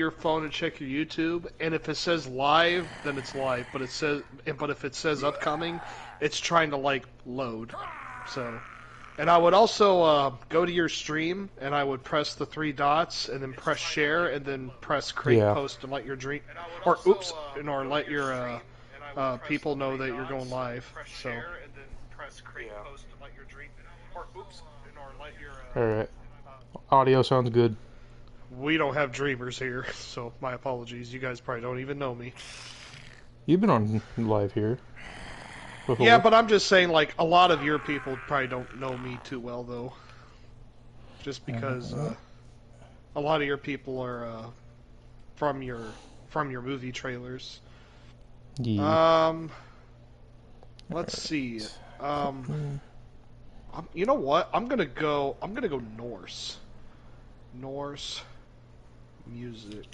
your phone and check your YouTube, and if it says live, then it's live. But if it says upcoming, it's trying to like load. So, and I would also go to your stream, and I would press the 3 dots, and then press share, and then press create post, and let your dream, or oops, or let your people know that you're going live. So. Alright. Audio sounds good. We don't have dreamers here, so my apologies. You guys probably don't even know me. You've been on live here before. Yeah, but I'm just saying, like, a lot of your people probably don't know me too well, though. Just because a lot of your people are from your movie trailers. Yeah. Let's see. You know what? I'm gonna go Norse. Norse music.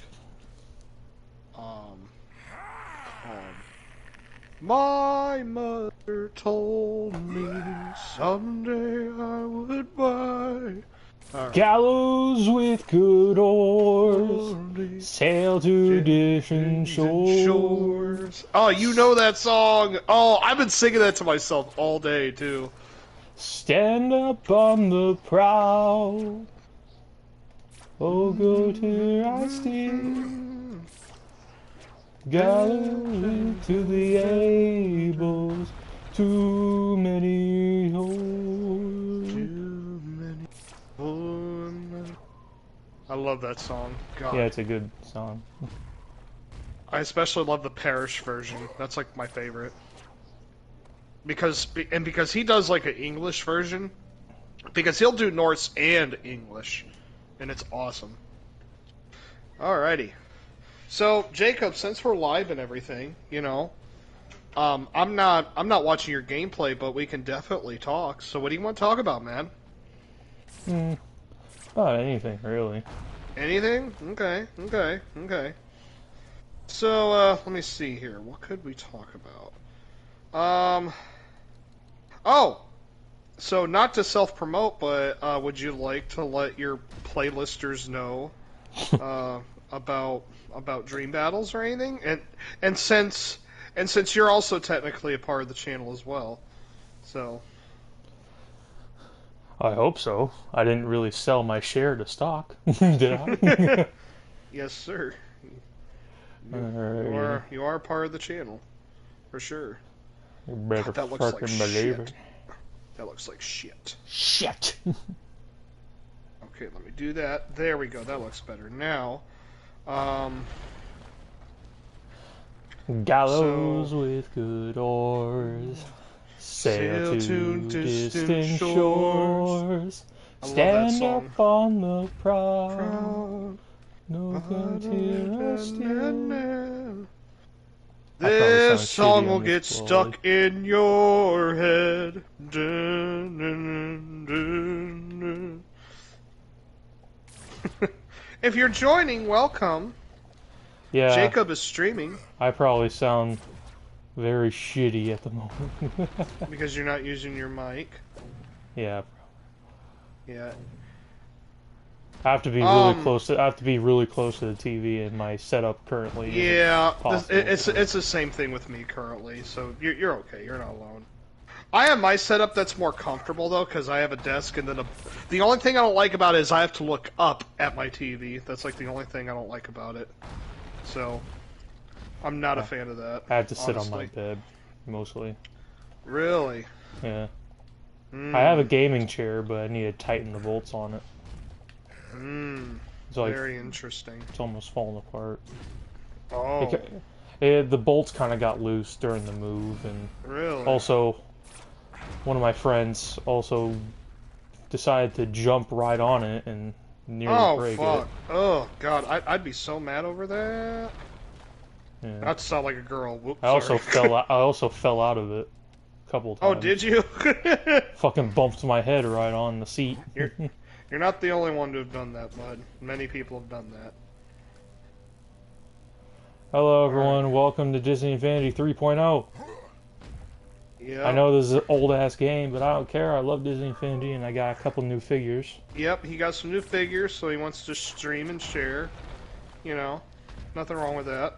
My mother told me someday I would buy. Right. Gallows with good oars, sail to distant shores. Oh, you know that song? Oh, I've been singing that to myself all day too. Stand up on the prow. Oh, go to I steer. Gallows to the ables. Too many holes. I love that song. God. Yeah, it's a good song. I especially love the Parish version. That's like my favorite. Because he does like an English version. Because he'll do Norse and English. And it's awesome. Alrighty. So, Jacob, since we're live and everything, you know, I'm not watching your gameplay, but we can definitely talk. So what do you want to talk about, man? Not anything, really. Anything? Okay. So, let me see here. What could we talk about? Oh! So, not to self-promote, but would you like to let your playlisters know about Dream Battles or anything? And since you're also technically a part of the channel as well, so... I hope so. I didn't really sell my share to stock, did I? Yes, sir. Alright. You are part of the channel, for sure. You better that looks like fucking believe shit. it. That looks like shit. Shit! Okay, let me do that. There we go. That looks better. Now, Gallows with good oars, sail to distant shores. Stand up on the prow. No frontier steer. This song will get stuck in your head. Dun, dun, dun, dun. If you're joining, welcome. Yeah. Jacob is streaming. I probably sound very shitty at the moment. Because you're not using your mic. Yeah. Yeah. I have to be really close to. I have to be really close to the TV, and my setup currently. Yeah, it's the same thing with me currently. So you're okay. You're not alone. I have my setup that's more comfortable though, because I have a desk, and then the only thing I don't like about it is I have to look up at my TV. That's like the only thing I don't like about it. So I'm not a fan of that. I have to sit on my bed mostly. Really? Yeah. I have a gaming chair, but I need to tighten the bolts on it. So very interesting. It's almost falling apart. Oh. The bolts kind of got loose during the move, and really? Also, one of my friends also decided to jump right on it and nearly break it. Oh god, I'd be so mad over that. Yeah. That sound like a girl. Whoops, I also fell out of it a couple times. Oh, did you? Fucking bumped my head right on the seat. You're not the only one to have done that, bud. Many people have done that. Hello, everyone. Welcome to Disney Infinity 3.0. Yeah. I know this is an old-ass game, but I don't care. I love Disney Infinity, and I got a couple new figures. Yep, he got some new figures, so he wants to stream and share. You know, nothing wrong with that.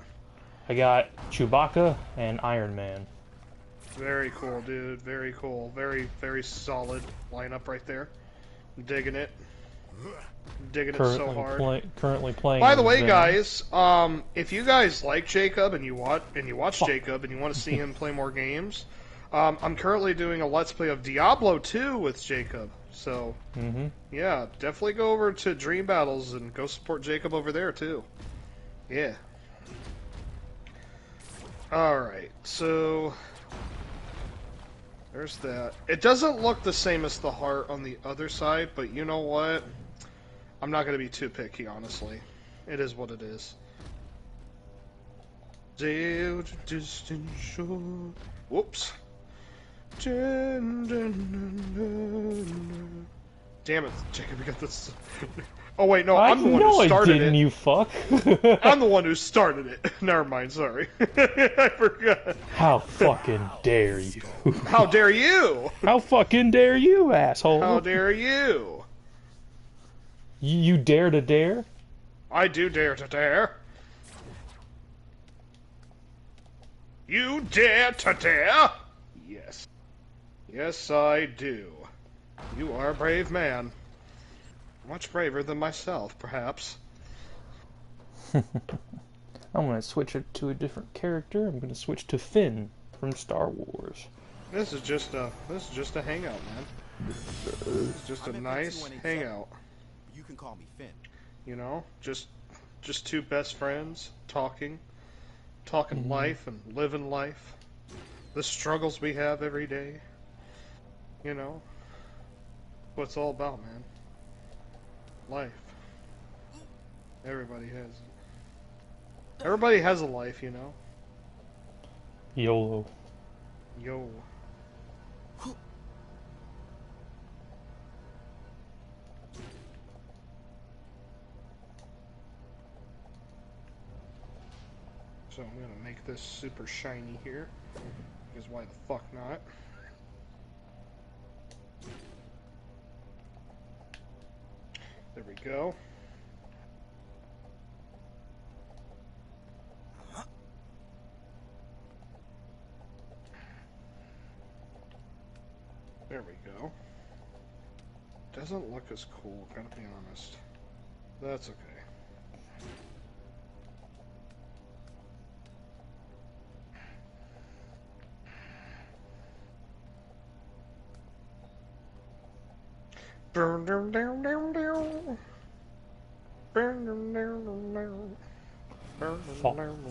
I got Chewbacca and Iron Man. Very cool, dude. Very cool. Very, very solid lineup right there. Digging it. Digging it so hard. Currently playing. By the way, guys, if you guys like Jacob and you watch Jacob and you want to see him play more games, I'm currently doing a Let's Play of Diablo 2 with Jacob. So, yeah, definitely go over to Dream Battles and go support Jacob over there too. Yeah. All right, so. There's that. It doesn't look the same as the heart on the other side, but you know what? I'm not going to be too picky, honestly. It is what it is. Whoops. Damn it, Jacob, we got this. Oh wait, no, I'm the one who started it. You fuck. I'm the one who started it. Never mind, sorry. I forgot. How fucking dare you? How dare you? How fucking dare you, asshole? How dare you? You dare to dare? I do dare to dare. You dare to dare? Yes. Yes, I do. You are a brave man. Much braver than myself, perhaps. I'm gonna switch it to a different character. I'm gonna switch to Finn from Star Wars. This is just a hangout, man. It's just a nice hangout. You can call me Finn. You know, just two best friends talking life and living life. The struggles we have every day. You know, what it's all about, man. Life. Everybody has it. Everybody has a life, you know. YOLO. Yo. So I'm gonna make this super shiny here, because why the fuck not? There we go. There we go. Doesn't look as cool, gotta be honest. That's okay.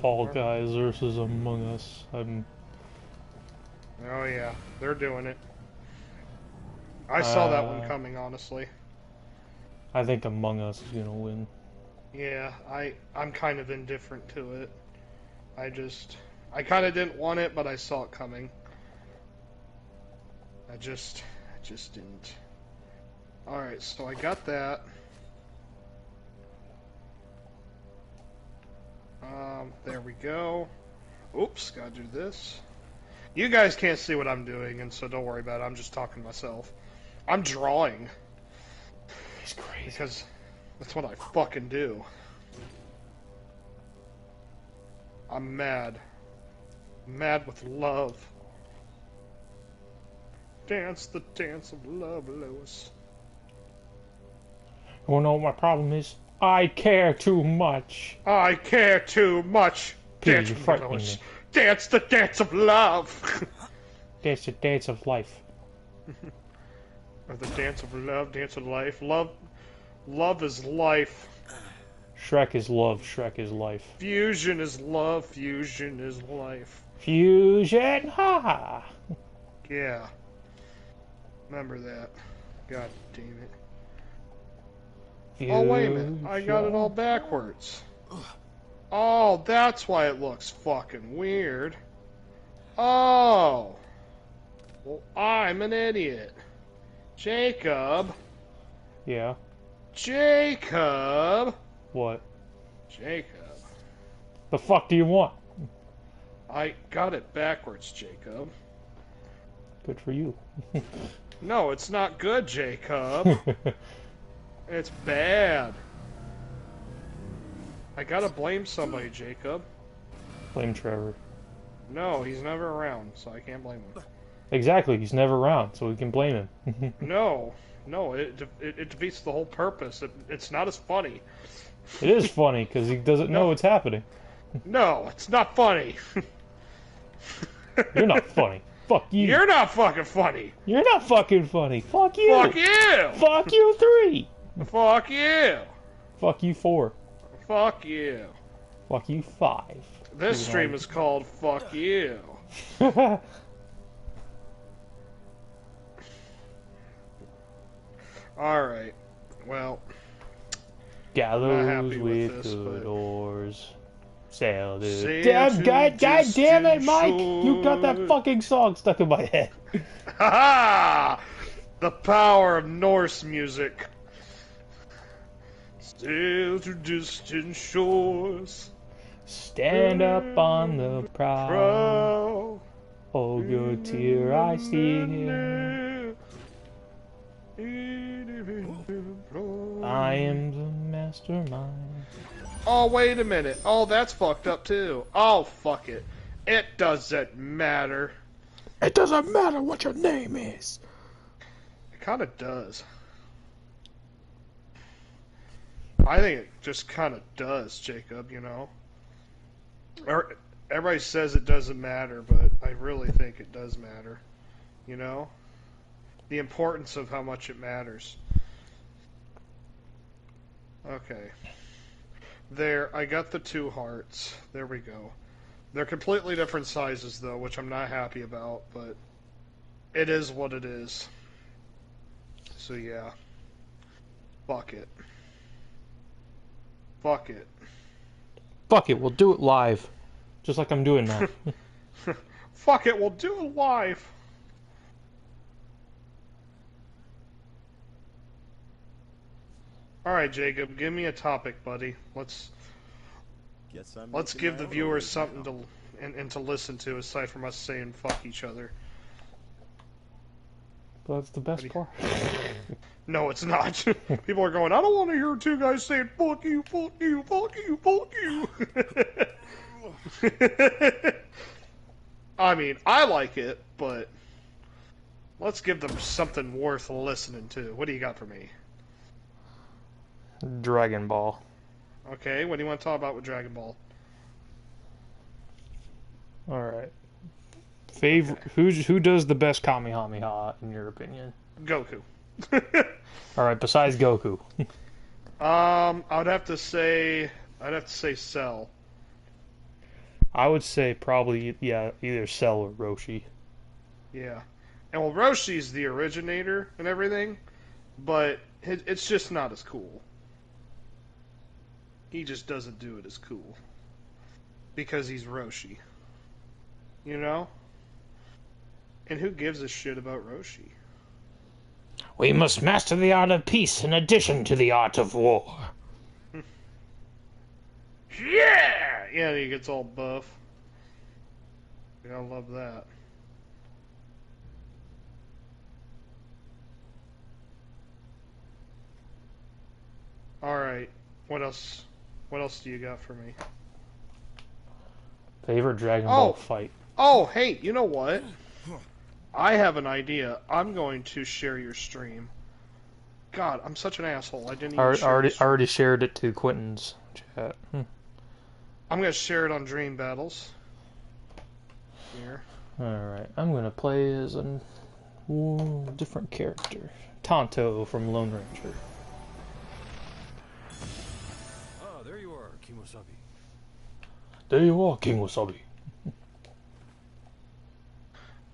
Fall Guys versus Among Us. Oh yeah, they're doing it. I saw that one coming, honestly. I think Among Us is gonna win. Yeah, I'm kind of indifferent to it. I kind of didn't want it, but I saw it coming. I just didn't. Alright, so I got that. There we go. Oops, gotta do this. You guys can't see what I'm doing, and so don't worry about it. I'm just talking to myself. I'm drawing. He's crazy. Because that's what I fucking do. I'm mad. Mad with love. Dance the dance of love, Lewis. You wanna know what my problem is? I care too much. I care too much. Peter, Dance you're with frightening Lewis. me. Dance the dance of love. Dance the dance of life. Or the dance of love, dance of life. Love is life. Shrek is love, Shrek is life. Fusion is love, fusion is life. Fusion, ha! Yeah. Remember that. God damn it. Fusion. Oh, wait a minute. I got it all backwards. Oh, that's why it looks fucking weird. Oh. Well, I'm an idiot. Jacob. Yeah. Jacob. What? Jacob. The fuck do you want? I got it backwards, Jacob. Good for you. No, it's not good, Jacob. It's bad. I gotta blame somebody, Jacob. Blame Trevor. No, he's never around, so I can't blame him. Exactly, he's never around, so we can blame him. No, no, it defeats the whole purpose. It's not as funny. It is funny, because he doesn't know what's happening. No, it's not funny. You're not funny. Fuck you. You're not fucking funny. You're not fucking funny. Fuck you. Fuck you. Fuck you 3. Fuck you. Fuck you 4. Fuck you. Fuck you 5. This stream is called Fuck You. Alright. Well. Gallows with this, good but... oars. Sail to... God damn it, Mike! shore. You got that fucking song stuck in my head. Ha ha! The power of Norse music. Sail to distant shores. Stand up on the prow. Oh, good tear I steer. I am the mastermind. Oh, wait a minute. Oh, that's fucked up too. Oh, fuck it. It doesn't matter. It doesn't matter what your name is. It kind of does. I think it just kind of does, Jacob, you know? Everybody says it doesn't matter, but I really think it does matter. You know? The importance of how much it matters. Okay. There, I got the 2 hearts. There we go. They're completely different sizes, though, which I'm not happy about, but it is what it is. So, yeah. Fuck it. Fuck it. Fuck it, we'll do it live. Just like I'm doing now. Fuck it, we'll do it live. Alright, Jacob, give me a topic, buddy. Let's give the viewers something to and to listen to aside from us saying fuck each other. But that's the best part. No, it's not. People are going, I don't want to hear 2 guys saying fuck you, fuck you, fuck you, fuck you. I mean, I like it, but let's give them something worth listening to. What do you got for me? Dragon Ball. Okay, what do you want to talk about with Dragon Ball? Alright. Favorite, who does the best Kamehameha, in your opinion? Goku. Alright, besides Goku. I'd have to say Cell. I would say probably, yeah, either Cell or Roshi. Yeah. And well, Roshi's the originator and everything, but it's just not as cool. He just doesn't do it as cool. Because he's Roshi. You know? And who gives a shit about Roshi? We must master the art of peace in addition to the art of war. Yeah! Yeah, he gets all buff. I love that. Alright. What else? What else do you got for me? Favorite Dragon Ball fight? Oh, hey, you know what? I have an idea. I'm going to share your stream. God, I'm such an asshole. I didn't even share I already shared it to Quentin's chat. I'm going to share it on Dream Battles. Here. Alright, I'm going to play as a different character. Tonto from Lone Ranger. Ah, there you are, King Wasabi. There you are, King Wasabi.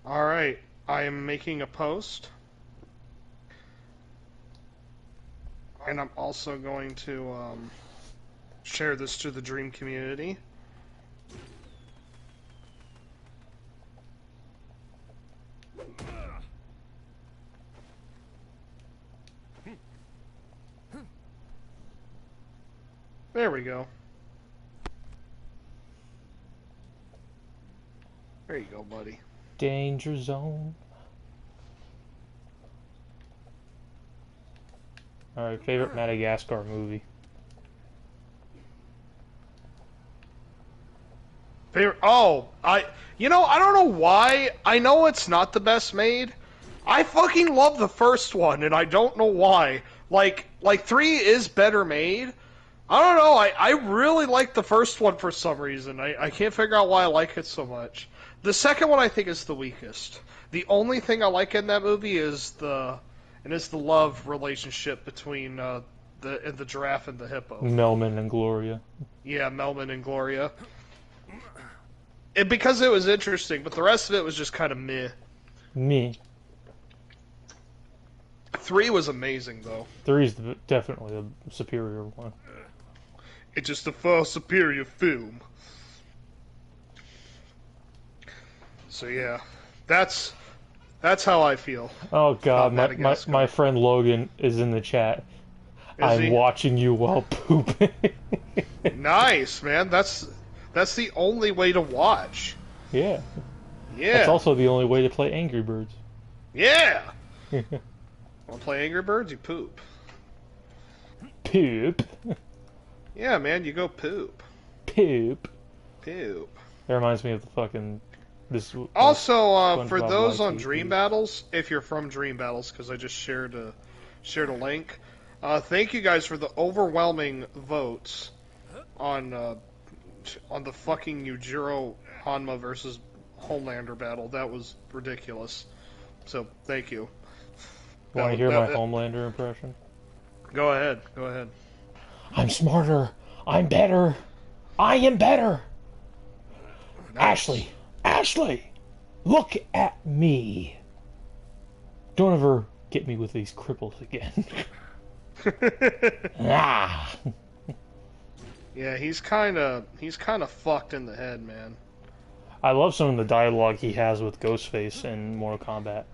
Alright, I am making a post. And I'm also going to share this to the Dream community. There we go. There you go, buddy. Danger Zone. Alright, favorite Madagascar movie? Favorite? Oh, you know, I don't know why. I know it's not the best made. I fucking love the first one, and I don't know why. Like 3 is better made. I don't know. I really like the first one for some reason. I can't figure out why I like it so much. The second one I think is the weakest. The only thing I like in that movie is the love relationship between the giraffe and the hippo. Melman and Gloria. Yeah, Melman and Gloria. Because it was interesting, but the rest of it was just kind of meh. Me. 3 was amazing, though. 3 is definitely a superior one. It's just a far superior film. So yeah, that's how I feel. Oh god, my friend Logan is in the chat. I'm watching you while pooping. Nice, man. That's the only way to watch. Yeah. Yeah. That's also the only way to play Angry Birds. Yeah. Want to play Angry Birds? You poop. Poop. Yeah, man. You go poop. Poop. Poop. That reminds me of the fucking Also, for those on Dream Battles, if you're from Dream Battles, because I just shared a link. Thank you guys for the overwhelming votes on the fucking Yujiro Hanma versus Homelander battle. That was ridiculous. So thank you. Want to hear my Homelander impression? Go ahead. Go ahead. I'm smarter. I'm better. I am better. Nice. Ashley, look at me. Don't ever get me with these cripples again. Ah. Yeah, he's kind of fucked in the head, man. I love some of the dialogue he has with Ghostface in Mortal Kombat.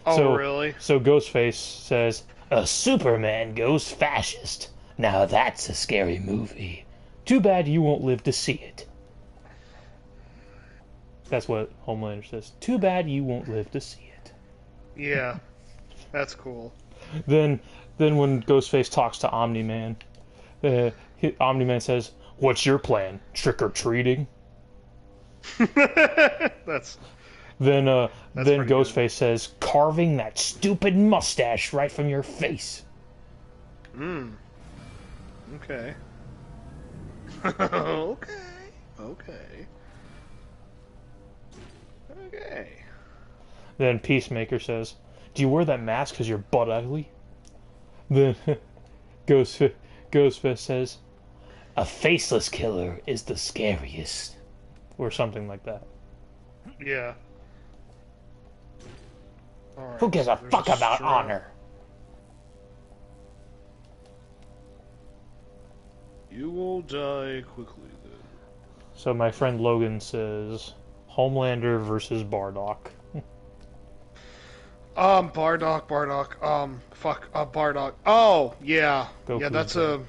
Oh, really? So Ghostface says, "A Superman goes fascist. Now that's a scary movie. Too bad you won't live to see it." That's what Homelander says. Too bad you won't live to see it. Yeah, that's cool. Then when Ghostface talks to Omni-Man, Omni-Man says, "What's your plan? Trick or treating?" That's Then Ghostface good. says, "Carving that stupid mustache right from your face." Okay. Okay. Then Peacemaker says, "Do you wear that mask because you're butt ugly?" Then Ghostface says, "A faceless killer is the scariest." Or something like that. Yeah. Alright, Who gives a fuck about honor? You will die quickly then. So my friend Logan says, Homelander versus Bardock. Bardock. Bardock. Oh, yeah. Goku.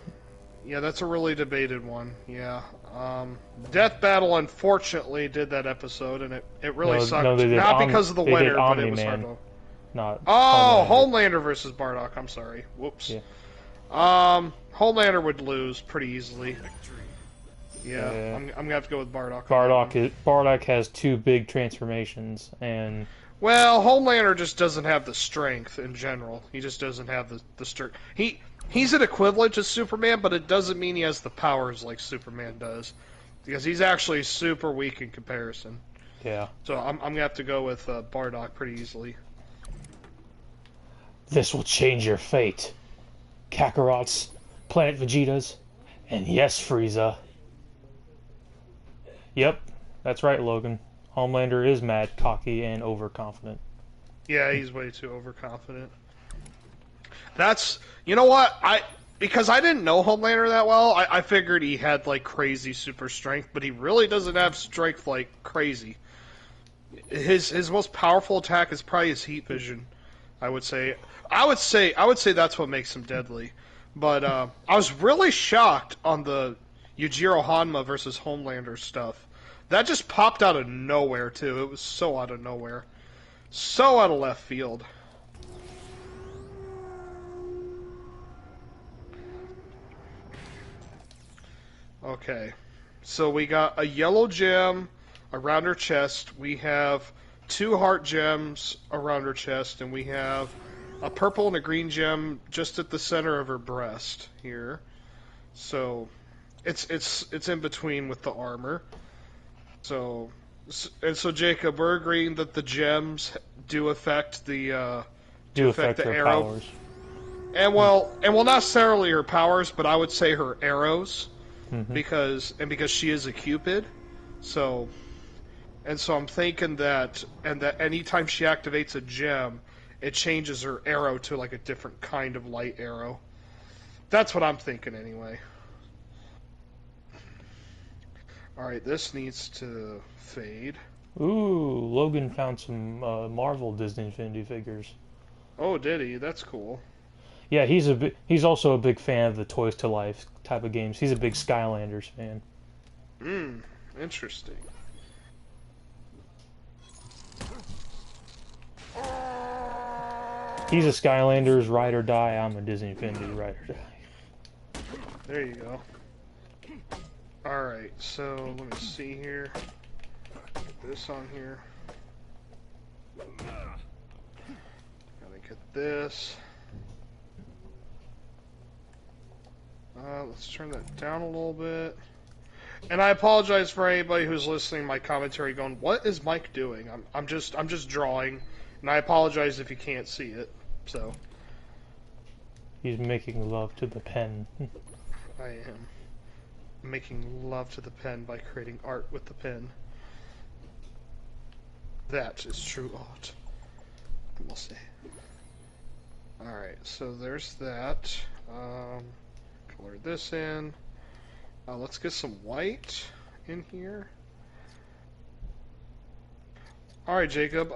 That's a really debated one. Yeah. Death Battle unfortunately did that episode, and it really sucked. No, they did Not because of the winner, but it was Omni-Man, hard to... not Oh, Homelander versus Bardock. I'm sorry. Whoops. Yeah. Homelander would lose pretty easily. Yeah. I'm gonna have to go with Bardock. Bardock has two big transformations, and well, Homelander just doesn't have the strength in general. He just doesn't have the strength. He's an equivalent to Superman, but it doesn't mean he has the powers like Superman does, because he's actually super weak in comparison. yeah. So I'm gonna have to go with Bardock pretty easily. This will change your fate. Kakarot's, Planet Vegeta's, and yes, Frieza. Yep, that's right, Logan. Homelander is mad, cocky, and overconfident. Yeah, he's way too overconfident. You know what? Because I didn't know Homelander that well, I figured he had like crazy super strength, but he really doesn't have strength like crazy. His most powerful attack is probably his heat vision, I would say. I would say that's what makes him deadly. But I was really shocked on the Yujiro Hanma versus Homelander stuff. That just popped out of nowhere too. It was so out of nowhere. So out of left field. Okay. So we got a yellow gem, around her chest. We have 2 heart gems around her chest, and we have a purple and a green gem just at the center of her breast here. So it's in between with the armor. So Jacob, we're agreeing that the gems do affect the her arrow. powers. And well, not necessarily her powers, but I would say her arrows, Mm-hmm. because she is a Cupid, so I'm thinking that anytime she activates a gem, it changes her arrow to like a different kind of light arrow. That's what I'm thinking anyway. All right, this needs to fade. Ooh, Logan found some Marvel Disney Infinity figures. Oh, did he? That's cool. Yeah, he's also a big fan of the Toys to Life type of games. He's a big Skylanders fan. Interesting. He's a Skylanders ride or die. I'm a Disney Infinity ride or die. There you go. Alright, so let me see here. Get this on here. Gotta get this. Let's turn that down a little bit. And I apologize for anybody who's listening to my commentary going, what is Mike doing? I'm just drawing, and I apologize if you can't see it. So He's making love to the pen. I am making love to the pen by creating art with the pen. That is true art, we'll see. Alright, so there's that. Color this in. Let's get some white in here. Alright, Jacob,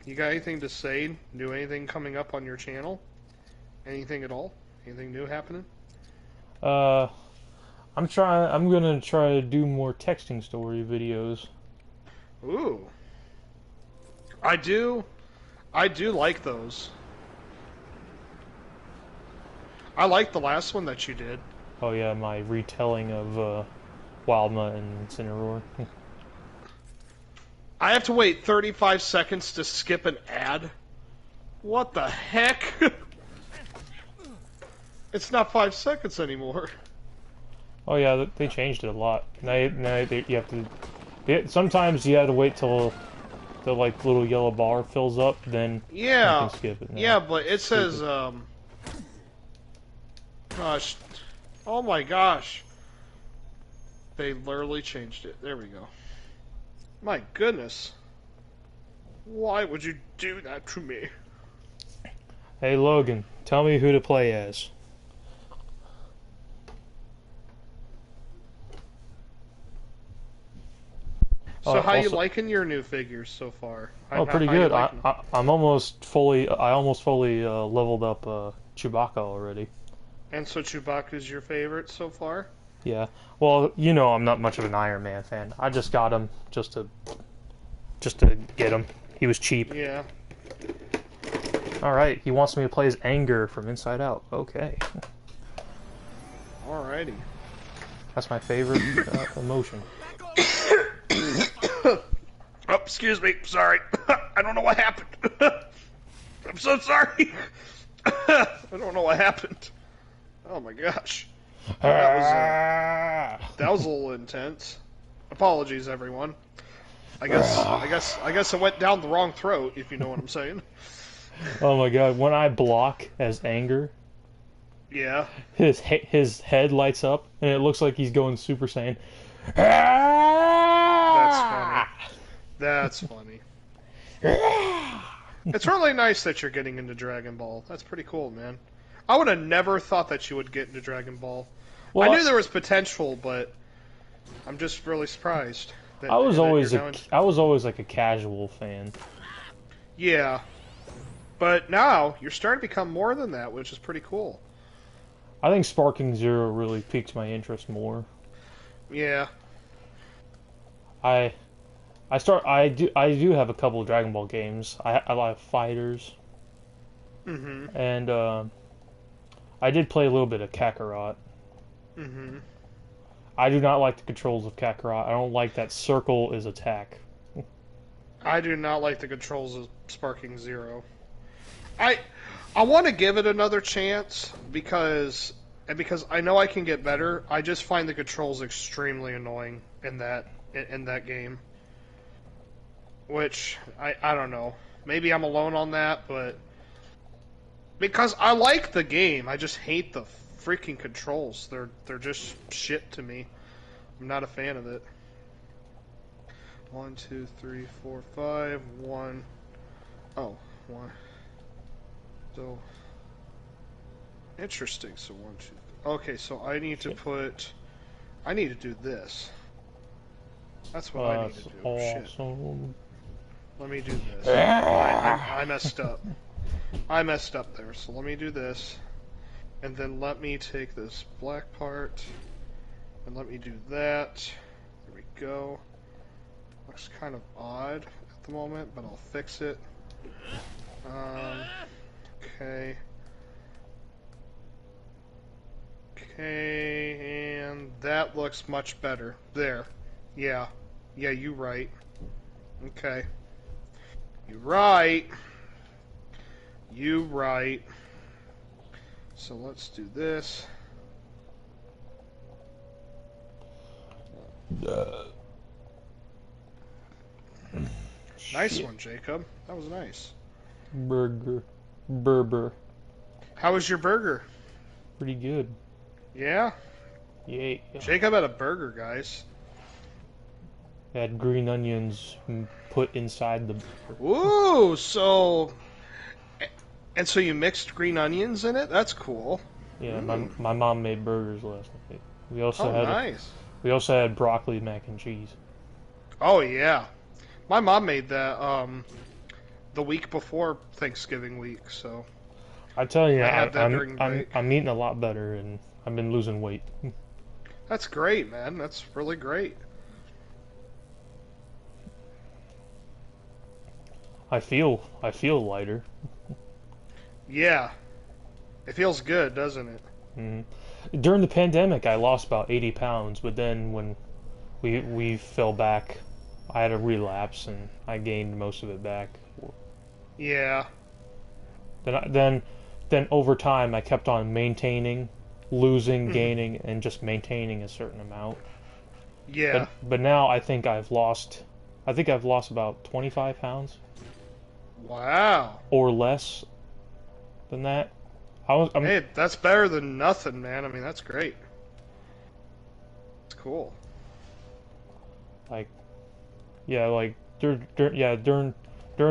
you got anything to say? New anything coming up on your channel? Anything at all? Anything new happening? I'm gonna try to do more texting story videos. Ooh. I do like those. I like the last one that you did. Oh yeah, my retelling of Wildma and Incineroar. I have to wait 35 seconds to skip an ad? What the heck? It's not 5 seconds anymore. Oh yeah, they changed it a lot. Now you have to. Sometimes you have to wait till the like little yellow bar fills up, then Yeah. you can skip it. Now. Yeah, but it says gosh. Oh my gosh. They literally changed it. There we go. My goodness. Why would you do that to me? Hey Logan, tell me who to play as. So how you liking your new figures so far? Oh, pretty good. I'm almost fully. I almost fully leveled up Chewbacca already. And so Chewbacca's your favorite so far? Yeah. Well, you know, I'm not much of an Iron Man fan. I just got him just to get him. He was cheap. Yeah. All right. He wants me to play as Anger from Inside Out. Okay. Alrighty. That's my favorite emotion. Oh, excuse me. Sorry. I don't know what happened. I'm so sorry. I don't know what happened. Oh my gosh. That was a little intense. Apologies, everyone. I guess it went down the wrong throat, if you know what I'm saying. Oh my god, when I block as Anger, yeah, his head lights up and it looks like he's going Super Saiyan. That's funny. That's funny. It's really nice that you're getting into Dragon Ball. That's pretty cool, man. I would have never thought that you would get into Dragon Ball. Well, I knew there was potential, but I'm just really surprised. I was always like a casual fan. Yeah. But now you're starting to become more than that, which is pretty cool. I think Sparking Zero really piqued my interest more. Yeah. I do have a couple of Dragon Ball games. I like Fighters. Mm-hmm. And I did play a little bit of Kakarot. Mm-hmm. I do not like the controls of Kakarot. I don't like that circle is attack. I do not like the controls of Sparking Zero. I want to give it another chance because I know I can get better. I just find the controls extremely annoying in that game. Which I don't know. Maybe I'm alone on that, but because I like the game, I just hate the freaking controls. They're just shit to me. I'm not a fan of it. 1, 2, 3, 4, 5, 1. Oh, 1. So interesting. So 1, 2. Okay, so I need to put. I need to do this. That's what I need to do. Awesome. Shit. Let me do this. I messed up. I messed up there. So let me do this, and then let me take this black part, and let me do that. There we go. Looks kind of odd at the moment, but I'll fix it. Okay. Okay, and that looks much better. There. Yeah. Yeah, you right. Okay. You right. You right. So let's do this. Nice one, Jacob. That was nice. Burger. How was your burger? Pretty good. Yeah? Yeah. Jacob had a burger, guys. Had green onions put inside the burger. Ooh, so... And so you mixed green onions in it? That's cool. Yeah, my mom made burgers last night. We also had nice. We also had broccoli mac and cheese. Oh, yeah. My mom made that the week before Thanksgiving week, so... I tell you, I had that during break. I'm eating a lot better, and I've been losing weight. That's great, man. That's really great. I feel lighter. Yeah. It feels good, doesn't it? Mm-hmm. During the pandemic, I lost about 80 pounds, but then when we fell back, I had a relapse, and I gained most of it back. Yeah. Then over time, I kept on maintaining, losing, gaining, and just maintaining a certain amount. Yeah. But now I think I've lost about 25 pounds. Wow. Or less than that. Hey, that's better than nothing, man. I mean, that's great. It's cool. During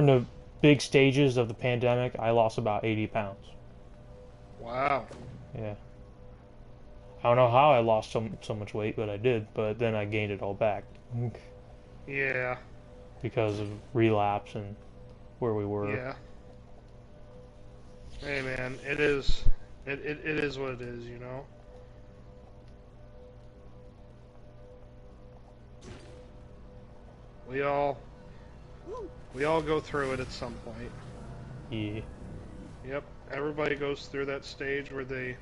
the big stages of the pandemic, I lost about 80 pounds. Wow. Yeah. I don't know how I lost so much weight, but I did. But then I gained it all back. Yeah. Because of relapse and where we were. Yeah. Hey, man, it is what it is, you know? We all go through it at some point. Yeah. Yep, everybody goes through that stage where they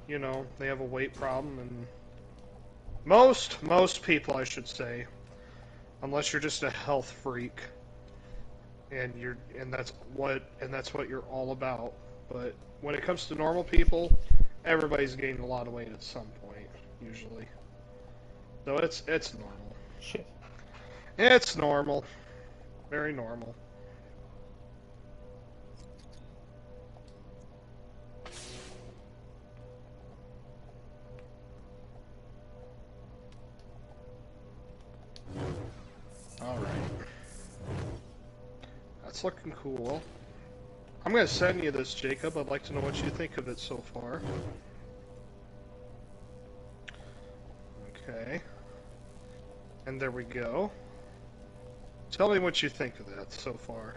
have a weight problem, and most people, I should say, unless you're just a health freak, and that's what you're all about. But when it comes to normal people, everybody's gaining a lot of weight at some point, usually. So it's normal. Shit. It's normal. Very normal. Alright. That's looking cool. I'm going to send you this, Jacob. I'd like to know what you think of it so far. Okay. And there we go. Tell me what you think of that so far.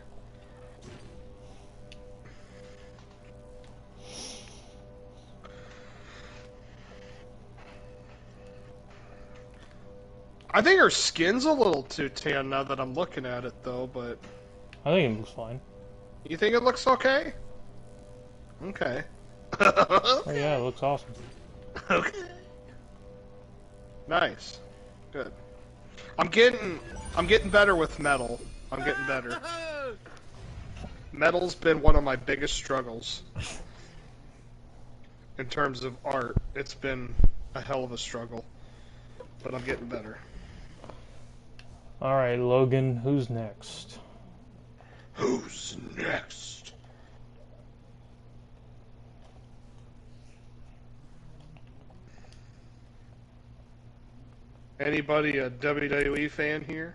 I think her skin's a little too tan now that I'm looking at it, though, but... I think it looks fine. You think it looks okay? Okay. Oh, yeah, it looks awesome. Okay. Nice. Good. I'm getting better with metal. I'm getting better. Metal's been one of my biggest struggles. In terms of art, it's been a hell of a struggle. But I'm getting better. Alright, Logan, who's next? Who's next? Anybody a WWE fan here?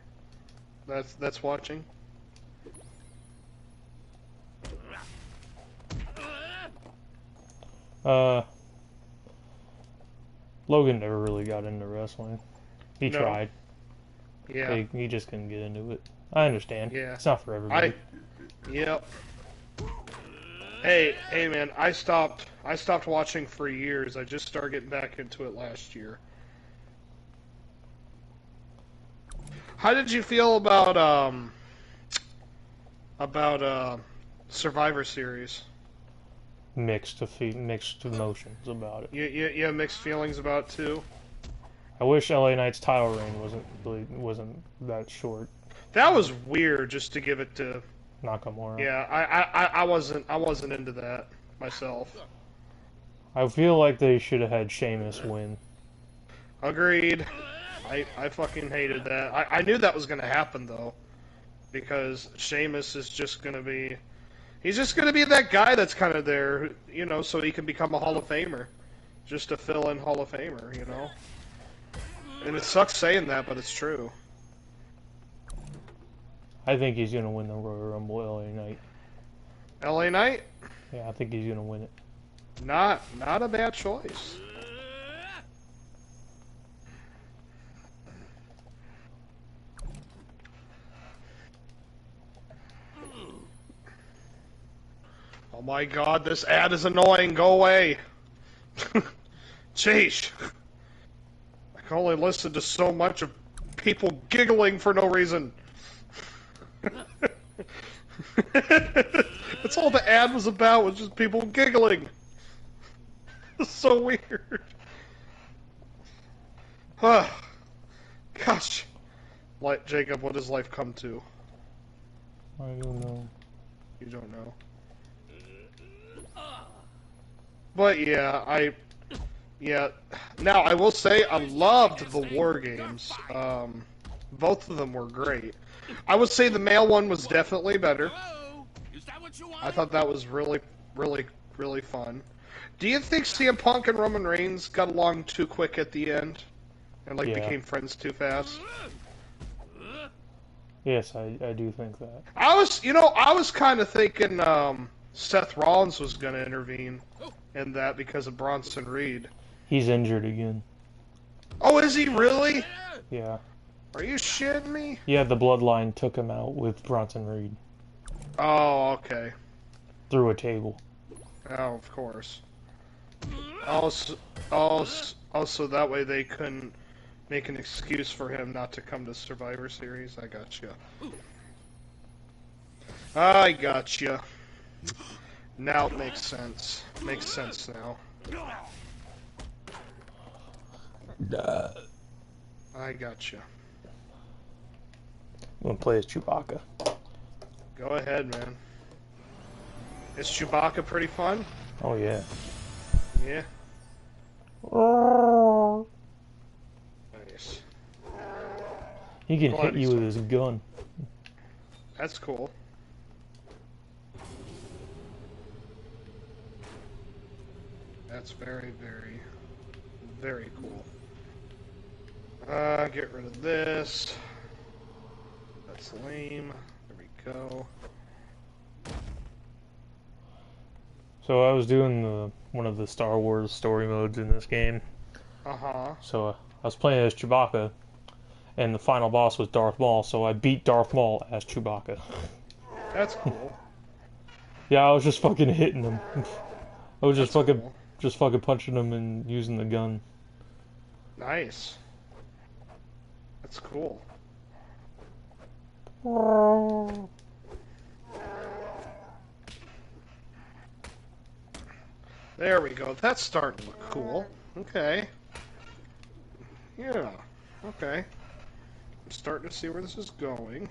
That's watching? Logan never really got into wrestling. He No. tried. Yeah. He just couldn't get into it. I understand. Yeah. It's not for everybody. Yep. Hey, man, I stopped watching for years. I just started getting back into it last year. How did you feel about Survivor Series? Mixed emotions about it. You have mixed feelings about it too? I wish LA Knight's title reign wasn't that short. That was weird just to give it to Nakamura. Yeah, I wasn't into that myself. I feel like they should have had Sheamus win. Agreed. I fucking hated that. I knew that was gonna happen though. Because Sheamus is just gonna be he's just gonna be that guy that's kinda there, you know, so he can become a Hall of Famer. Just a fill in Hall of Famer, you know? And it sucks saying that, but it's true. I think he's gonna win the Royal Rumble LA Knight. LA Knight? Yeah, I think he's gonna win it. Not a bad choice. Oh my god, this ad is annoying. Go away. Jeez. I can only listen to so much of people giggling for no reason. That's all the ad was about, was just people giggling. It's so weird. Gosh. Like, Jacob, what does life come to? I don't know. You don't know. But yeah, now I will say I loved the War Games. Both of them were great. I would say the male one was definitely better. I thought that was really, really, really fun. Do you think CM Punk and Roman Reigns got along too quick at the end? And became friends too fast? Yes, I do think that. I was kind of thinking Seth Rollins was going to intervene in that because of Bronson Reed. He's injured again. Oh, is he really? Yeah. Are you shitting me? Yeah, the Bloodline took him out with Bronson Reed. Oh, okay. Through a table. Oh, of course. Also, that way they couldn't make an excuse for him not to come to Survivor Series. I gotcha. I gotcha. Now it makes sense. Makes sense now. I gotcha. I'm gonna play as Chewbacca. Go ahead, man. Is Chewbacca pretty fun? Oh yeah. Yeah. Nice. He can hit you with his gun. That's cool. That's very, very, very cool. Get rid of this. That's lame. There we go. So I was doing one of the Star Wars story modes in this game. Uh-huh. So I was playing as Chewbacca, and the final boss was Darth Maul, so I beat Darth Maul as Chewbacca. That's cool. Yeah, I was just fucking hitting him. I was just That's fucking cool. just fucking punching him and using the gun. Nice. That's cool. There we go. That's starting to look cool. Okay. Yeah. Okay. I'm starting to see where this is going.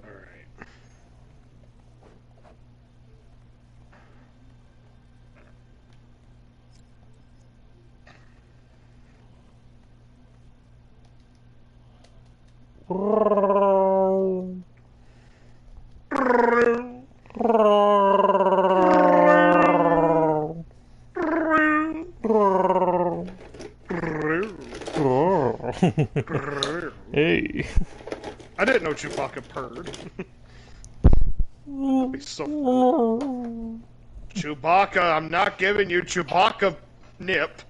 Alright. Hey. I didn't know Chewbacca purred. That'd be so... Chewbacca, I'm not giving you Chewbacca nip.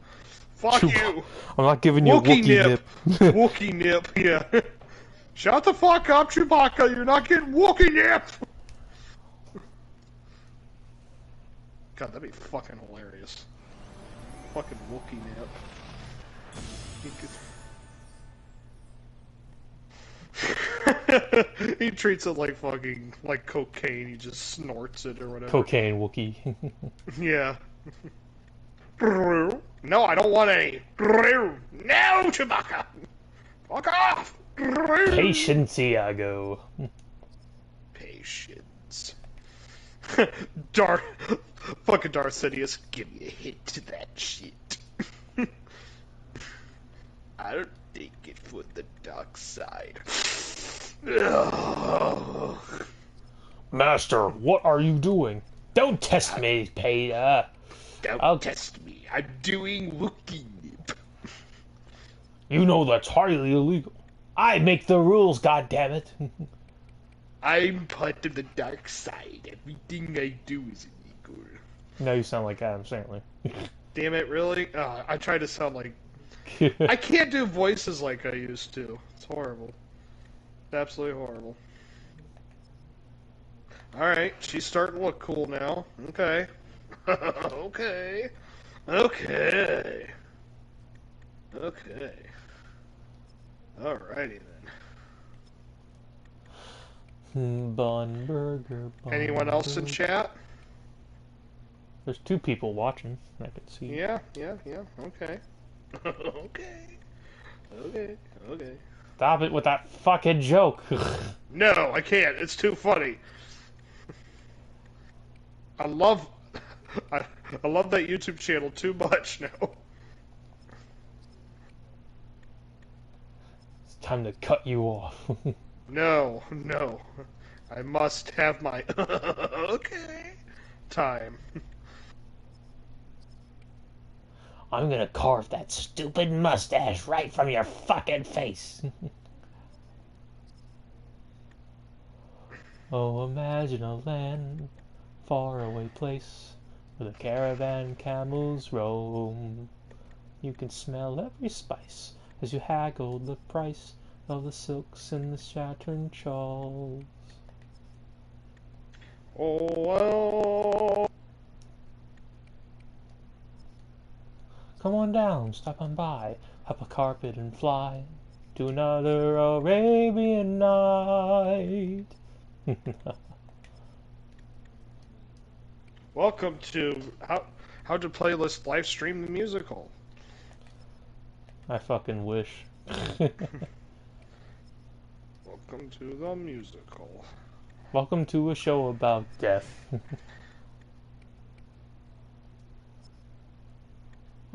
Fuck you. I'm not giving you a Wookiee Wookiee nip. Wookiee nip, yeah. Shut the fuck up, Chewbacca. You're not getting Wookiee nip. God, that'd be fucking hilarious. Fucking Wookiee nip. He treats it like fucking, like cocaine. He just snorts it or whatever. Cocaine Wookiee. Yeah. No, I don't want any. No, Chewbacca. Fuck off. Patience, Iago. Patience. Fucking Darth Sidious, give me a hint to that shit. I don't take it for the dark side. Master, what are you doing? Don't test me, Peter. Don't test me. I'm doing Wookiee nip. You know that's highly illegal. I make the rules, goddammit. I'm part of the dark side. Everything I do is illegal. Now you sound like Adam Sandler. Damn it, really? I try to sound like... I can't do voices like I used to. It's horrible. It's absolutely horrible. Alright, she's starting to look cool now. Okay. Okay. Okay. Okay. Alrighty then. Bun burger. Bun Anyone else in burger. chat? There's 2 people watching. I can see. Yeah. Okay. Okay. Okay. Stop it with that fucking joke. No, I can't. It's too funny. I love that YouTube channel too much now. It's time to cut you off. No. I must have my okay time. I'm gonna carve that stupid mustache right from your fucking face. Oh, imagine a land, faraway place, where the caravan camels roam. You can smell every spice as you haggle the price of the silks and the satin shawls. Oh well. Come on down, stop on by, up a carpet and fly to another Arabian night. Welcome to how to playlist live stream the musical. I fucking wish. Welcome to the musical. Welcome to a show about death.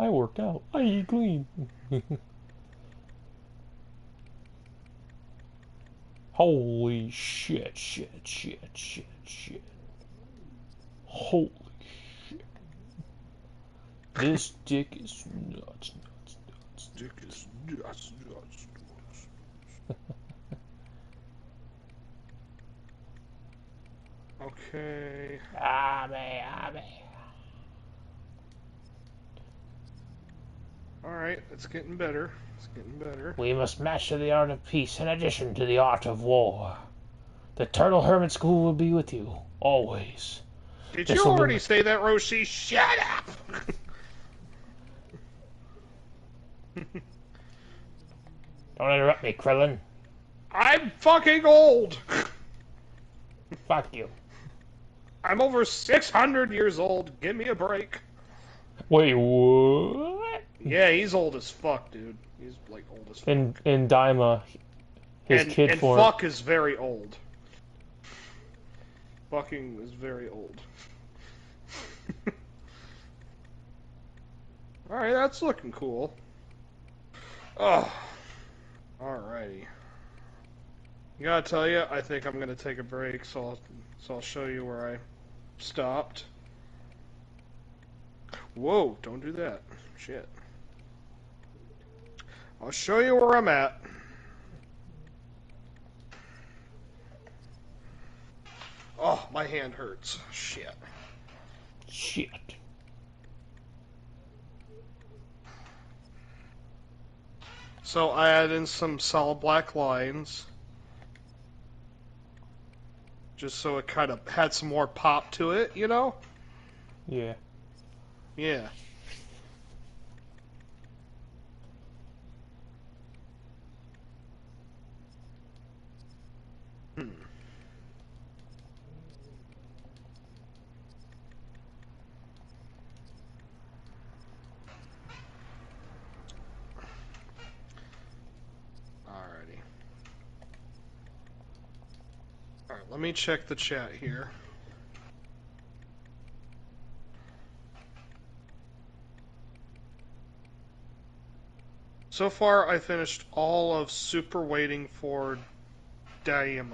I worked out. I eat clean. Holy shit. Holy shit. This dick is nuts. Dick is nuts. Okay. Ame. Alright, it's getting better. We must master the art of peace in addition to the art of war. The Turtle Hermit School will be with you, always. Did you already say that, Roshi? Shut up! Don't interrupt me, Krillin. I'm fucking old! Fuck you. I'm over 600 years old. Give me a break. Wait, what? Yeah, he's old as fuck, dude. He's like old as fuck. In Daima, his kid and form. fuck is very old. Fucking is very old. Alright, that's looking cool. Oh. Alrighty. Gotta tell you, I think I'm gonna take a break, so I'll show you where I stopped. Whoa, don't do that. Shit. I'll show you where I'm at. Oh, my hand hurts. Shit. Shit. So I add in some solid black lines. Just so it kind of had some more pop to it, you know? Yeah. Yeah. Alrighty. Alright, let me check the chat here. So far, I finished all of Super Waiting for Daima.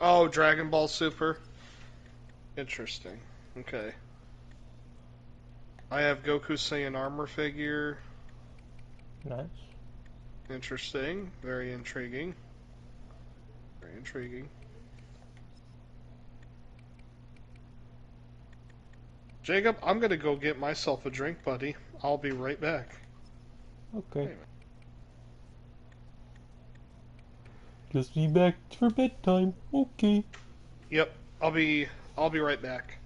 Oh, Dragon Ball Super? Interesting. Okay. I have Goku Saiyan armor figure. Nice. Interesting. Very intriguing. Very intriguing. Jacob, I'm gonna go get myself a drink, buddy. I'll be right back. Okay. Anyway. Just be back for bedtime. Okay. Yep, I'll be right back.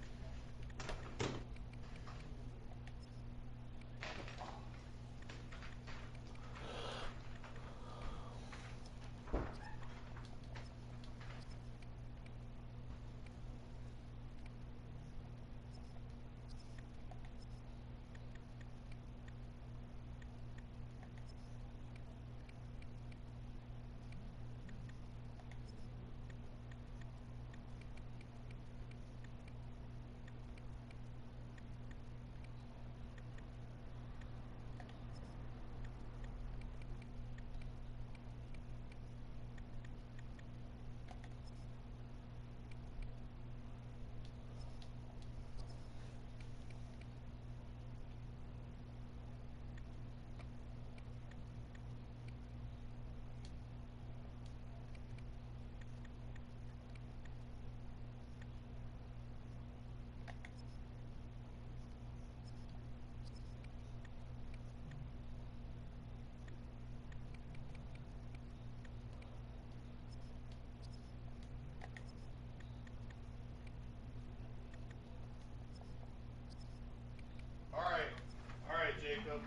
Alright, Jacob.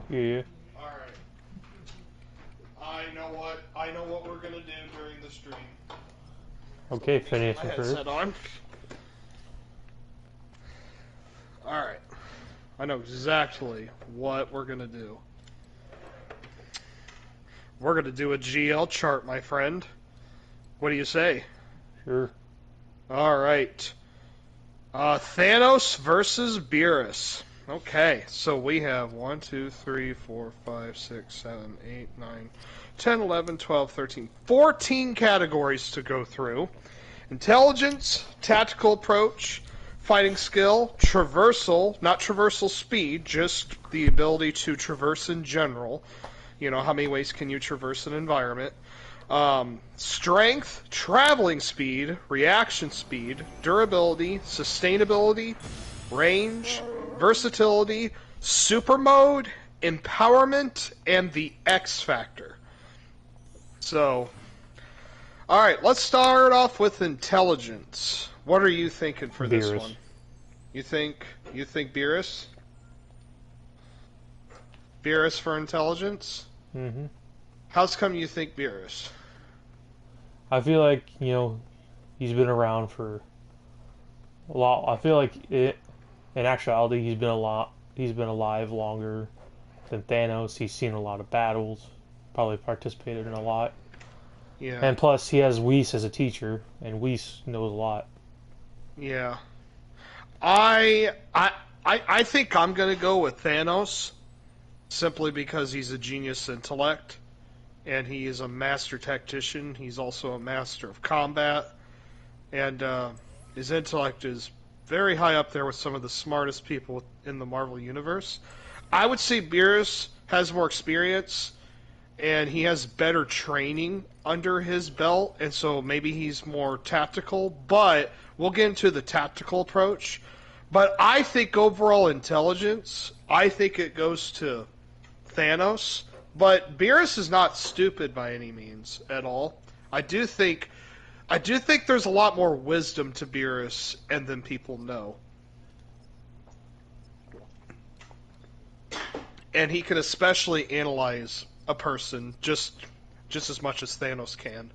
Yeah. Alright. I know what we're gonna do during the stream. Okay, finish My it first. headset on. Alright. I know exactly what we're gonna do. We're gonna do a GL chart, my friend. What do you say? Sure. Alright. Thanos versus Beerus. Okay, so we have 1, 2, 3, 4, 5, 6, 7, 8, 9, 10, 11, 12, 13, 14 categories to go through. Intelligence, tactical approach, fighting skill, traversal, not traversal speed, just the ability to traverse in general. You know, how many ways can you traverse an environment? Strength, traveling speed, reaction speed, durability, sustainability, range, versatility, super mode, empowerment, and the X factor. So, alright, let's start off with intelligence. What are you thinking for this Beerus. one? You think Beerus? Beerus for intelligence? Mm-hmm. How's come you think Beerus? I feel like, he's been around for a lot. I feel like in actuality, he's been alive longer than Thanos. He's seen a lot of battles, probably participated in a lot. Yeah. And plus, he has Whis as a teacher, and Whis knows a lot. Yeah. I think I'm gonna go with Thanos simply because he's a genius intellect and he is a master tactician. He's also a master of combat, and his intellect is very high up there with some of the smartest people in the Marvel universe. I would say Beerus has more experience and he has better training under his belt, and so maybe he's more tactical, but we'll get into the tactical approach. But I think overall intelligence, I think it goes to Thanos. But Beerus is not stupid by any means at all. I do think there's a lot more wisdom to Beerus and than people know. And he can especially analyze a person just as much as Thanos can.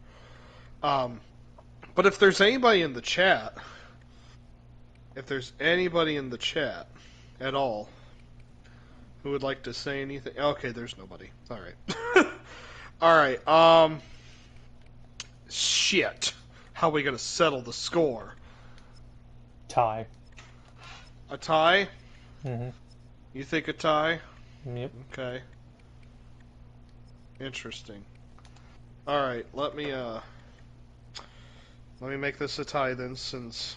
But if there's anybody in the chat, at all who would like to say anything, okay, there's nobody. All right, all right. Shit. How are we gonna settle the score? Tie. A tie? Mm-hmm. You think a tie? Yep. Okay. Interesting. All right, let me make this a tie then, since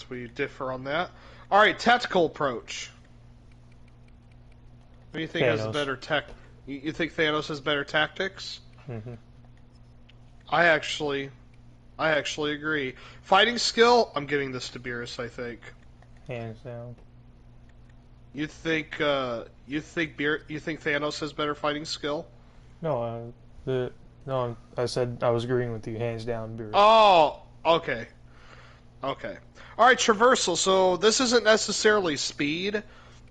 we differ on that. All right, tactical approach. What do you think has a Thanos. better tech? You think Thanos has better tactics? Mm-hmm. I actually agree. Fighting skill, I'm giving this to Beerus, I think. Hands down. You think Thanos has better fighting skill? No, I said I was agreeing with you, hands down, Beerus. Oh, okay. Okay. All right, traversal. So this isn't necessarily speed.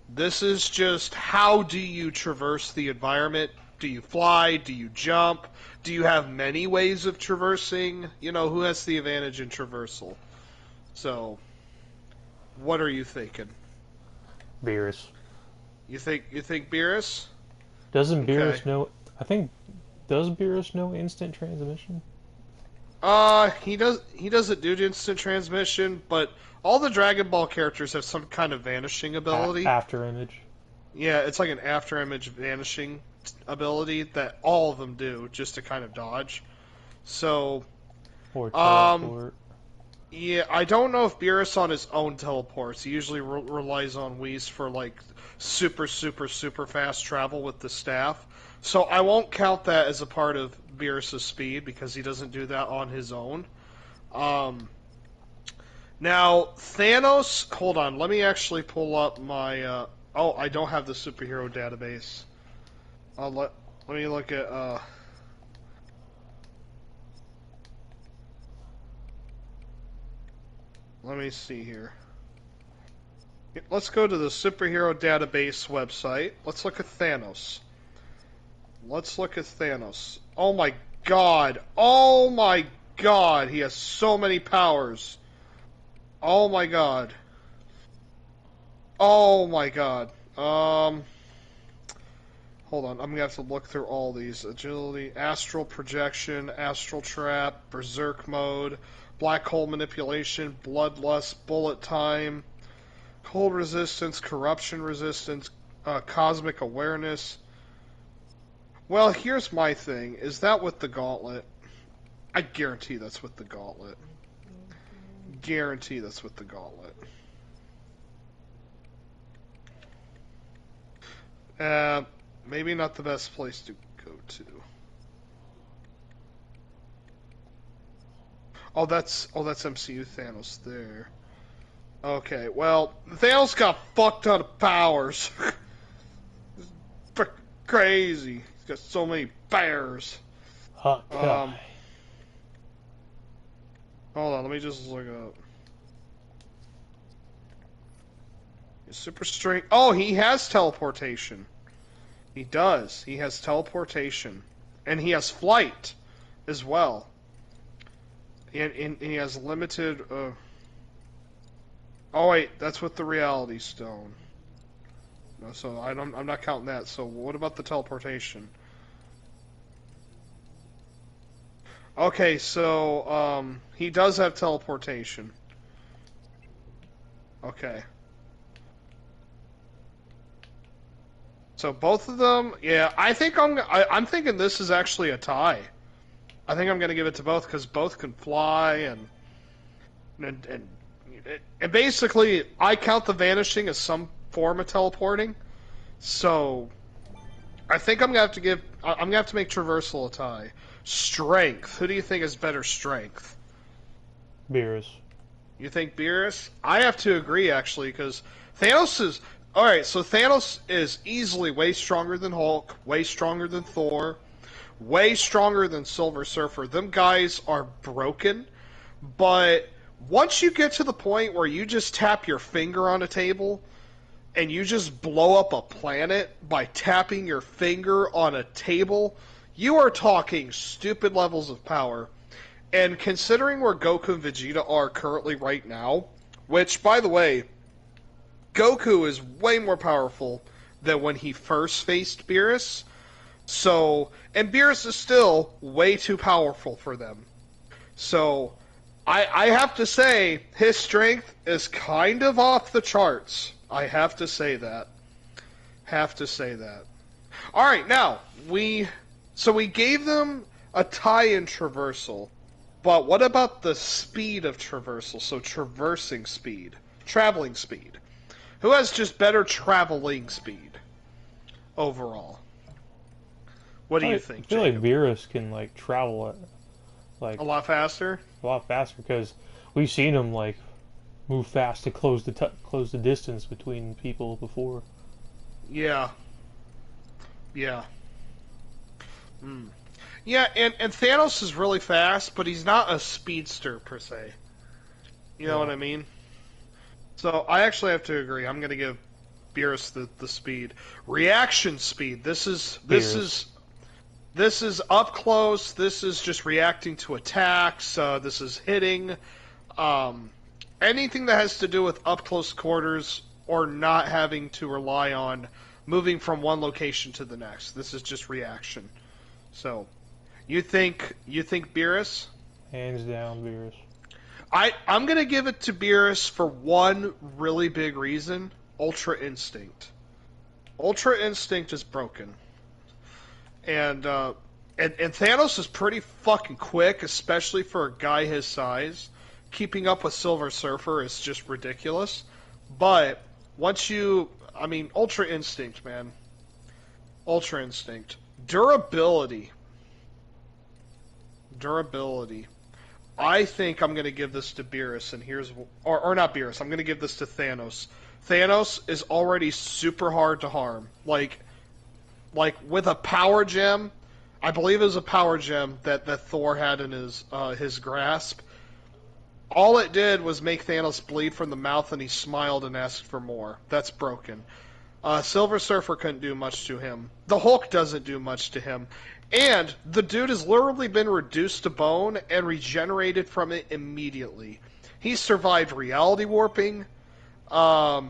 This is just how do you traverse the environment? Do you fly? Do you jump? Do you have many ways of traversing? Who has the advantage in traversal? So, what are you thinking? Beerus. You think Beerus? Doesn't Beerus Okay. know? I think does Beerus know instant transmission? He does. He doesn't do instant transmission, but all the Dragon Ball characters have some kind of vanishing ability. After image. Yeah, it's like an after image vanishing ability that all of them do, just to kind of dodge. So, Or teleport. yeah, I don't know if Beerus on his own teleports. He usually relies on Whis for like super, super, super fast travel with the staff. So I won't count that as a part of Beerus' speed because he doesn't do that on his own. Now Thanos, hold on, let me actually pull up my. Oh, I don't have the superhero database. Let me look at. Let me see here. Let's go to the superhero database website. Let's look at Thanos. Oh my god. Oh my god. He has so many powers. Oh my god. Oh my god. Hold on. I'm gonna have to look through all these. Agility, astral projection, astral trap, berserk mode, black hole manipulation, bloodlust, bullet time, cold resistance, corruption resistance, cosmic awareness. Well, here's my thing. Is that with the gauntlet? I guarantee that's with the gauntlet. Guarantee that's with the gauntlet. Maybe not the best place to go to. Oh, that's MCU Thanos there. Okay, well, Thanos got fuck ton of powers. Crazy. He's got so many powers. Hot guy. Hold on, let me just look up. Super strength. Oh, he has teleportation. He does. He has teleportation. And he has flight as well. And he has limited... Oh, wait. That's with the Reality Stone. No, so I'm not counting that. So what about the teleportation? Okay, so he does have teleportation. Okay. So both of them, yeah. I'm thinking this is actually a tie. I think I'm gonna give it to both because both can fly and and basically I count the vanishing as some form of teleporting. So I think I'm gonna have to make traversal a tie. Strength. Who do you think is better strength? Beerus. You think Beerus? I have to agree, actually, because Thanos is... Alright, so Thanos is easily way stronger than Hulk, way stronger than Thor, way stronger than Silver Surfer. Them guys are broken, but once you get to the point where you just tap your finger on a table and you just blow up a planet by tapping your finger on a table, you are talking stupid levels of power. And considering where Goku and Vegeta are currently right now, which, by the way, Goku is way more powerful than when he first faced Beerus. So, and Beerus is still way too powerful for them. So, I have to say, his strength is kind of off the charts. I have to say that. Alright, now, we gave them a tie in traversal. But what about the speed of traversal? So traversing speed. Traveling speed. Who has just better traveling speed overall? What do you think, I feel Jacob? like Beerus can like travel like A lot faster? a lot faster because we've seen him like move fast to close the distance between people before. Yeah. Yeah. Hmm. Yeah, and Thanos is really fast, but he's not a speedster, per se. You know what I mean? So, I actually have to agree. I'm going to give Beerus the speed. Reaction speed. This is up close. This is just reacting to attacks. This is hitting. Anything that has to do with up close quarters or not having to rely on moving from one location to the next. This is just reaction. So... You think Beerus? Hands down, Beerus. I'm gonna give it to Beerus for one really big reason: Ultra Instinct. Ultra Instinct is broken, and Thanos is pretty fucking quick, especially for a guy his size. Keeping up with Silver Surfer is just ridiculous. But Ultra Instinct, man. Ultra Instinct. Durability. I think I'm going to give this to Beerus, and or not Beerus. I'm going to give this to Thanos. Thanos is already super hard to harm. Like with a power gem, I believe it was a power gem that Thor had in his grasp. All it did was make Thanos bleed from the mouth, and he smiled and asked for more. That's broken. Silver Surfer couldn't do much to him. The Hulk doesn't do much to him. And the dude has literally been reduced to bone and regenerated from it immediately. He survived reality warping. Yeah,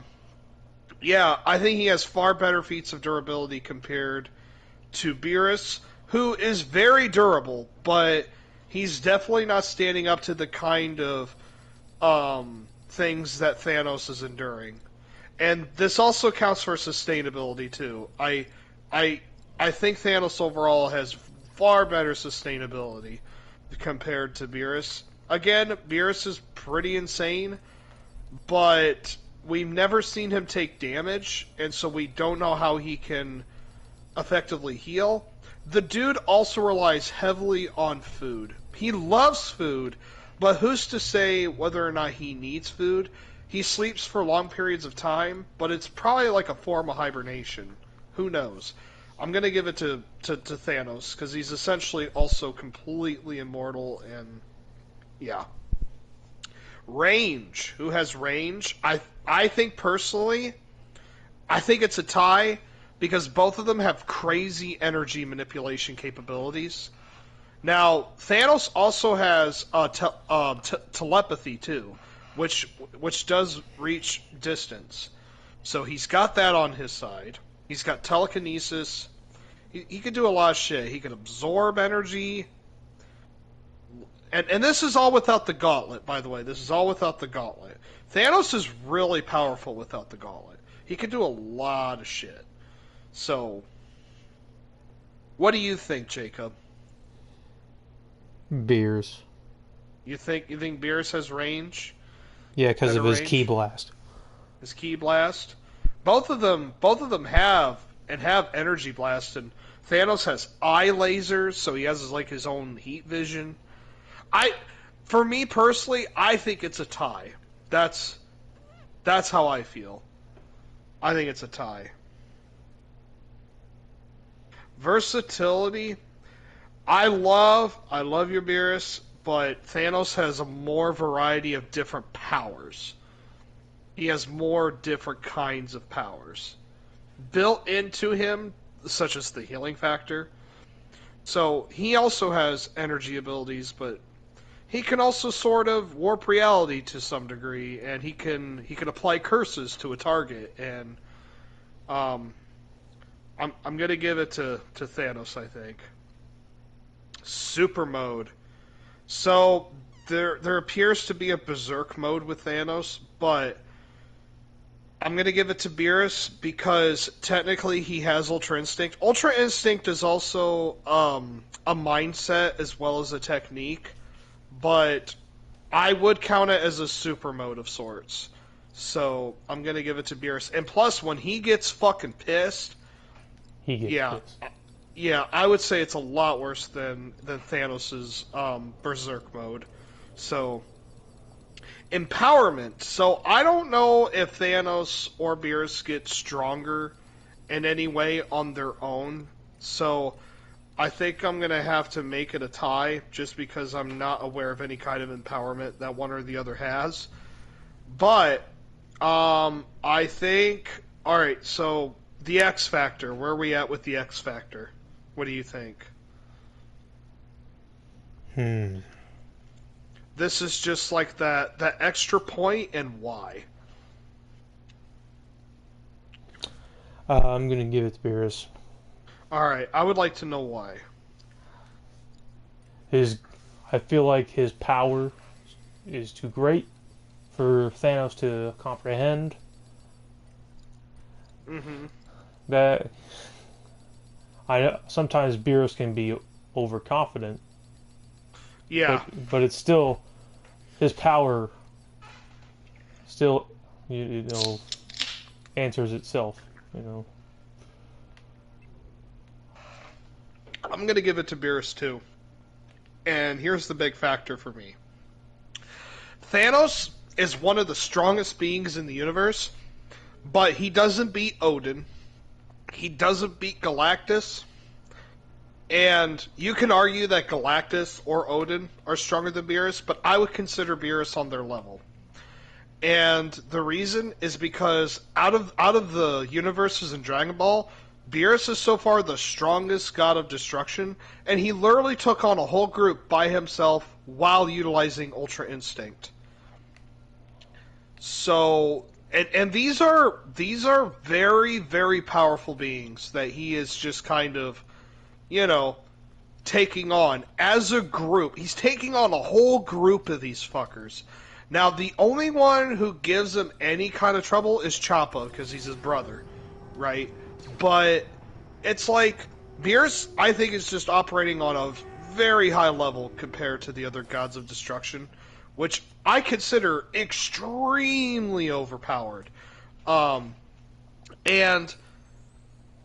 I think he has far better feats of durability compared to Beerus, who is very durable, but he's definitely not standing up to the kind of things that Thanos is enduring. And this also counts for sustainability too. I think Thanos overall has far better sustainability compared to Beerus. Again, Beerus is pretty insane, but we've never seen him take damage, and so we don't know how he can effectively heal. The dude also relies heavily on food. He loves food, but who's to say whether or not he needs food? He sleeps for long periods of time, but it's probably like a form of hibernation. Who knows? I'm going to give it to Thanos, because he's essentially also completely immortal, and yeah. Range. Who has range? I think personally, I think it's a tie, because both of them have crazy energy manipulation capabilities. Now, Thanos also has telepathy too, which does reach distance. So he's got that on his side. He's got telekinesis. He could do a lot of shit. He can absorb energy. And this is all without the gauntlet, by the way. This is all without the gauntlet. Thanos is really powerful without the gauntlet. He can do a lot of shit. So, what do you think, Jacob? Beers. You think Beerus has range? Yeah, because of his range? ki blast. His ki blast? Both of them have energy blast, and Thanos has eye lasers, so he has his own heat vision. For me personally, I think it's a tie. That's how I feel. I think it's a tie. Versatility. I love your Beerus, but Thanos has a more variety of different powers. He has more different kinds of powers built into him, such as the healing factor. So he also has energy abilities, but he can also sort of warp reality to some degree, and he can apply curses to a target. And I'm gonna give it to Thanos, I think. Super mode. So there appears to be a berserk mode with Thanos, but I'm going to give it to Beerus because technically he has Ultra Instinct. Ultra Instinct is also a mindset as well as a technique, but I would count it as a super mode of sorts. So I'm going to give it to Beerus. And plus, when he gets fucking pissed, He gets pissed. Yeah, I would say it's a lot worse than Thanos' Berserk mode. So, empowerment. So, I don't know if Thanos or Beerus get stronger in any way on their own. So, I think I'm going to have to make it a tie, just because I'm not aware of any kind of empowerment that one or the other has. But, I think... Alright, so, the X Factor. Where are we at with the X Factor? What do you think? This is just like that extra point, and why? I'm going to give it to Beerus. Alright, I would like to know why. I feel like his power is too great for Thanos to comprehend. Mm-hmm. That sometimes Beerus can be overconfident. Yeah. But it's still his power still you know answers itself, you know. I'm gonna give it to Beerus too. And here's the big factor for me. Thanos is one of the strongest beings in the universe, but he doesn't beat Odin. He doesn't beat Galactus. And you can argue that Galactus or Odin are stronger than Beerus, but I would consider Beerus on their level. And the reason is because out of the universes in Dragon Ball, Beerus is so far the strongest god of destruction, and he literally took on a whole group by himself while utilizing Ultra Instinct. So, and these are very, very powerful beings that he is just kind of, you know, taking on as a group. He's taking on a whole group of these fuckers. Now, the only one who gives him any kind of trouble is Choppa, because he's his brother, right? But it's like, Beerus, I think, is just operating on a very high level compared to the other gods of destruction, which I consider extremely overpowered. And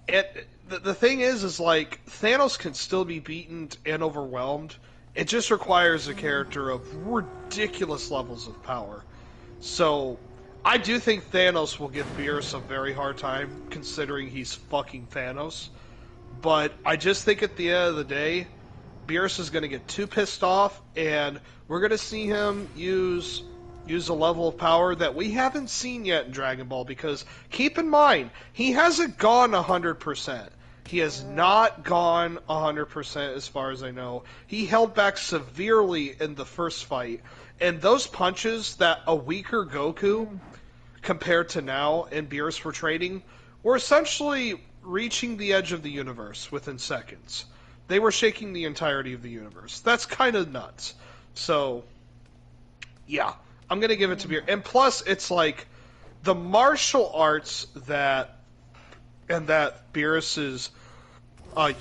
the thing is like, Thanos can still be beaten and overwhelmed. It just requires a character of ridiculous levels of power. So, I do think Thanos will give Beerus a very hard time, considering he's fucking Thanos. But I just think at the end of the day, Beerus is going to get too pissed off, and we're going to see him use use a level of power that we haven't seen yet in Dragon Ball, because keep in mind, he hasn't gone 100%. He has not gone 100% as far as I know. He held back severely in the first fight, and those punches that a weaker Goku, compared to now, and Beerus were trading, were essentially reaching the edge of the universe within seconds. They were shaking the entirety of the universe. That's kind of nuts. So, yeah, I'm going to give it to Beerus. And plus, it's like the martial arts that Beerus is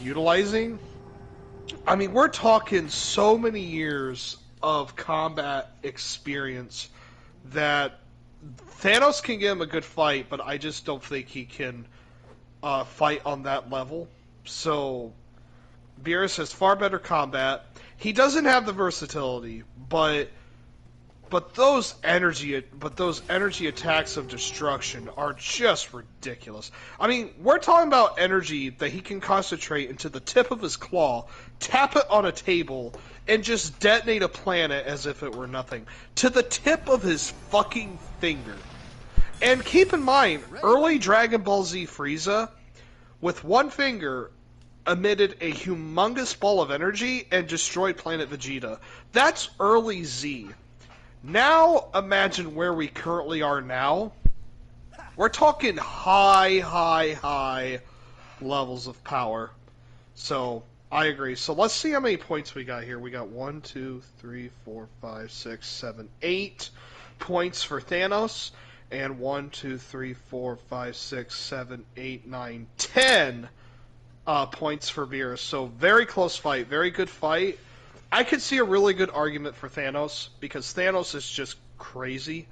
utilizing. I mean, we're talking so many years of combat experience that Thanos can give him a good fight, but I just don't think he can fight on that level. So Beerus has far better combat. He doesn't have the versatility, but those energy attacks of destruction are just ridiculous. I mean, we're talking about energy that he can concentrate into the tip of his claw, tap it on a table, and just detonate a planet as if it were nothing. To the tip of his fucking finger. And keep in mind, early Dragon Ball Z Frieza, with one finger, emitted a humongous ball of energy and destroyed Planet Vegeta. That's early Z. Now, imagine where we currently are now. We're talking high levels of power. So, I agree. So, let's see how many points we got here. We got 1, 2, 3, 4, 5, 6, 7, 8 points for Thanos. And 1, 2, 3, 4, 5, 6, 7, 8, 9, 10 points for Beerus. So, very close fight. Very good fight. I could see a really good argument for Thanos, because Thanos is just crazy.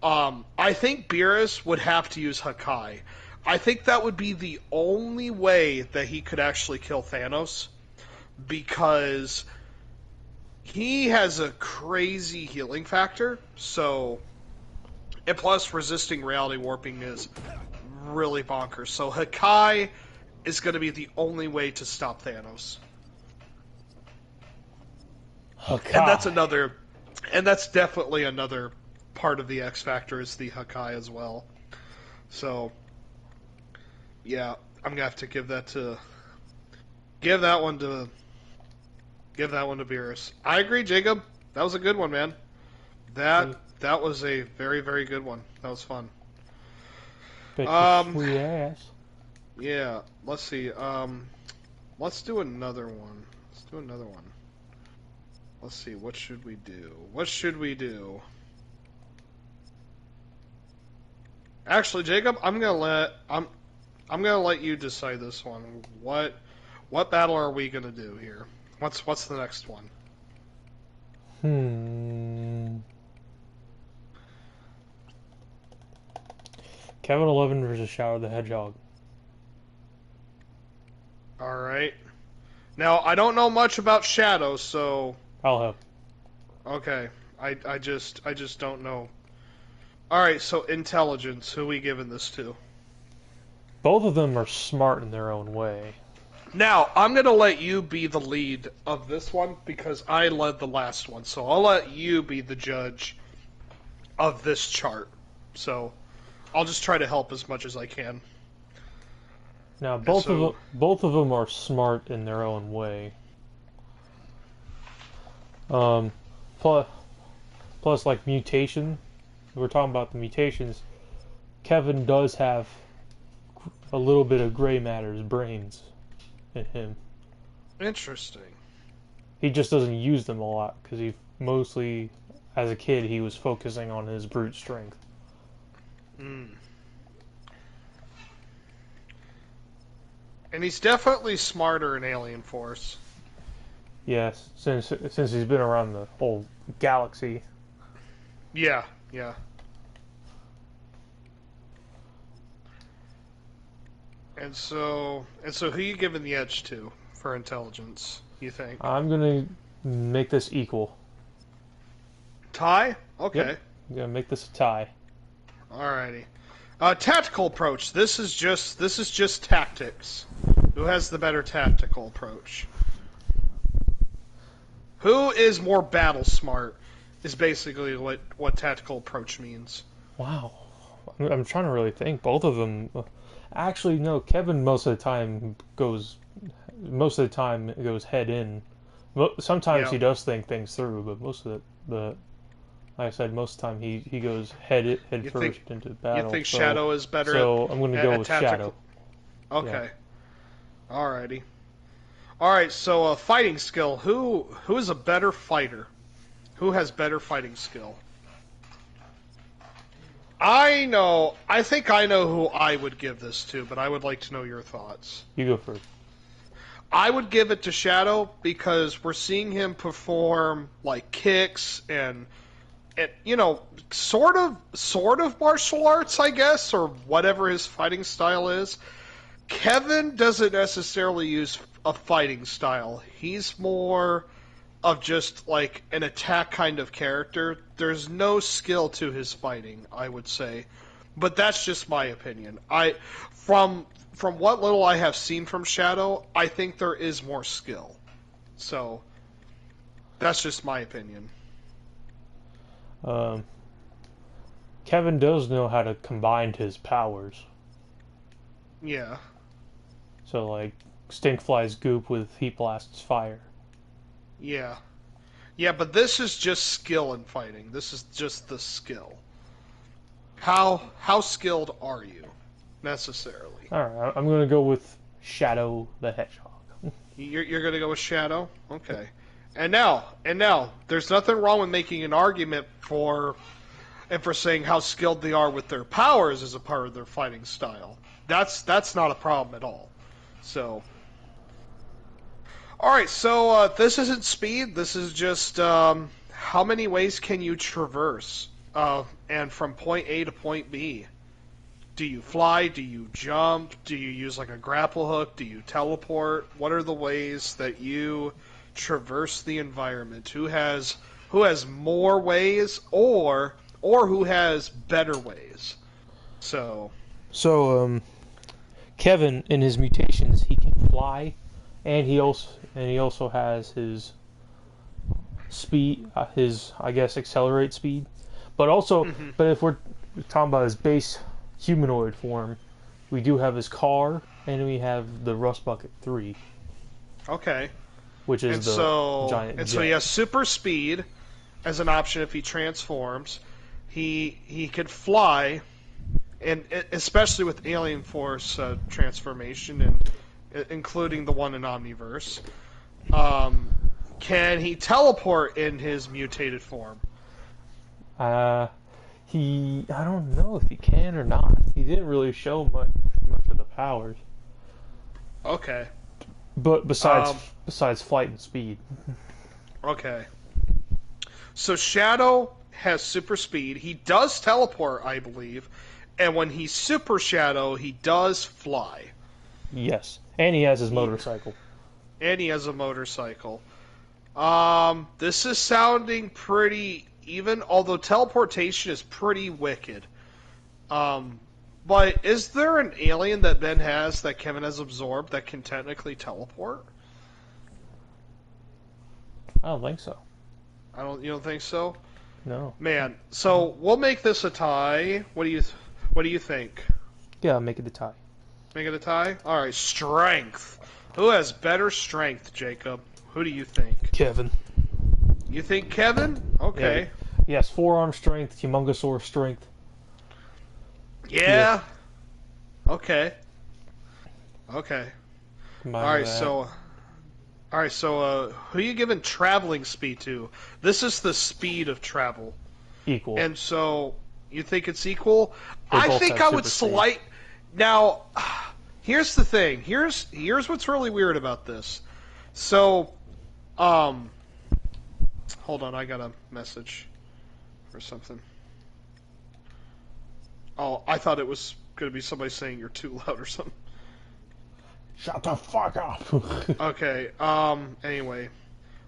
I think Beerus would have to use Hakai. I think that would be the only way that he could actually kill Thanos, because he has a crazy healing factor, so... And plus, resisting reality warping is really bonkers. So Hakai is going to be the only way to stop Thanos. Hakai. And that's definitely another part of the X Factor, is the Hakai as well. So, yeah, I'm gonna have to give that one to Beerus. I agree, Jacob. That was a good one, man. That was a very, very good one. That was fun. Sweet ass. Yeah, let's see. Let's do another one. Let's see, what should we do? Actually, Jacob, I'm gonna let you decide this one. What battle are we gonna do here? What's the next one? Kevin 11 versus Shadow the Hedgehog. Alright. Now, I don't know much about Shadow, so... I'll help. Okay. I just don't know. Alright, so intelligence. Who are we giving this to? Both of them are smart in their own way. Now, I'm going to let you be the lead of this one, because I led the last one. So I'll let you be the judge of this chart. So... I'll just try to help as much as I can. Now, both of them are smart in their own way. Plus, like mutation, we're talking about the mutations. Kevin does have a little bit of gray matter's brains in him. Interesting. He just doesn't use them a lot because he mostly, as a kid, he was focusing on his brute strength. And he's definitely smarter in Alien Force. Yes, since he's been around the whole galaxy. Yeah. And so who are you giving the edge to for intelligence, you think? I'm gonna make this equal. Tie? Okay. Yep. I'm gonna make this a tie. Alrighty. Tactical approach. This is just tactics. Who has the better tactical approach? Who is more battle smart? is basically what tactical approach means. Wow. I'm trying to really think. Both of them. Actually, no. Kevin most of the time it goes head in. Sometimes Yeah. he does think things through, but most of the like I said, most of the time he goes head You first think into you battle. think Shadow is better So I'm going to go at with tactical? Shadow. Okay. Alrighty. All right. So fighting skill. Who is a better fighter? Who has better fighting skill? I know. I think I know who I would give this to, but I would like to know your thoughts. You go first. I would give it to Shadow because we're seeing him perform like kicks and sort of martial arts, I guess, or whatever his fighting style is. Kevin doesn't necessarily use a fighting style. He's more of just like an attack kind of character. There's no skill to his fighting, I would say. But that's just my opinion. From what little I have seen from Shadow, I think there is more skill. So that's just my opinion. Um, Kevin does know how to combine his powers. Yeah. So like Stinkfly's goop with Heat Blast's fire. Yeah. Yeah, but this is just skill in fighting. This is just the skill. How skilled are you necessarily? All right, I'm going to go with Shadow the Hedgehog. You're gonna go with Shadow? Okay. And now, there's nothing wrong with making an argument for saying how skilled they are with their powers as a part of their fighting style. That's not a problem at all. So, all right. So this isn't speed. This is just how many ways can you traverse, and from point A to point B. Do you fly? Do you jump? Do you use like a grapple hook? Do you teleport? What are the ways that you traverse the environment? Who has more ways, or who has better ways? So Kevin in his mutations he can fly, and he also has his speed, his I guess accelerate speed, but also but if we're talking about his base humanoid form, we do have his car, and we have the Rust Bucket 3. Okay. Which is giant jet. So he has super speed as an option if he transforms. He could fly, and especially with Alien Force transformation, and including the one in Omniverse. Can he teleport in his mutated form? I don't know if he can or not. He didn't really show much of the powers. Okay. But besides flight and speed. Okay. So Shadow has super speed. He does teleport, I believe. And when he's Super Shadow, he does fly. Yes. And he has his motorcycle. And he has a motorcycle. This is sounding pretty even, although teleportation is pretty wicked. But is there an alien that Ben has that Kevin has absorbed that can technically teleport? I don't think so. You don't think so? No. Man, so we'll make this a tie. What do you think? Yeah, I'll make it a tie. Make it a tie? Alright, strength. Who has better strength, Jacob? Who do you think? Kevin. You think Kevin? Okay. Yeah, he has forearm strength, humongousaur strength. Yeah. Okay. Okay. Alright, so who are you giving traveling speed to? This is the speed of travel. Equal. And so you think it's equal? They I both think have I would super speed. slight. Now, here's the thing. Here's what's really weird about this. So, hold on, I got a message or something. Oh, I thought it was going to be somebody saying you're too loud or something. Shut the fuck up. Okay, anyway.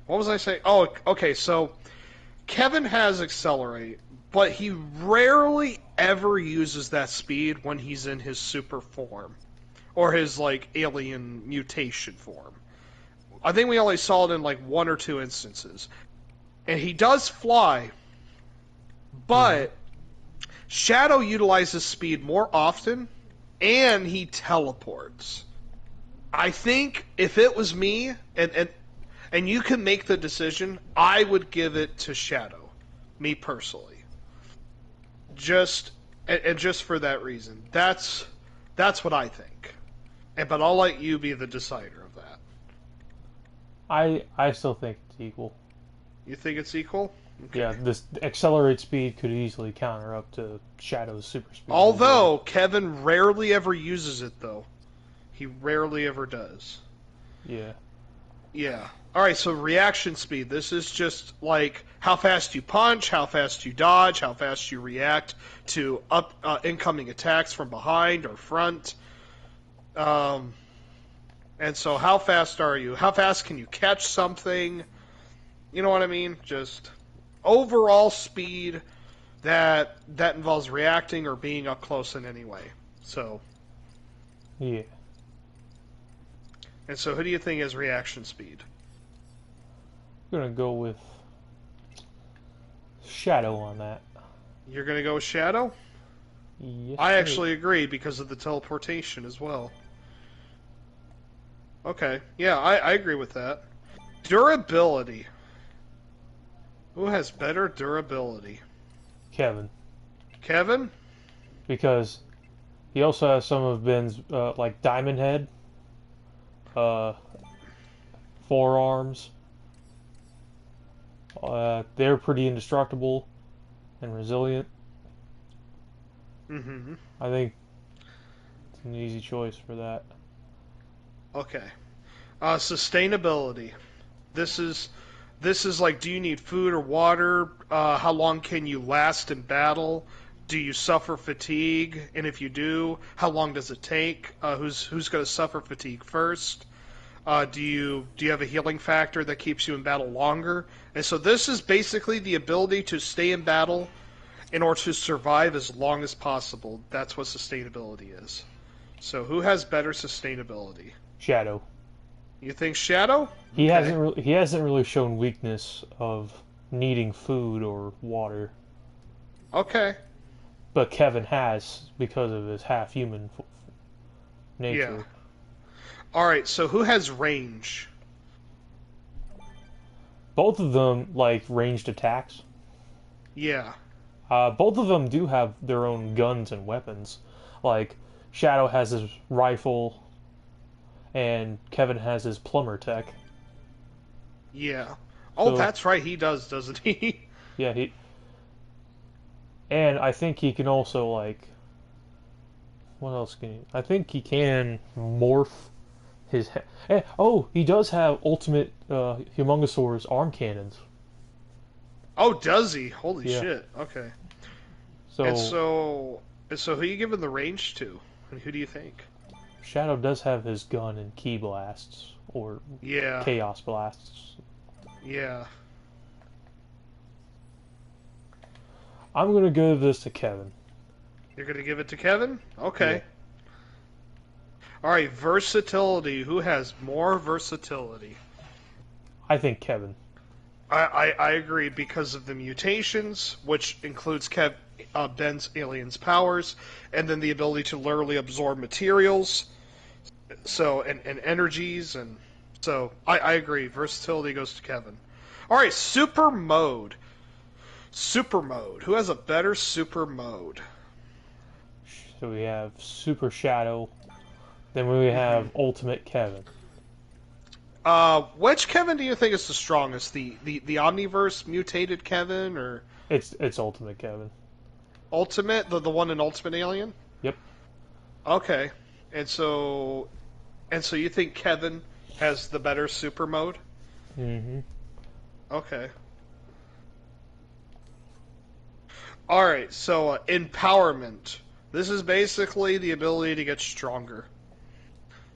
What was I saying? Oh, okay, so Kevin has Accelerate, but he rarely ever uses that speed when he's in his super form. Or his, like, alien mutation form. I think we only saw it in, like, one or two instances. And he does fly, But Shadow utilizes speed more often, and he teleports. I think if it was me, and you can make the decision, I would give it to Shadow, me personally. Just just for that reason. That's what I think. But I'll let you be the decider of that. I still think it's equal. You think it's equal? Okay. Yeah, this accelerate speed could easily counter up to Shadow's super speed. Although Kevin rarely ever uses it, though. He rarely ever does. Yeah. Yeah. Alright, so reaction speed. This is just like how fast you punch, how fast you dodge, how fast you react to incoming attacks from behind or front. And so how fast are you? How fast can you catch something? You know what I mean? Just overall speed that involves reacting or being up close in any way. So. Yeah. And so who do you think has reaction speed? I'm gonna go with Shadow on that. You're going to go with Shadow? Yes, I sir. actually agree because of the teleportation as well. Okay, yeah, I agree with that. Durability. Who has better durability? Kevin, Kevin? because he also has some of Ben's like Diamond Head, forearms. They're pretty indestructible and resilient. Mm-hmm. I think it's an easy choice for that. Okay. Sustainability. This is like, do you need food or water? How long can you last in battle? Do you suffer fatigue? And if you do, how long does it take? Who's going to suffer fatigue first? Do you have a healing factor that keeps you in battle longer? And so this is basically the ability to stay in battle in order to survive as long as possible. That's what sustainability is. So who has better sustainability? Shadow. You think Shadow? He Okay. hasn't really shown weakness of needing food or water, Okay. but Kevin has because of his half-human nature. Yeah. All right. So who has range? Both of them like ranged attacks. Yeah. Both of them do have their own guns and weapons. Like Shadow has his rifle, and Kevin has his plumber tech. Yeah. Oh, So, that's right. He does, doesn't he? Yeah, he. And I think he can also like. What else can he? I think he can morph his. Oh, he does have ultimate Humongosaurus arm cannons. Oh, does he? Holy Yeah. shit. Okay. So, And so who are you giving the range to? And who do you think? Shadow does have his gun and key blasts or Yeah. chaos blasts. Yeah. I'm gonna give this to Kevin. You're going to give it to Kevin? Okay. All right. Versatility. Who has more versatility? I think Kevin. I agree because of the mutations, which includes Ben's alien's powers, and then the ability to literally absorb materials, so and energies, and so I agree. Versatility goes to Kevin. All right, super mode. Super mode. Who has a better super mode? So we have Super Shadow. Then we have Ultimate Kevin. Which Kevin do you think is the strongest? The Omniverse mutated Kevin or It's Ultimate Kevin. Ultimate, the one in Ultimate Alien? Yep. Okay. And so you think Kevin has the better super mode? Mm-hmm. Okay. All right. So empowerment. This is basically the ability to get stronger.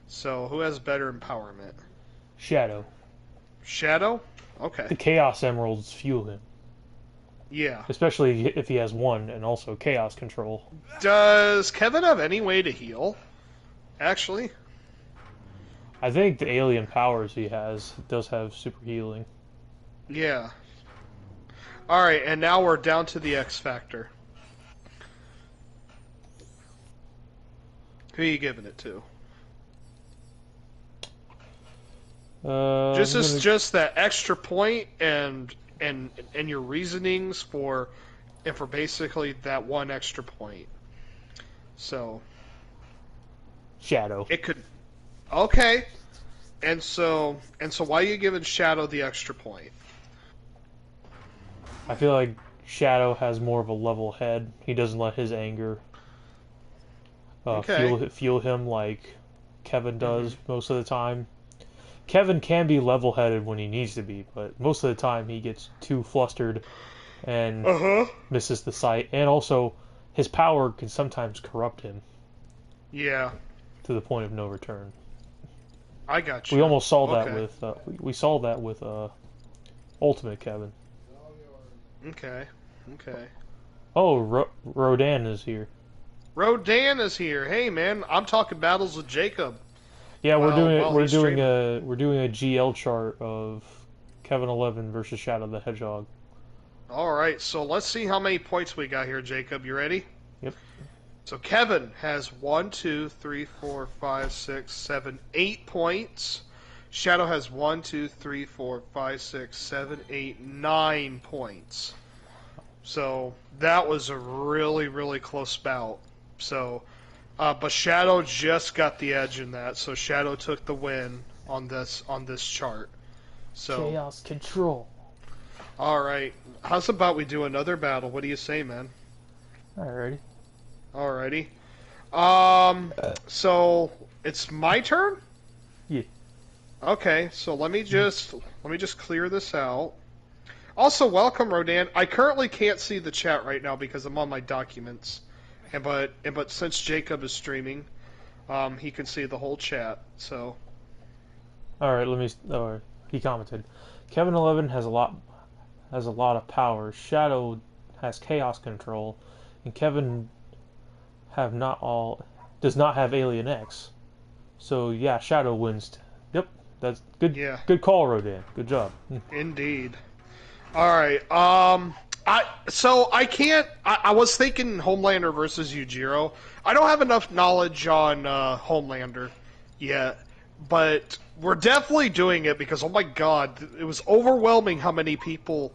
So who has better empowerment? Shadow. Shadow? The Okay. Chaos Emeralds fuel him, Yeah. especially if he has one and also Chaos Control. Does Kevin have any way to heal? Actually? I think the alien powers he has does have super healing. Yeah. Alright, and now we're down to the X Factor. Who are you giving it to? Just that extra point and your reasonings for basically that one extra point. So Shadow. it could okay. And so why are you giving Shadow the extra point? I feel like Shadow has more of a level head. He doesn't let his anger fuel him like Kevin does most of the time. Kevin can be level-headed when he needs to be, but most of the time he gets too flustered and misses the sight. And also, his power can sometimes corrupt him. Yeah. To the point of no return. I got you. We almost saw that with we saw that with Ultimate Kevin. Okay. Oh, Rodan is here. Rodan is here. Hey man, I'm talking battles with Jacob. Yeah, we're doing a GL chart of Kevin 11 versus Shadow the Hedgehog. All right, so let's see how many points we got here, Jacob. You ready? Yep. So Kevin has 1, 2, 3, 4, 5, 6, 7, 8 points. Shadow has 1, 2, 3, 4, 5, 6, 7, 8, 9 points. So that was a really, really close bout. So, but Shadow just got the edge in that. So Shadow took the win on this chart. So Chaos Control. All right, how's about we do another battle? What do you say, man? Alrighty. Alrighty. So it's my turn? Yeah. Okay, so let me just clear this out. Also, welcome, Rodan. I currently can't see the chat right now because I'm on my documents, but since Jacob is streaming, he can see the whole chat. So. All right, he commented. Kevin 11 has a lot of power. Shadow has chaos control, and Kevin does not have Alien X. So yeah, Shadow wins. Yep, that's good. Yeah. Good call, Rodan. Good job. Indeed. All right. I was thinking Homelander versus Yujiro. I don't have enough knowledge on Homelander yet, but we're definitely doing it because, oh my god, it was overwhelming how many people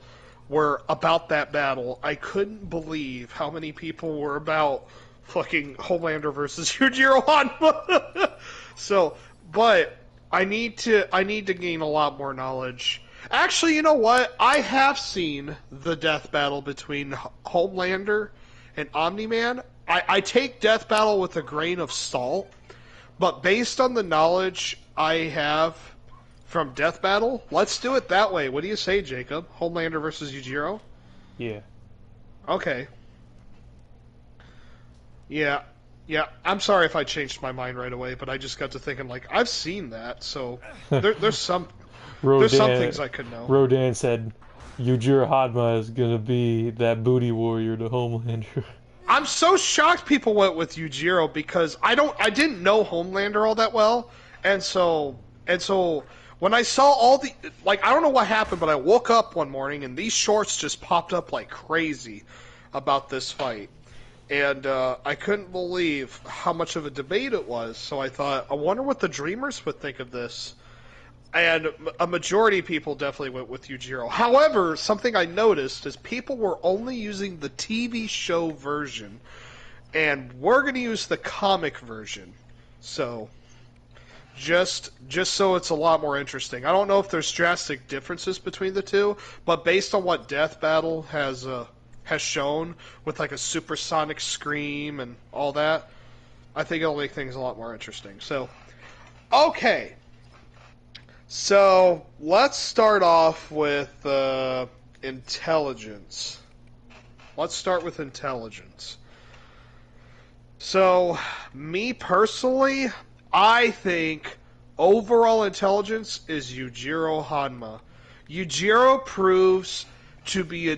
were about that battle. I couldn't believe how many people were about fucking Homelander versus Yujiro Hanma. So, but I need to gain a lot more knowledge. Actually, you know what? I have seen the death battle between Homelander and Omni-Man. I take death battle with a grain of salt, but based on the knowledge I have from death battle, let's do it that way. What do you say, Jacob? Homelander versus Yujiro? Yeah. Okay. Yeah. I'm sorry if I changed my mind right away, but I just got to thinking, like, I've seen that, so there's some things I could know. Rodan said, Yujiro Hanma is gonna be that booty warrior to Homelander. I'm so shocked people went with Yujiro because I didn't know Homelander all that well, and so when I saw all the, like, I don't know what happened, but I woke up one morning and these shorts just popped up like crazy about this fight. And I couldn't believe how much of a debate it was, so I thought, I wonder what the Dreamers would think of this. And a majority of people definitely went with Yujiro. However, something I noticed is people were only using the TV show version, and we're going to use the comic version. So, just so it's a lot more interesting. I don't know if there's drastic differences between the two, but based on what Death Battle has shown with like a supersonic scream and all that, I think it'll make things a lot more interesting. So, okay. So, let's start off with intelligence. Let's start with intelligence. So, me personally, I think overall intelligence is Yujiro Hanma. Yujiro proves to be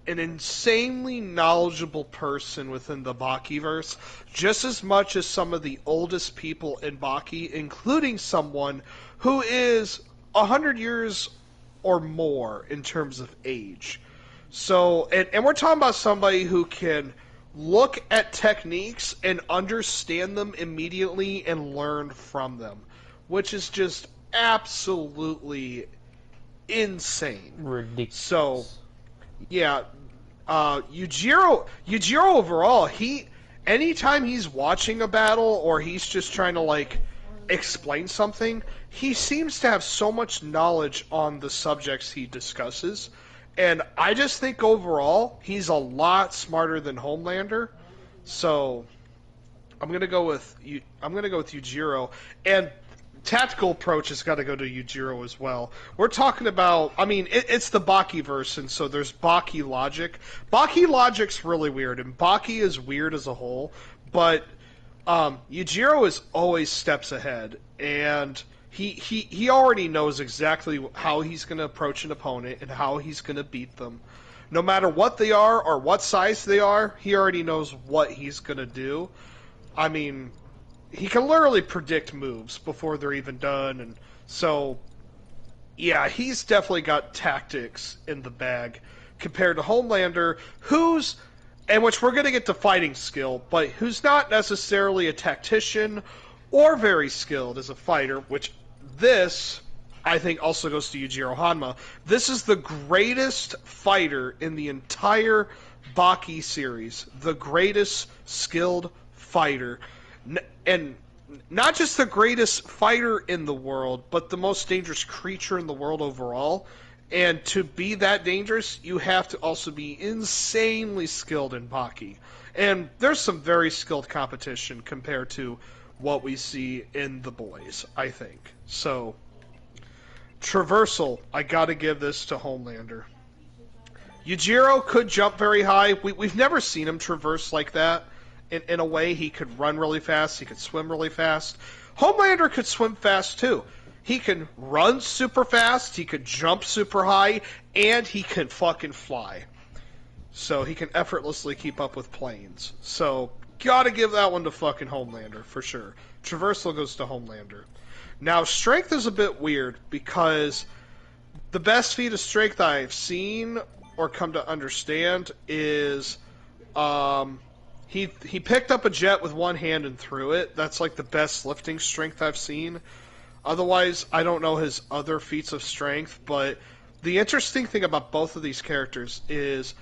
an insanely knowledgeable person within the Bakiverse, just as much as some of the oldest people in Baki, including someone who is 100 years or more in terms of age. So, and we're talking about somebody who can look at techniques and understand them immediately and learn from them, which is just absolutely insane. Ridiculous. So, yeah, Yujiro overall, anytime he's watching a battle or he's just trying to like explain something, he seems to have so much knowledge on the subjects he discusses. And I just think overall, he's a lot smarter than Homelander. So I'm gonna go with Yujiro. And tactical approach has got to go to Yujiro as well. We're talking about, I mean, it's the Baki verse, and so there's Baki logic. Baki logic's really weird, and Baki is weird as a whole, but Yujiro is always steps ahead, and he already knows exactly how he's going to approach an opponent and how he's going to beat them. No matter what they are or what size they are, he already knows what he's going to do. I mean, he can literally predict moves before they're even done, and so, yeah, he's definitely got tactics in the bag compared to Homelander, which we're going to get to fighting skill, but who's not necessarily a tactician or very skilled as a fighter, which this, I think, also goes to Yujiro Hanma. This is the greatest fighter in the entire Baki series, the greatest skilled fighter. And not just the greatest fighter in the world, but the most dangerous creature in the world overall. And to be that dangerous, you have to also be insanely skilled in Baki. And there's some very skilled competition compared to what we see in The Boys, I think. So, traversal, I gotta give this to Homelander. Yujiro could jump very high. We've never seen him traverse like that. In a way, he could run really fast, he could swim really fast. Homelander could swim fast too. He can run super fast, he could jump super high, and he can fucking fly. So he can effortlessly keep up with planes. So, gotta give that one to fucking Homelander, for sure. Traversal goes to Homelander. Now, strength is a bit weird, because the best feat of strength I've seen, or come to understand, is, He picked up a jet with one hand and threw it. That's like the best lifting strength I've seen. Otherwise, I don't know his other feats of strength, but the interesting thing about both of these characters is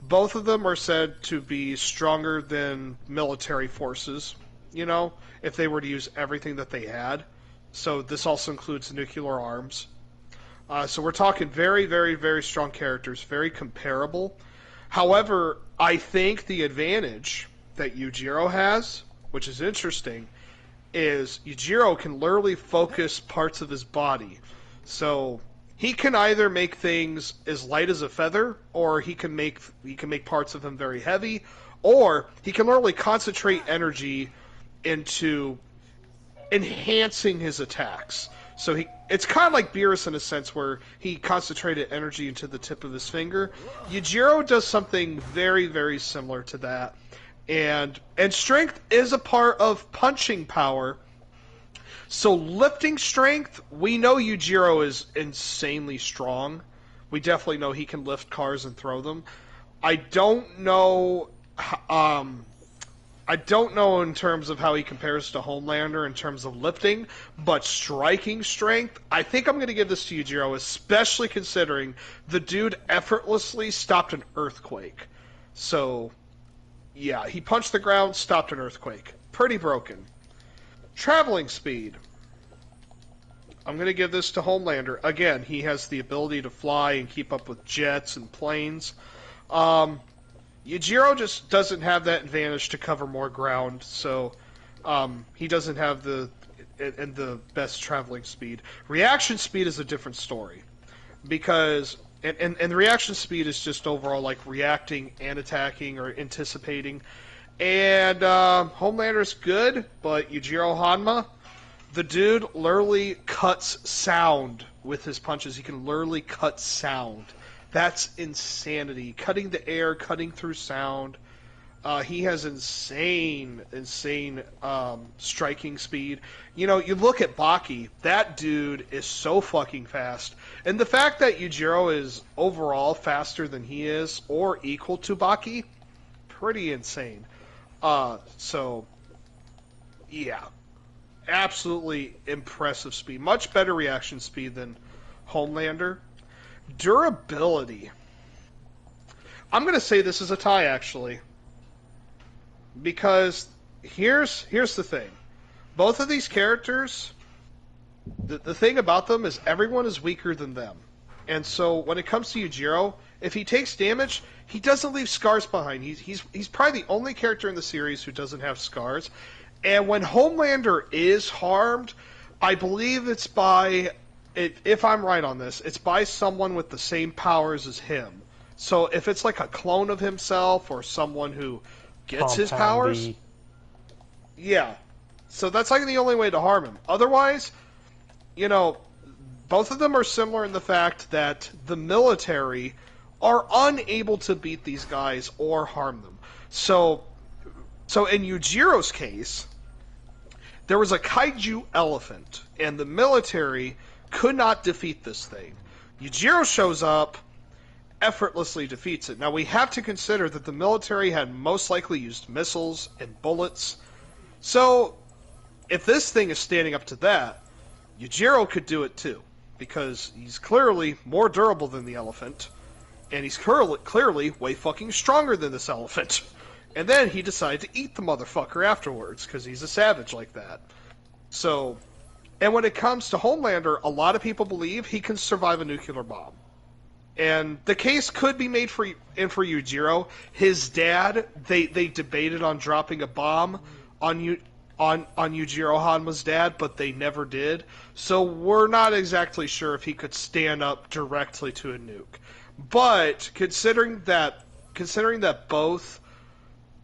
both of them are said to be stronger than military forces, you know, if they were to use everything that they had. So this also includes nuclear arms. So we're talking very, very, very strong characters, very comparable. However, I think the advantage that Yujiro has, which is interesting, is Yujiro can literally focus parts of his body. So he can either make things as light as a feather, or he can make parts of him very heavy, or he can literally concentrate energy into enhancing his attacks. So it's kind of like Beerus in a sense, where he concentrated energy into the tip of his finger. Yujiro does something very, very similar to that. And strength is a part of punching power. So lifting strength, we know Yujiro is insanely strong. We definitely know he can lift cars and throw them. I don't know in terms of how he compares to Homelander in terms of lifting, but striking strength, I think I'm going to give this to Yujiro, especially considering the dude effortlessly stopped an earthquake. So, yeah, he punched the ground, stopped an earthquake. Pretty broken. Traveling speed. I'm going to give this to Homelander. Again, he has the ability to fly and keep up with jets and planes. Yujiro just doesn't have that advantage to cover more ground, so he doesn't have the best traveling speed. Reaction speed is a different story, because and the reaction speed is just overall like reacting and attacking or anticipating. And Homelander's good, but Yujiro Hanma, the dude literally cuts sound with his punches. He can literally cut sound. That's insanity. Cutting the air, cutting through sound. He has insane striking speed. You know, you look at Baki, that dude is so fucking fast. And the fact that Yujiro is overall faster than he is, or equal to Baki, pretty insane. So, yeah. Absolutely impressive speed. Much better reaction speed than Homelander. Durability. I'm going to say this is a tie, actually. Because here's the thing. Both of these characters, the thing about them is everyone is weaker than them. And so when it comes to Yujiro, if he takes damage, he doesn't leave scars behind. He's probably the only character in the series who doesn't have scars. And when Homelander is harmed, I believe it's by, if I'm right on this, it's by someone with the same powers as him. So if it's like a clone of himself or someone who gets his powers, yeah. So that's like the only way to harm him. Otherwise, you know, both of them are similar in the fact that the military are unable to beat these guys or harm them. So in Yujiro's case, there was a kaiju elephant, and the military could not defeat this thing. Yujiro shows up, effortlessly defeats it. Now, we have to consider that the military had most likely used missiles and bullets. So, if this thing is standing up to that, Yujiro could do it too, because he's clearly more durable than the elephant, and he's clearly way fucking stronger than this elephant. And then he decided to eat the motherfucker afterwards, because he's a savage like that. So, and when it comes to Homelander, a lot of people believe he can survive a nuclear bomb. And the case could be made for Yujiro. His dad, they debated on dropping a bomb on Yujiro Hanma's dad, but they never did. So we're not exactly sure if he could stand up directly to a nuke. But considering that both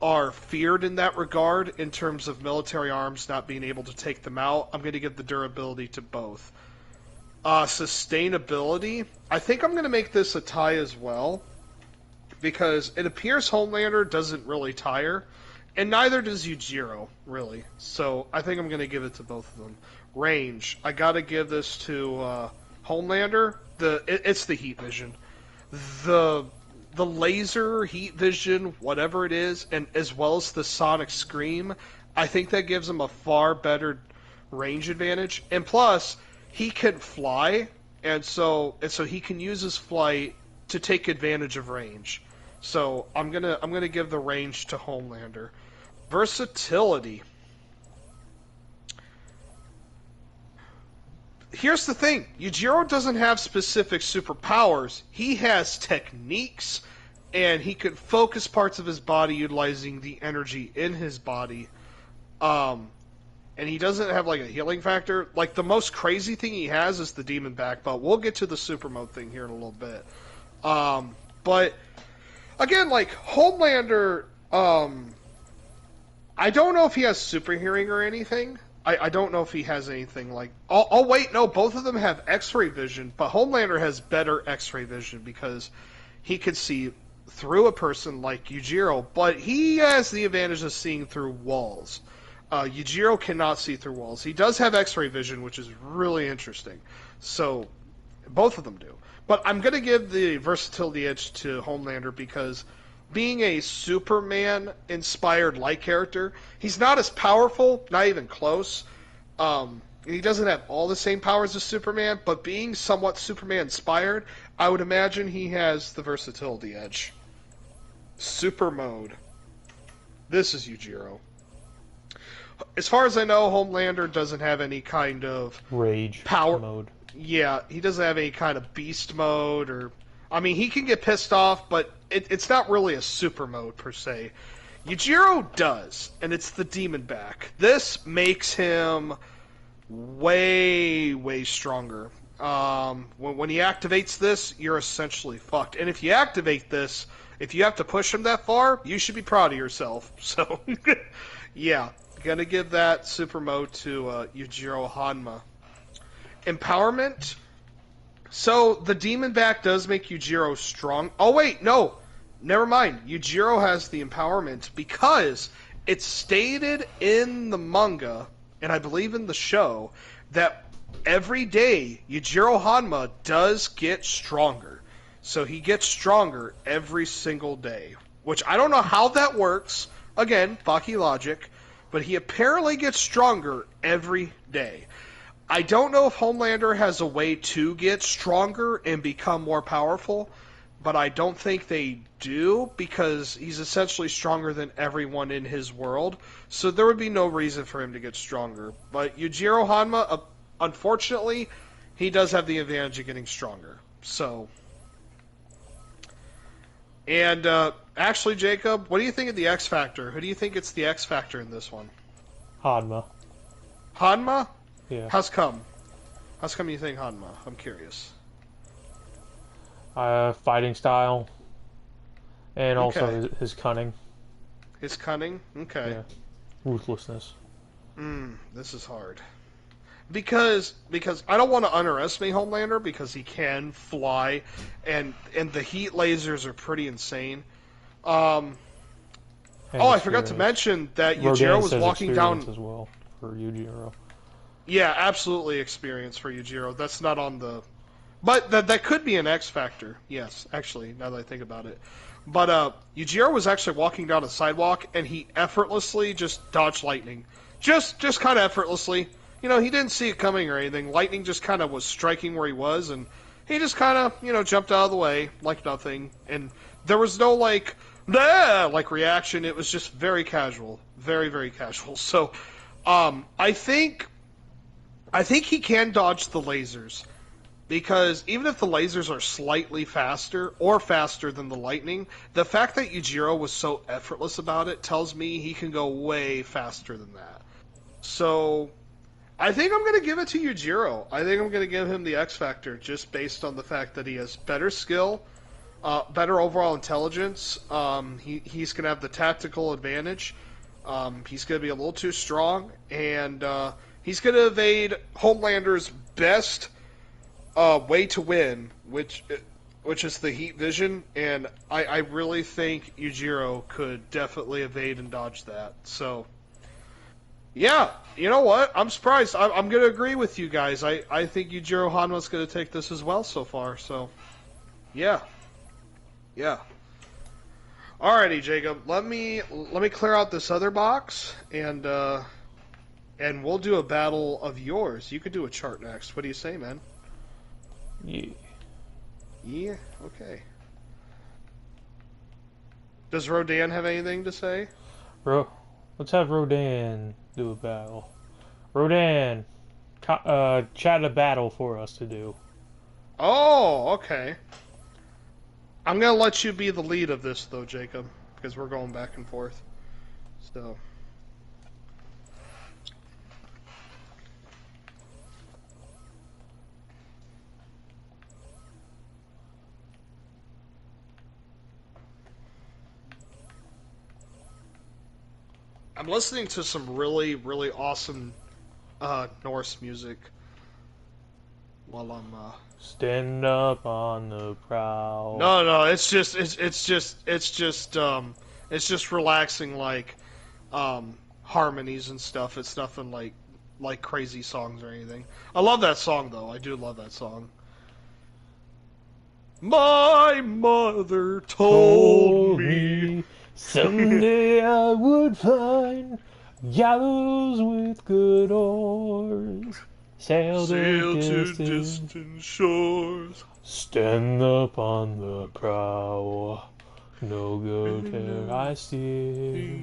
are feared in that regard in terms of military arms not being able to take them out, I'm going to give the durability to both. Sustainability, I think I'm going to make this a tie as well, because it appears Homelander doesn't really tire, and neither does Yujiro, really. So I think I'm going to give it to both of them. Range, I got to give this to Homelander. It's the heat vision. The laser, heat vision, whatever it is, and as well as the sonic scream, I think that gives him a far better range advantage. And plus, he can fly, and so he can use his flight to take advantage of range. So I'm gonna give the range to Homelander. Versatility. Here's the thing: Yujiro doesn't have specific superpowers. He has techniques, and he can focus parts of his body utilizing the energy in his body. And he doesn't have, like, a healing factor. Like, the most crazy thing he has is the Demon Back, but we'll get to the super mode thing here in a little bit. But, again, like, Homelander, I don't know if he has super hearing or anything. I don't know if he has anything like... Oh, wait, no, both of them have X-ray vision, but Homelander has better X-ray vision because he could see through a person like Yujiro, but he has the advantage of seeing through walls. Yujiro cannot see through walls. He does have X-ray vision, which is really interesting. So, both of them do. But I'm going to give the versatility edge to Homelander because being a Superman-inspired light character, he's not as powerful, not even close. He doesn't have all the same powers as Superman, but being somewhat Superman-inspired, I would imagine he has the versatility edge. Super mode. This is Yujiro. As far as I know, Homelander doesn't have any kind of rage power mode. Yeah, he doesn't have any kind of beast mode, or I mean, he can get pissed off, but it's not really a super mode per se. Yujiro does, and it's the Demon Back. This makes him way stronger. When he activates this, you're essentially fucked. And if you activate this, if you have to push him that far, you should be proud of yourself. So, yeah. Gonna give that super mode to Yujiro Hanma. Empowerment. So the Demon Back does make Yujiro strong. Oh wait, no, never mind. Yujiro has the empowerment because it's stated in the manga, and I believe in the show, that every day Yujiro Hanma does get stronger. So he gets stronger every single day, which I don't know how that works. Again, Baki logic, but he apparently gets stronger every day. I don't know if Homelander has a way to get stronger and become more powerful, but I don't think they do because he's essentially stronger than everyone in his world, so there would be no reason for him to get stronger. But Yujiro Hanma, unfortunately, he does have the advantage of getting stronger. So, and actually, Jacob, what do you think of the X Factor? Who do you think it's the X Factor in this one? Hanma. Hanma? Yeah. How's come? How's come you think Hanma? I'm curious. Fighting style, and Okay. also his cunning. His cunning? Okay. Yeah. Ruthlessness. This is hard. Because I don't want to underestimate Homelander because he can fly, and the heat lasers are pretty insane. And I forgot to mention that Yujiro Rodan was says walking experience down. as well for Yujiro. Yeah, absolutely experience for Yujiro. That's not on the... But that could be an X factor. Yes, actually, now that I think about it. But Yujiro was actually walking down a sidewalk, and he effortlessly just dodged lightning. Just kind of effortlessly. You know, he didn't see it coming or anything. Lightning just kind of was striking where he was, and he just kind of, jumped out of the way like nothing. And there was no, reaction. It was just very casual. Very, very casual. So, I think he can dodge the lasers. Because even if the lasers are slightly faster, or faster than the lightning, the fact that Yujiro was so effortless about it tells me he can go way faster than that. So, I think I'm going to give it to Yujiro. I think I'm going to give him the X Factor, just based on the fact that he has better skill, better overall intelligence, he's going to have the tactical advantage, he's going to be a little too strong, and he's going to evade Homelander's best way to win, which is the heat vision, and I really think Yujiro could definitely evade and dodge that. So, yeah, you know what? I'm surprised. I'm going to agree with you guys. I think Yujiro Hanma's going to take this as well so far. So, yeah. Alrighty, Jacob. Let me clear out this other box, and we'll do a battle of yours. You could do a chart next. What do you say, man? Yeah. Yeah? Okay. Does Rodan have anything to say? Let's have Rodan do a battle. Rodan, chat a battle for us to do. Oh, okay. I'm going to let you be the lead of this, though, Jacob, because we're going back and forth. So... I'm listening to some really, really awesome Norse music while I'm Stand up on the prow. No, it's just relaxing, harmonies and stuff. It's nothing like crazy songs or anything. I love that song though. I do love that song. My mother told me someday I would find gallows with good oars, sail to distant shores. Stand up on the prow, no good care I steer,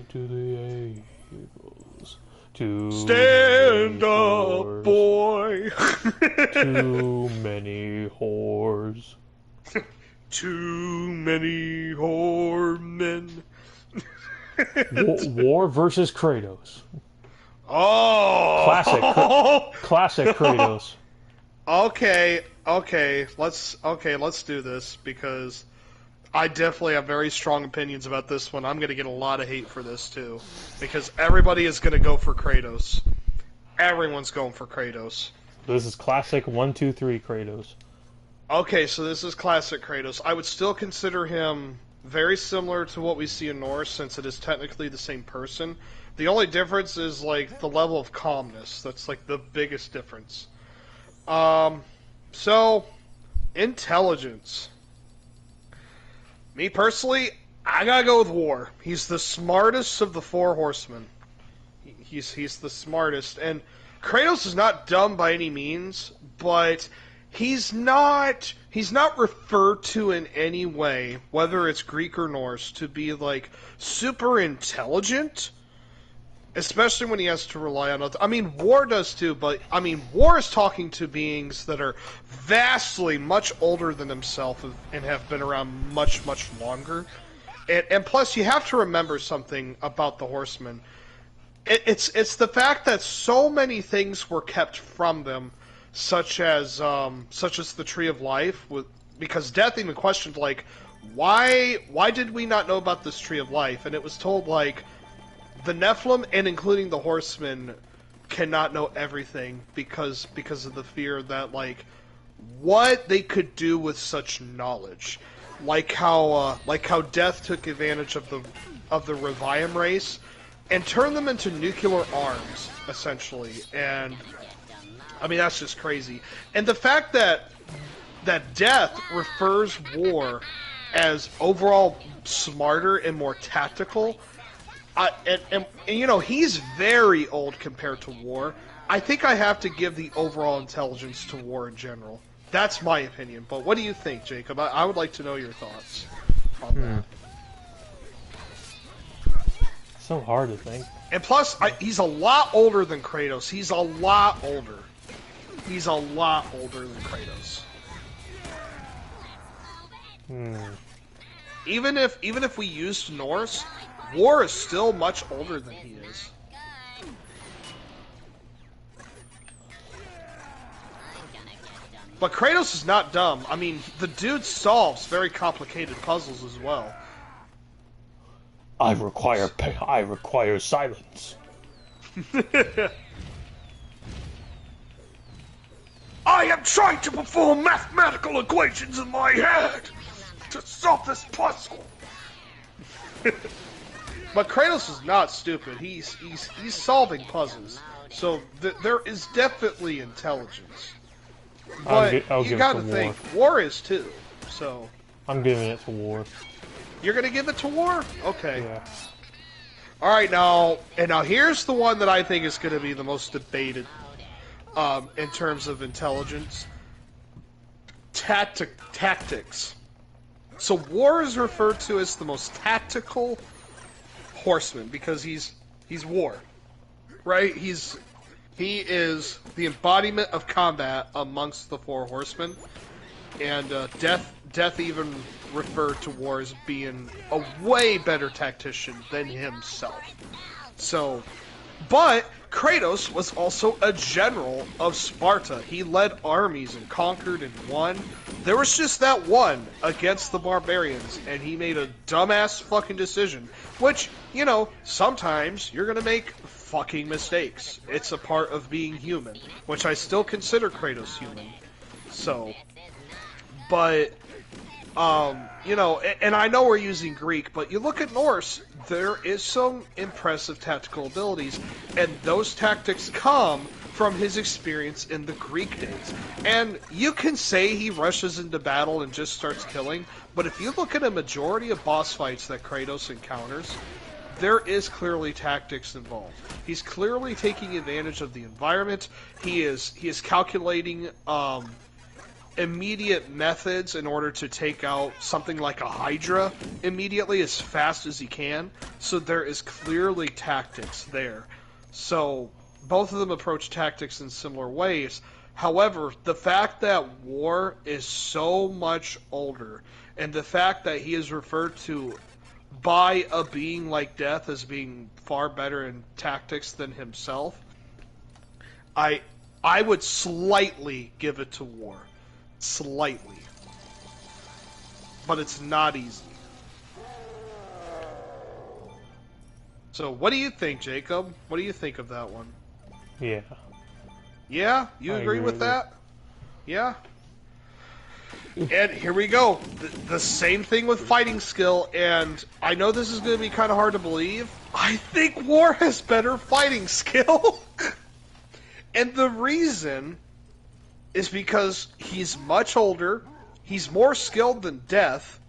to the Eagles, to stand up, boy. Too many whores. Too many whoremen. War versus Kratos. Oh, classic Kratos. Okay, let's do this because I definitely have very strong opinions about this one. I'm gonna get a lot of hate for this too because everybody is gonna go for Kratos. Everyone's going for Kratos. This is classic 1, 2, 3 Kratos. Okay, so this is classic Kratos. I would still consider him very similar to what we see in Norse, since it is technically the same person. The only difference is like the level of calmness. That's like the biggest difference. So intelligence. Me personally, I gotta go with War. He's the smartest of the four horsemen. He's the smartest, and Kratos is not dumb by any means, but he's not referred to in any way, whether it's Greek or Norse, to be like super intelligent. Especially when he has to rely on other. I mean, War does too, but I mean, War is talking to beings that are vastly much older than himself and have been around much, much longer. And plus, you have to remember something about the Horsemen. It's the fact that so many things were kept from them, such as the Tree of Life, because Death even questioned like, why did we not know about this Tree of Life? And it was told like, the Nephilim, and including the Horsemen, cannot know everything because of the fear that like what they could do with such knowledge, like how Death took advantage of the Revium race and turned them into nuclear arms essentially, and I mean that's just crazy. And the fact that Death refers War as overall smarter and more tactical. And you know, he's very old compared to War. I think I have to give the overall intelligence to War in general. That's my opinion. But what do you think, Jacob? I would like to know your thoughts on that. So hard to think. And plus, he's a lot older than Kratos. He's a lot older. He's a lot older than Kratos. Even if we used Norse, War is still much older than he is. But Kratos is not dumb. I mean, the dude solves very complicated puzzles as well. I require silence. I am trying to perform mathematical equations in my head to solve this puzzle. But Kratos is not stupid. He's solving puzzles, so there is definitely intelligence. But you gotta think, War is too. So I'm giving it to War. You're gonna give it to War? Okay. Yeah. All right, now here's the one that I think is gonna be the most debated, in terms of intelligence. Tactics. So War is referred to as the most tactical horseman because he's War, right? He is the embodiment of combat amongst the four horsemen, and Death even referred to War as being a way better tactician than himself. So, but Kratos was also a general of Sparta. He led armies and conquered and won. There was just that one against the barbarians, and he made a dumbass fucking decision. Which, you know, sometimes you're gonna make fucking mistakes. It's a part of being human, which I still consider Kratos human. So, but, you know, and I know we're using Greek, but you look at Norse, there is some impressive tactical abilities, and those tactics come from his experience in the Greek days. And you can say he rushes into battle and just starts killing, but if you look at a majority of boss fights that Kratos encounters, there is clearly tactics involved. He's clearly taking advantage of the environment. He is calculating immediate methods in order to take out something like a Hydra immediately as fast as he can. So there is clearly tactics there. So both of them approach tactics in similar ways. However, the fact that War is so much older, and the fact that he is referred to by a being like Death as being far better in tactics than himself, I would slightly give it to War. Slightly. But it's not easy. So what do you think, Jacob? What do you think of that one? Yeah. Yeah? You I agree with that? Yeah? And here we go. The same thing with fighting skill, and I know this is going to be kind of hard to believe. I think War has better fighting skill. And the reason is because he's much older, he's more skilled than Death,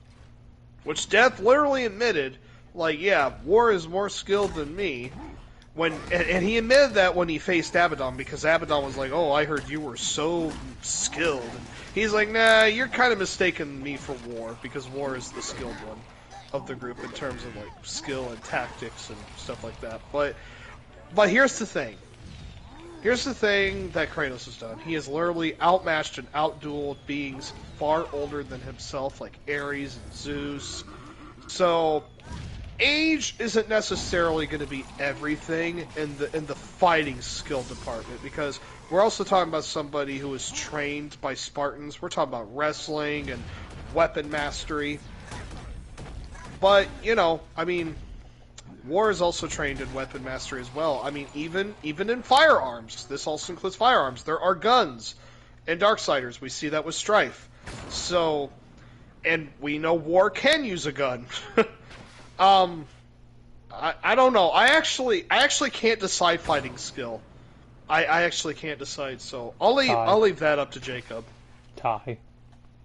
which Death literally admitted, like, yeah, War is more skilled than me. And he admitted that when he faced Abaddon, because Abaddon was like, oh, I heard you were so skilled. And he's like, nah, you're kind of mistaking me for War, because War is the skilled one of the group in terms of like skill and tactics and stuff like that. But here's the thing. Here's the thing that Kratos has done. He has literally outmatched and outdueled beings far older than himself, like Ares and Zeus. So age isn't necessarily going to be everything in the fighting skill department, because we're also talking about somebody who was trained by Spartans. We're talking about wrestling and weapon mastery. But, you know, I mean, War is also trained in weapon mastery as well. I mean, even in firearms. This also includes firearms. There are guns in Darksiders. We see that with Strife. So, and we know War can use a gun. I don't know. I actually can't decide fighting skill. I actually can't decide. So I'll leave that up to Jacob. Tie.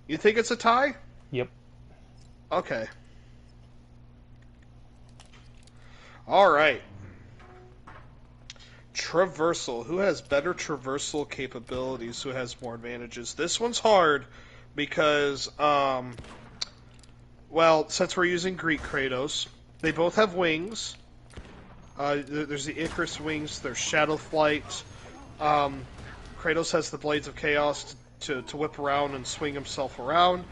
You think it's a tie? Yep. Okay. All right. Traversal. Who has better traversal capabilities? Who has more advantages? This one's hard because, well, since we're using Greek Kratos, they both have wings. There's the Icarus wings. There's Shadow Flight. Kratos has the Blades of Chaos to whip around and swing himself around.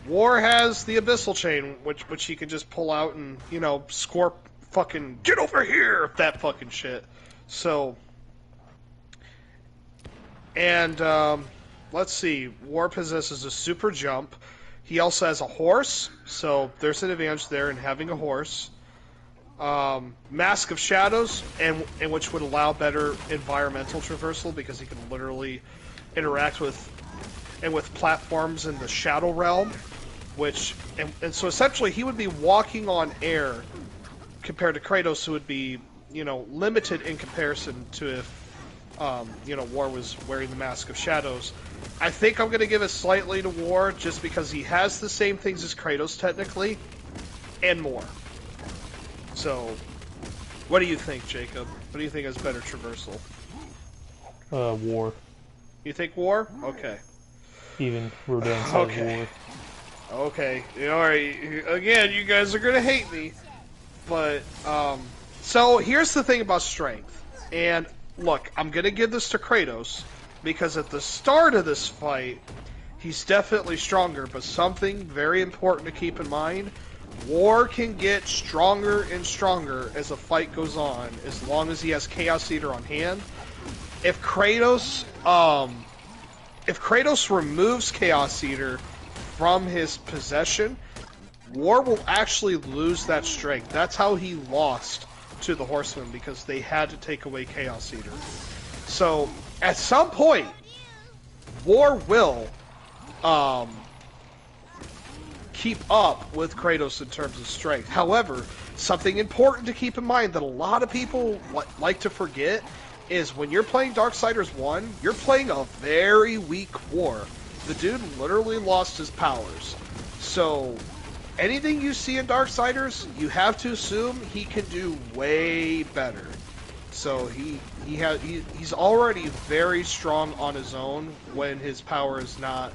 War has the Abyssal Chain, which he can just pull out and, you know, fucking get over here, that fucking shit. So, and let's see. War possesses a super jump. He also has a horse, so there's an advantage there in having a horse. Mask of Shadows, and which would allow better environmental traversal because he can literally interact with platforms in the Shadow Realm, and so essentially he would be walking on air compared to Kratos, who would be, you know, limited in comparison to if, you know, War was wearing the Mask of Shadows. I think I'm going to give it slightly to War, just because he has the same things as Kratos, technically, and more. So, what do you think, Jacob? What do you think has better traversal? War. You think War? Okay. Even Rodan says War. Okay. Alright, again, you guys are going to hate me. But, so here's the thing about strength. And, look, I'm going to give this to Kratos, because at the start of this fight, he's definitely stronger, but something very important to keep in mind, War can get stronger and stronger as the fight goes on, as long as he has Chaos Eater on hand. If Kratos removes Chaos Eater from his possession, War will actually lose that strength. That's how he lost to the Horsemen, because they had to take away Chaos Eater. So, at some point, War will keep up with Kratos in terms of strength. However, something important to keep in mind that a lot of people like to forget is when you're playing Darksiders 1, you're playing a very weak War. The dude literally lost his powers. So, anything you see in Darksiders, you have to assume he can do way better. So he's already very strong on his own when his power is not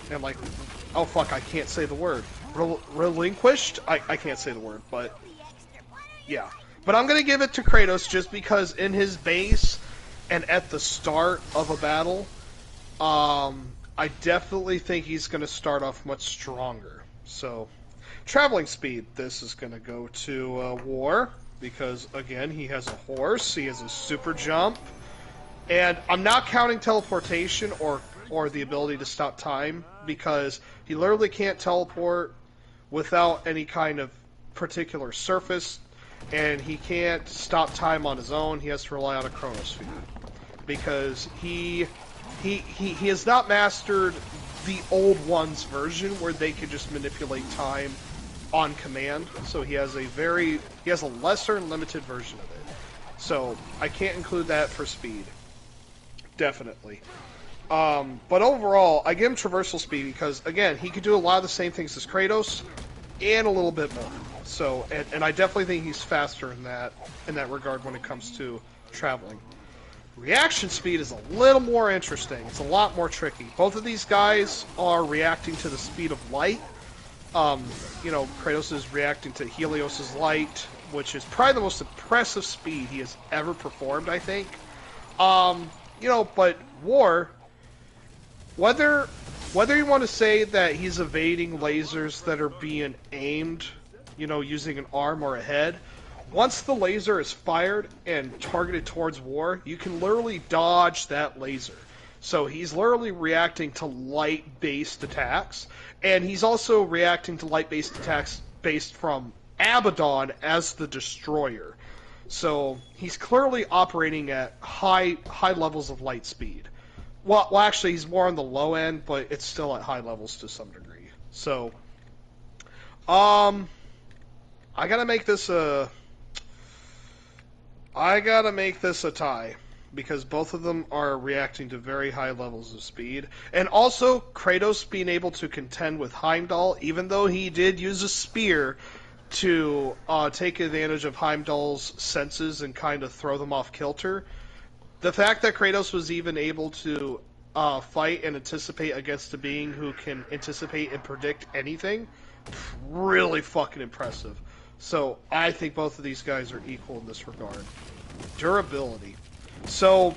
and like, oh fuck, I can't say the word. Relinquished? I can't say the word, but yeah. But I'm gonna give it to Kratos just because in his base and at the start of a battle, I definitely think he's gonna start off much stronger. So, traveling speed, this is gonna go to War, because again, he has a horse, he has a super jump, and I'm not counting teleportation or the ability to stop time, because he literally can't teleport without any kind of particular surface, and he can't stop time on his own. He has to rely on a chronosphere, because he he has not mastered the old one's version where they can just manipulate time on command. So he has a lesser and limited version of it. So I can't include that for speed. Definitely. But overall, I give him traversal speed because, again, he could do a lot of the same things as Kratos and a little bit more. So, and I definitely think he's faster in that regard when it comes to traveling. Reaction speed is a little more interesting. It's a lot more tricky. Both of these guys are reacting to the speed of light. Kratos is reacting to Helios' light, which is probably the most impressive speed he has ever performed, I think. But War, whether you want to say that he's evading lasers that are being aimed, using an arm or a head, once the laser is fired and targeted towards War, you can literally dodge that laser. So he's literally reacting to light-based attacks, and he's also reacting to light-based attacks based from Abaddon as the Destroyer. So he's clearly operating at high levels of light speed. Well, actually, he's more on the low end, but it's still at high levels to some degree. So, I gotta make this a tie, because both of them are reacting to very high levels of speed. And also, Kratos being able to contend with Heimdall, even though he did use a spear to take advantage of Heimdall's senses and kind of throw them off kilter. The fact that Kratos was even able to fight and anticipate against a being who can anticipate and predict anything, really fucking impressive. So I think both of these guys are equal in this regard. Durability. So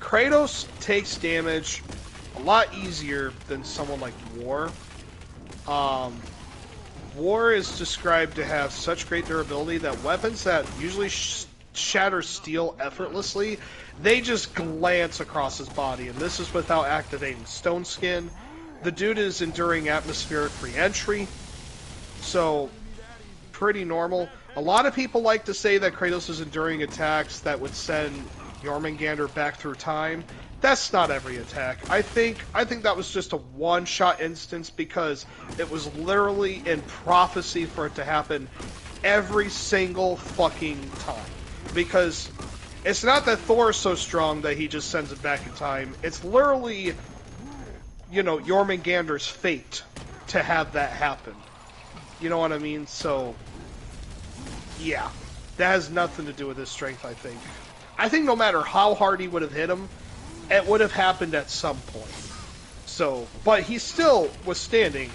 Kratos takes damage a lot easier than someone like War. War is described to have such great durability that weapons that usually shatter steel effortlessly, they just glance across his body, and this is without activating stone skin. The dude is enduring atmospheric re-entry, so pretty normal. A lot of people like to say that Kratos is enduring attacks that would send Jormungandr back through time. That's not every attack. I think that was just a one-shot instance because it was literally in prophecy for it to happen every single fucking time. Because it's not that Thor is so strong that he just sends it back in time. It's literally, Jormungandr's fate to have that happen. You know what I mean? So, yeah. That has nothing to do with his strength, I think. I think no matter how hard he would have hit him, it would have happened at some point. So, but he's still withstanding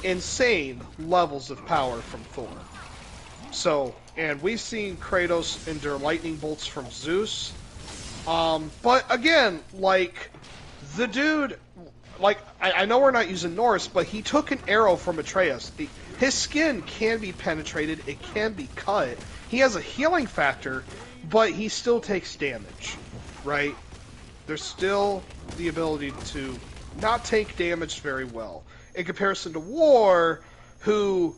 insane levels of power from Thor. So, and we've seen Kratos endure lightning bolts from Zeus. But again, the dude, I know we're not using Norse, but he took an arrow from Atreus. His skin can be penetrated, it can be cut. He has a healing factor, but he still takes damage, right? There's still the ability to not take damage very well. In comparison to War, who,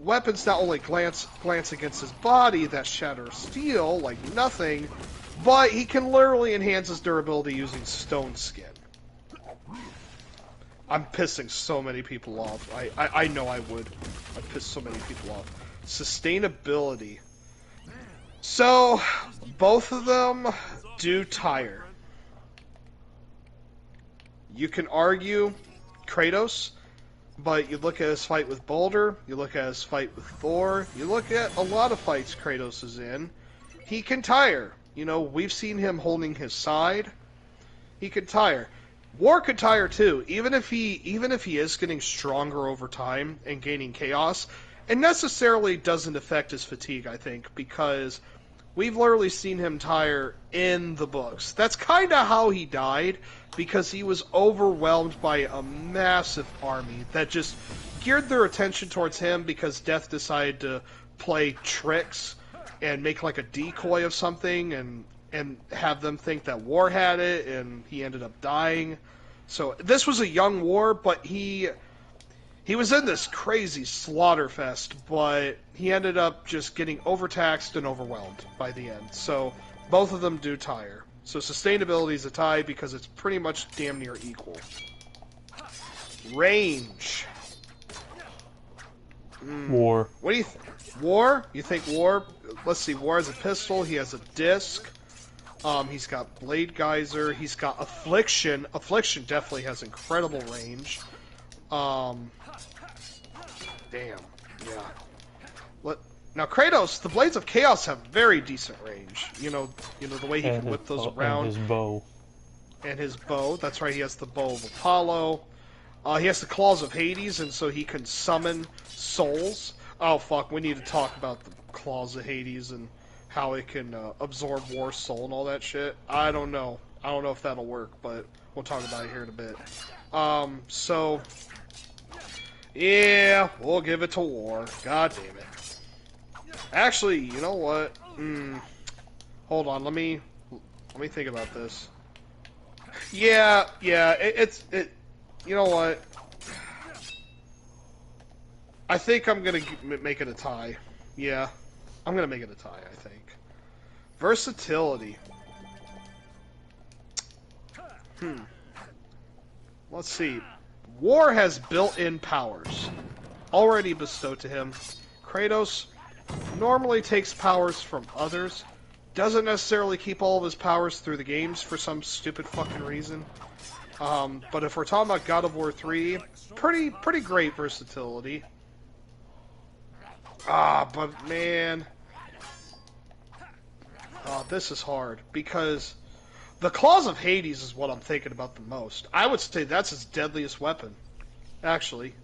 weapons not only glance against his body that shatter steel like nothing, but he can literally enhance his durability using stone skin. I'm pissing so many people off. I know I would. I'd piss so many people off. Sustainability. So, both of them do tire. You can argue Kratos, but you look at his fight with Baldur, you look at his fight with Thor, you look at a lot of fights Kratos is in, he can tire. We've seen him holding his side. He could tire. War could tire too, even if he is getting stronger over time and gaining chaos. It necessarily doesn't affect his fatigue, I think, because we've literally seen him tire in the books. That's kind of how he died, because he was overwhelmed by a massive army that just geared their attention towards him because Death decided to play tricks and make like a decoy of something and have them think that War had it, and he ended up dying. So this was a young War, but he was in this crazy slaughter fest, but he ended up just getting overtaxed and overwhelmed by the end. So both of them do tire. So sustainability is a tie because it's pretty much damn near equal. Range. War. What do you War? You think War? Let's see. War has a pistol. He has a disc. He's got Blade Geyser. He's got Affliction. Affliction definitely has incredible range. Damn. Yeah. Now Kratos, the Blades of Chaos have very decent range. You know the way he can whip those around. And his bow. And his bow. That's right. He has the bow of Apollo. He has the Claws of Hades, and so he can summon souls. Oh fuck, we need to talk about the Claws of Hades and how it can absorb War's soul and all that shit. I don't know. I don't know if that'll work, but we'll talk about it here in a bit. So yeah, we'll give it to War. God damn it. Actually, you know what? Hold on, let me think about this. Yeah, it. You know what? I think I'm gonna make it a tie. Yeah, I'm gonna make it a tie, I think. Versatility. Let's see. War has built-in powers already bestowed to him. Kratos normally takes powers from others. Doesn't necessarily keep all of his powers through the games for some stupid fucking reason. But if we're talking about God of War 3, pretty great versatility. But man, this is hard because the Claws of Hades is what I'm thinking about the most. I would say that's his deadliest weapon, actually.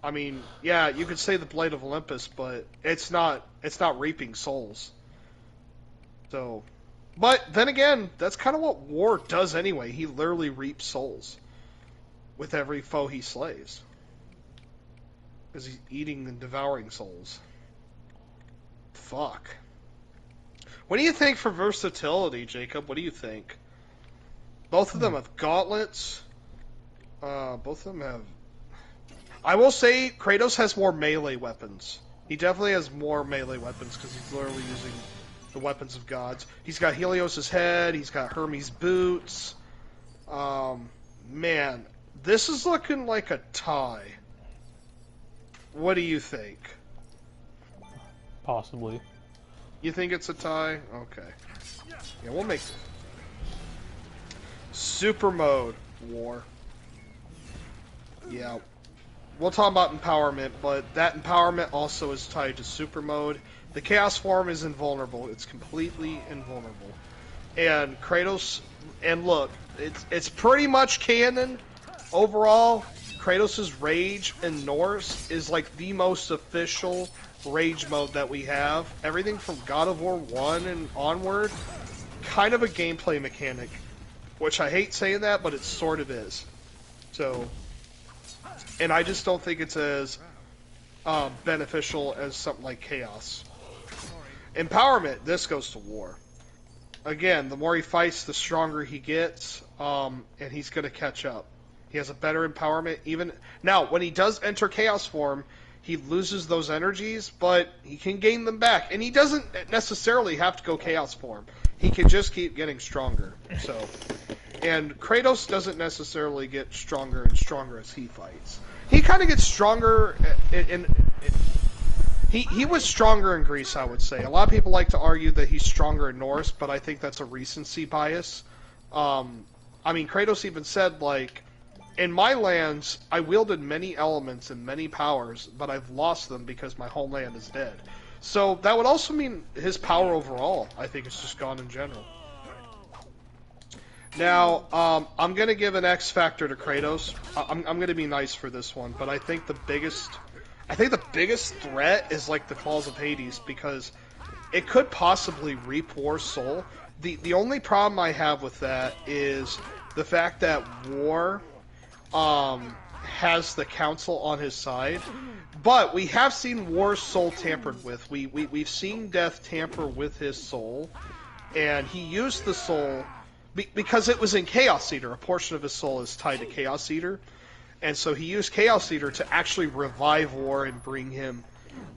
I mean, yeah, you could say the Blade of Olympus, but it's not reaping souls. So, but then again, that's kind of what War does anyway. He literally reaps souls with every foe he slays. Because he's eating and devouring souls. Fuck. What do you think for versatility, Jacob? What do you think? Both of them have gauntlets. Both of them have... I will say Kratos has more melee weapons. He definitely has more melee weapons because he's literally using the weapons of gods. He's got Helios' head. He's got Hermes' boots. Man, this is looking like a tie. What do you think? Possibly. You think it's a tie? Okay. Yeah, we'll make it. Super mode War. Yeah. We'll talk about empowerment, but that empowerment also is tied to super mode. The Chaos form is invulnerable. It's completely invulnerable. And Kratos, and look, it's pretty much canon overall. Kratos' Rage in Norse is like the most official Rage mode that we have. Everything from God of War 1 and onward, kind of a gameplay mechanic. Which I hate saying that, but it sort of is. So, and I just don't think it's as beneficial as something like Chaos. Empowerment, this goes to War. Again, the more he fights, the stronger he gets, and he's going to catch up. He has a better empowerment. Even now, when he does enter Chaos form, he loses those energies, but he can gain them back. And he doesn't necessarily have to go Chaos form. He can just keep getting stronger. So, and Kratos doesn't necessarily get stronger and stronger as he fights. He kind of gets stronger He was stronger in Greece, I would say. A lot of people like to argue that he's stronger in Norse, but I think that's a recency bias. I mean, Kratos even said, like, in my lands, I wielded many elements and many powers, but I've lost them because my homeland is dead. So that would also mean his power overall, I think, is just gone in general. Now, I'm going to give an X factor to Kratos. I'm going to be nice for this one, but I think the biggest threat is like the Claws of Hades, because it could possibly reap War's soul. The only problem I have with that is the fact that War has the council on his side, but we have seen War's soul tampered with. We've seen Death tamper with his soul, and he used the soul because it was in Chaos Eater. A portion of his soul is tied to Chaos Eater, and so he used Chaos Eater to actually revive War and bring him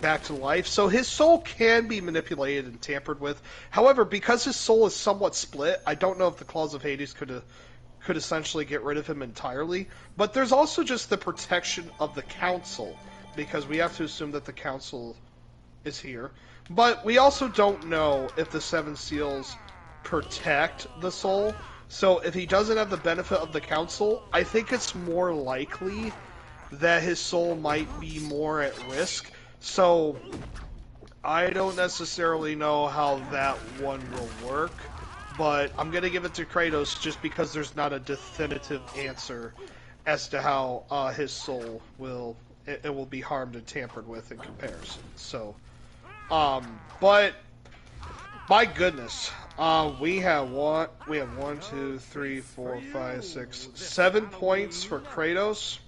back to life. So his soul can be manipulated and tampered with. However, because his soul is somewhat split, I don't know if the Claws of Hades could essentially get rid of him entirely. But there's also just the protection of the Council, because we have to assume that the Council is here. But we also don't know if the Seven Seals protect the soul. So if he doesn't have the benefit of the Council, I think it's more likely that his soul might be more at risk. So I don't necessarily know how that one will work, but I'm going to give it to Kratos just because there's not a definitive answer as to how his soul will be harmed and tampered with in comparison. So, but my goodness, we have 1, 2, 3, 4, 5, 6, 7 points for Kratos.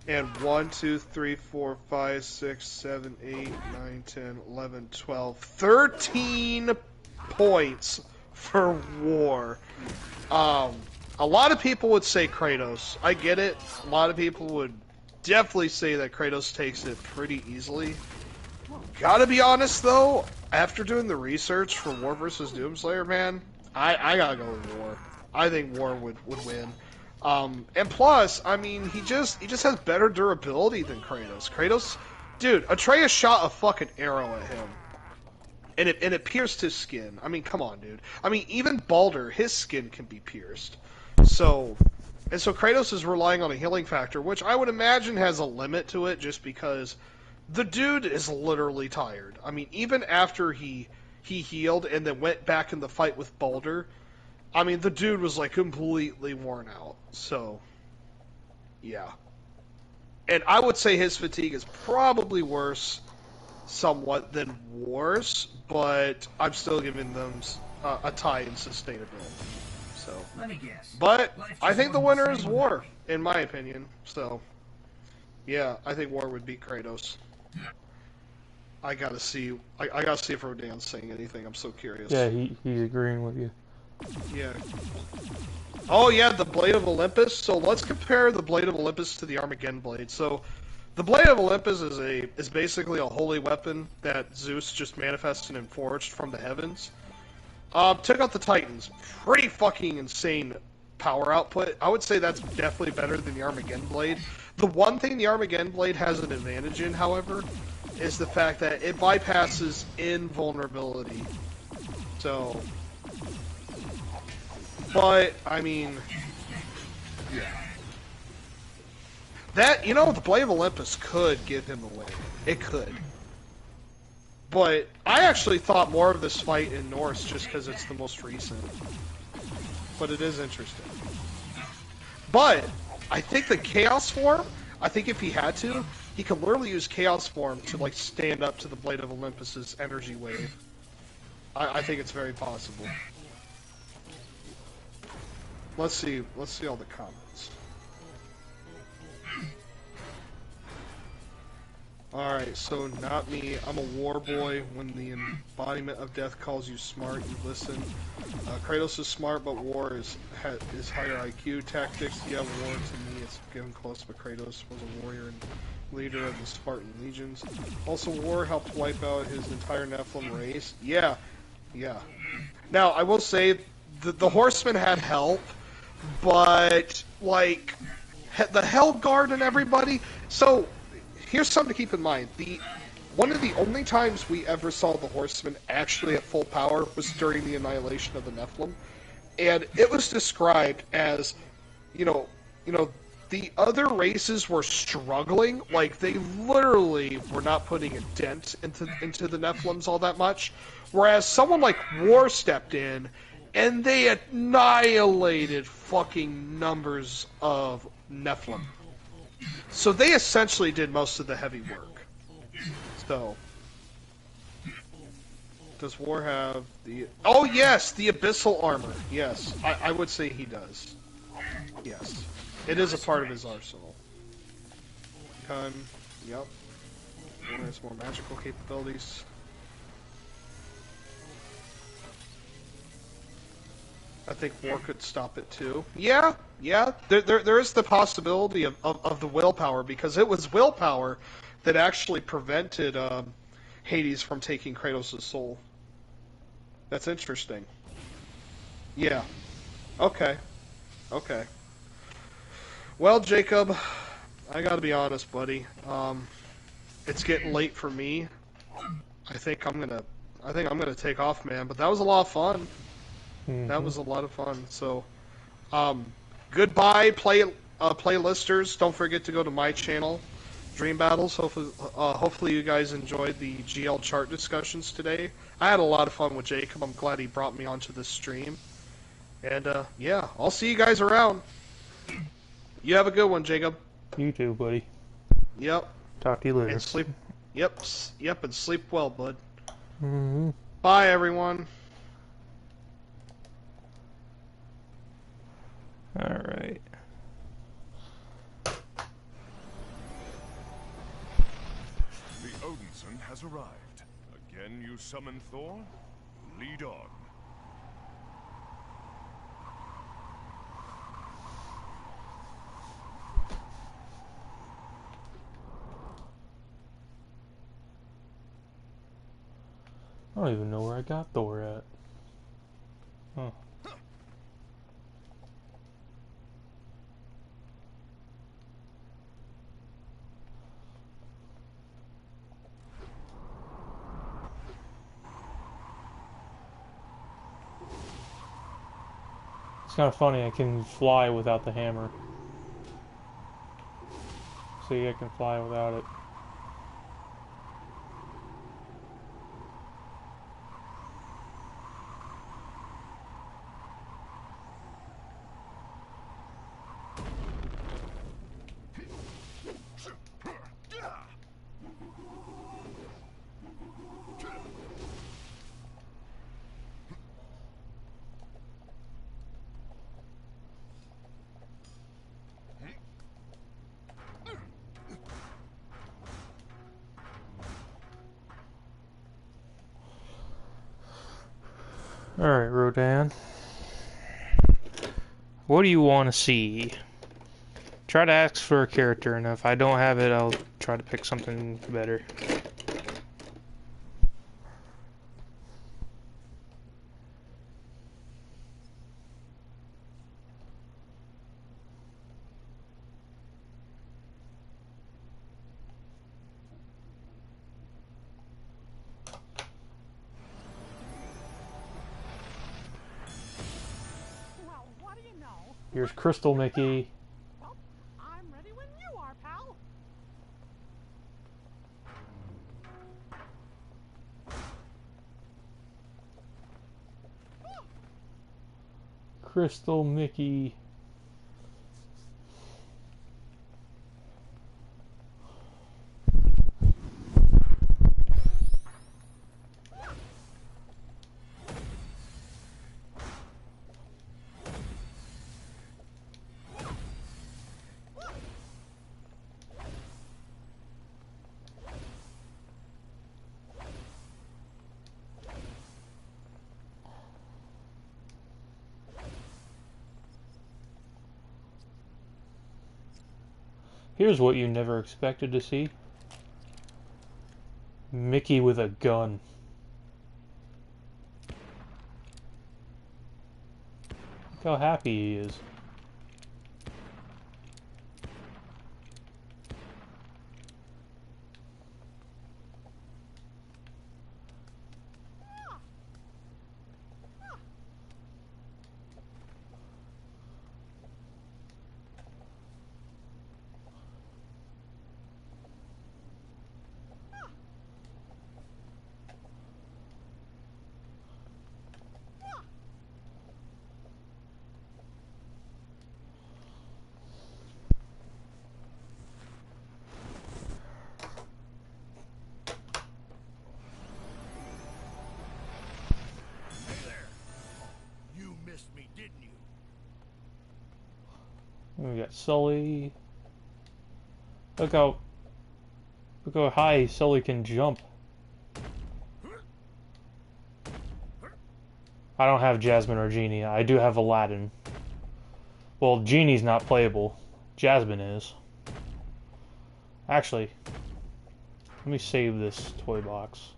And 1, 2, 3, 4, 5, 6, 7, 8, 9, 10, 11, 12, 13 points for War. A lot of people would say Kratos. I get it. A lot of people would definitely say that Kratos takes it pretty easily. Gotta be honest though, after doing the research for War versus Doomslayer, man, I gotta go with War. I think War would win. And plus, I mean, he just has better durability than Kratos. Kratos, dude, Atreus shot a fucking arrow at him, and it pierced his skin. I mean, come on, dude. I mean, even Baldur, his skin can be pierced. So Kratos is relying on a healing factor, which I would imagine has a limit to it, just because the dude is literally tired. I mean, even after he healed and then went back in the fight with Baldur, I mean, the dude was, like, completely worn out. So, yeah. And I would say his fatigue is probably worse somewhat than War's, but I'm still giving them a tie in sustainability. So, Let me guess. but I think the winner is War, in my opinion. So, yeah, I think War would beat Kratos. I gotta see if Rodan's saying anything. I'm so curious. Yeah, he's agreeing with you. Yeah. Oh yeah, the Blade of Olympus. So let's compare the Blade of Olympus to the Armageddon Blade. So the Blade of Olympus is basically a holy weapon that Zeus just manifested and forged from the heavens. Took out the Titans. Pretty fucking insane power output. I would say that's definitely better than the Armageddon Blade. The one thing the Armageddon Blade has an advantage in, however, is the fact that it bypasses invulnerability. So, but, I mean, that, you know, the Blade of Olympus could give him a win. It could. But I actually thought more of this fight in Norse just because it's the most recent. But it is interesting. But I think the Chaos form, I think if he had to, he could literally use Chaos form to, like, stand up to the Blade of Olympus's energy wave. I think it's very possible. Let's see all the comments. Alright, so not me. I'm a war boy. When the embodiment of death calls you smart, you listen. Kratos is smart, but War is higher IQ. Tactics, yeah, War to me it's getting close, but Kratos was a warrior and leader of the Spartan legions. Also, War helped wipe out his entire Nephilim race. Yeah. Now, I will say, the Horsemen had help, but, like, the Hellguard and everybody, so here's something to keep in mind. One of the only times we ever saw the Horsemen actually at full power was during the annihilation of the Nephilim. And it was described as, you know, the other races were struggling. Like, they literally were not putting a dent into the Nephilims all that much. Whereas someone like War stepped in, and they annihilated fucking numbers of Nephilim. So they essentially did most of the heavy work. So, does War have the... Oh yes, the Abyssal Armor. Yes, I would say he does. Yes. It is a part of his arsenal. Yep. War has more magical capabilities. I think War could stop it too. Yeah. There is the possibility of the willpower, because it was willpower that actually prevented Hades from taking Kratos' soul. That's interesting. Yeah. Okay. Okay. Well, Jacob, I gotta be honest, buddy. It's getting late for me. I think I'm gonna take off, man. But that was a lot of fun. That was a lot of fun. So, goodbye, playlisters. Don't forget to go to my channel, Dream Battles. Hopefully you guys enjoyed the GL chart discussions today. I had a lot of fun with Jacob. I'm glad he brought me onto this stream. And yeah, I'll see you guys around. You have a good one, Jacob. You too, buddy. Yep. Talk to you later. And sleep. Yep. Yep. And sleep well, bud. Mm-hmm. Bye, everyone. All right. The Odinson has arrived. Again, you summon Thor? Lead on. I don't even know where I got Thor at. Huh. It's kind of funny, I can fly without the hammer. See, I can fly without it. Alright, Rodan. What do you want to see? Try to ask for a character, and if I don't have it, I'll try to pick something better. Well, what do you know? Here's Crystal Mickey. Well, I'm ready when you are, pal. Crystal Mickey. Here's what you never expected to see. Mickey with a gun. Look how happy he is. Hey there. You missed me, didn't you? We got Sully. Look how high Sully can jump. I don't have Jasmine or Genie. I do have Aladdin. Well, Genie's not playable. Jasmine is. Actually, Let me save this toy box.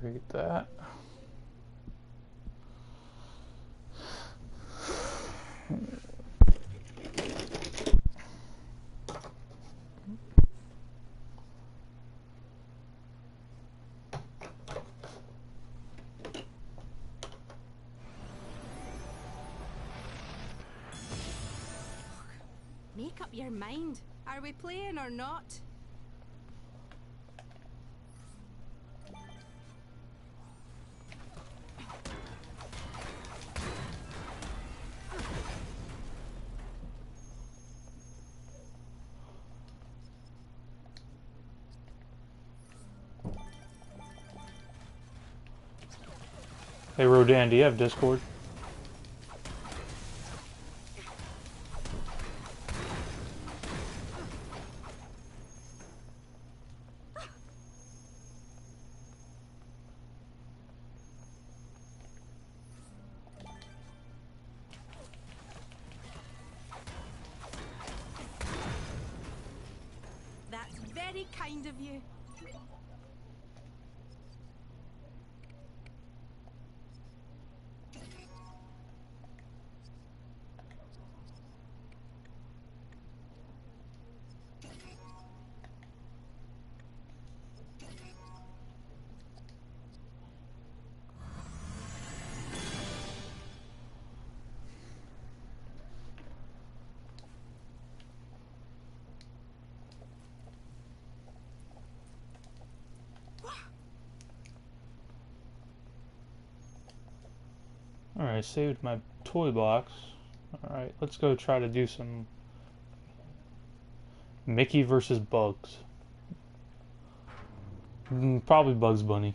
Create that. Make up your mind. Are we playing or not? Hey Rodan, do you have Discord? That's very kind of you. Alright, saved my toy box. Alright, let's go try to do some Mickey versus Bugs. Probably Bugs Bunny.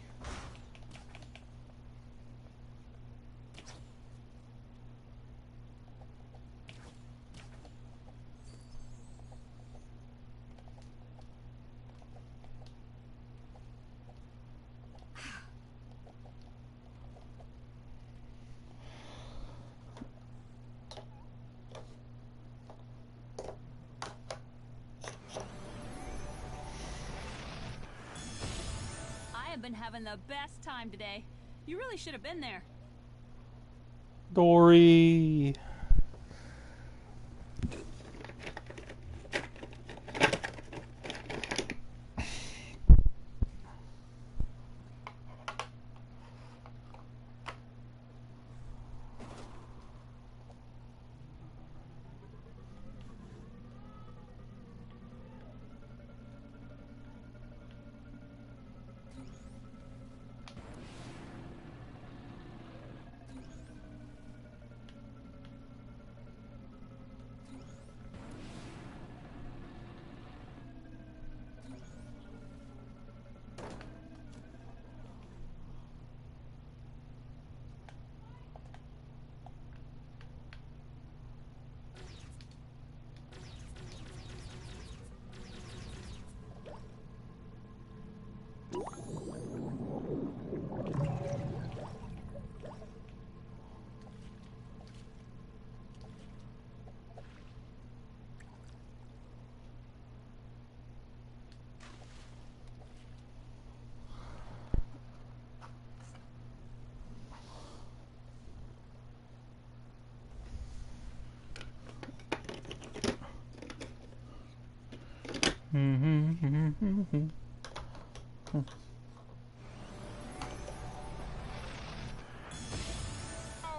I've been having the best time today. You really should have been there. Dory!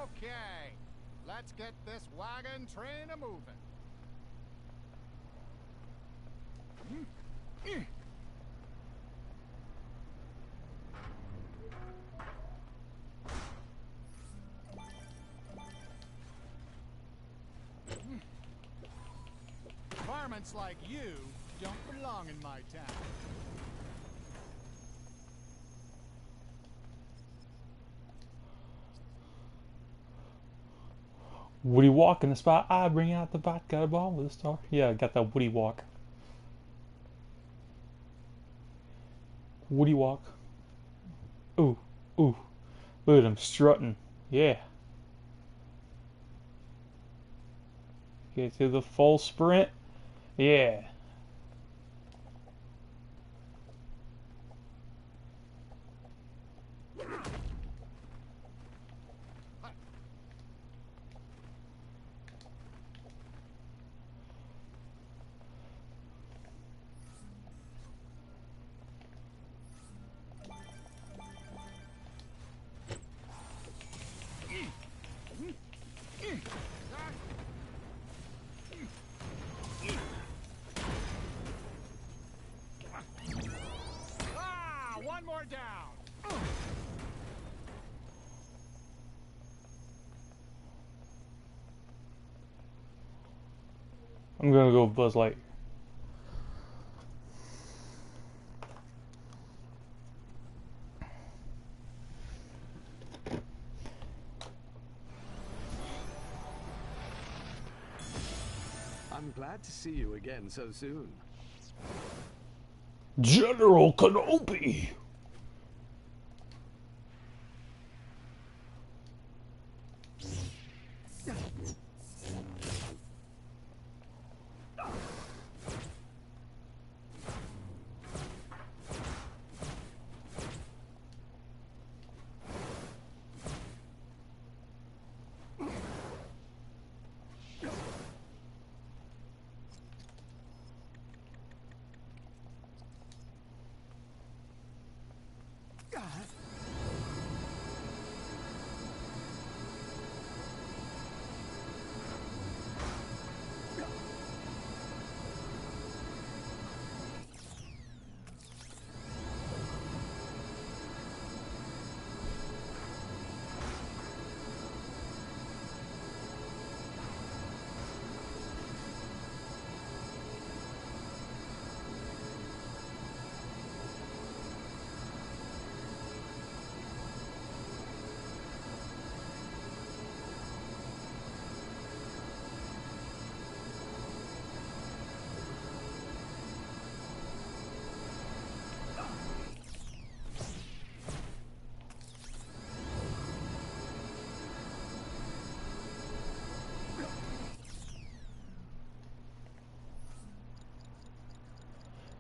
Okay, let's get this wagon train a-moving. Vagrants like you don't belong in my town. Woody walk in the spot. I bring out the vodka ball with a star. Yeah, I got that Woody walk. Woody walk. Ooh, ooh. Look at him strutting. Yeah. Get to the full sprint. Yeah. Ah, one more down. I'm gonna go with Buzz Light. I'm glad to see you again so soon. General Kenobi.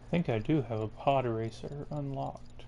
I think I do have a pod eraser unlocked.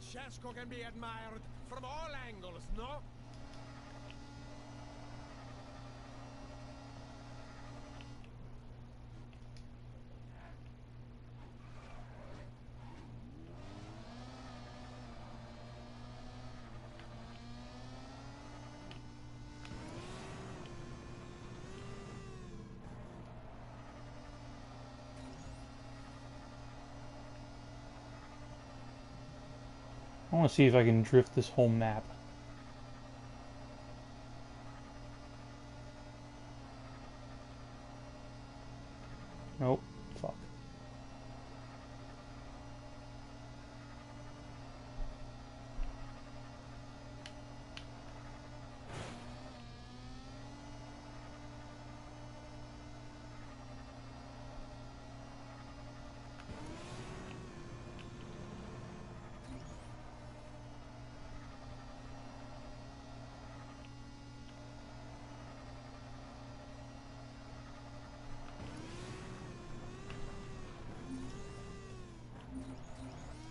Francesco can be admired from all angles, no? I want to see if I can drift this whole map. Nope. Fuck.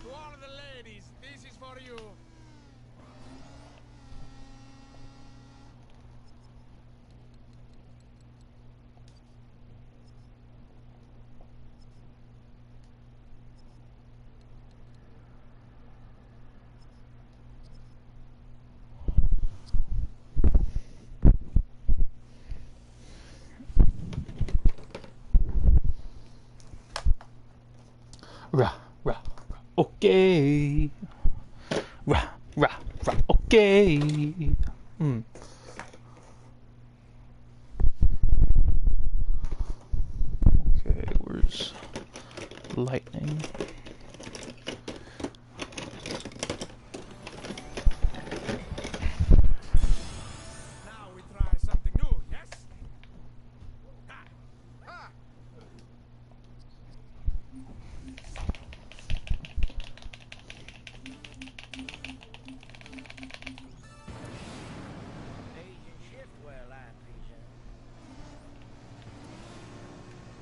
To all of the ladies, this is for you. Rah, rah, rah. Okay. Rah, rah, rah. Okay. Hmm. Okay, where's lightning? Now we try something new, yes? Ha! Ha!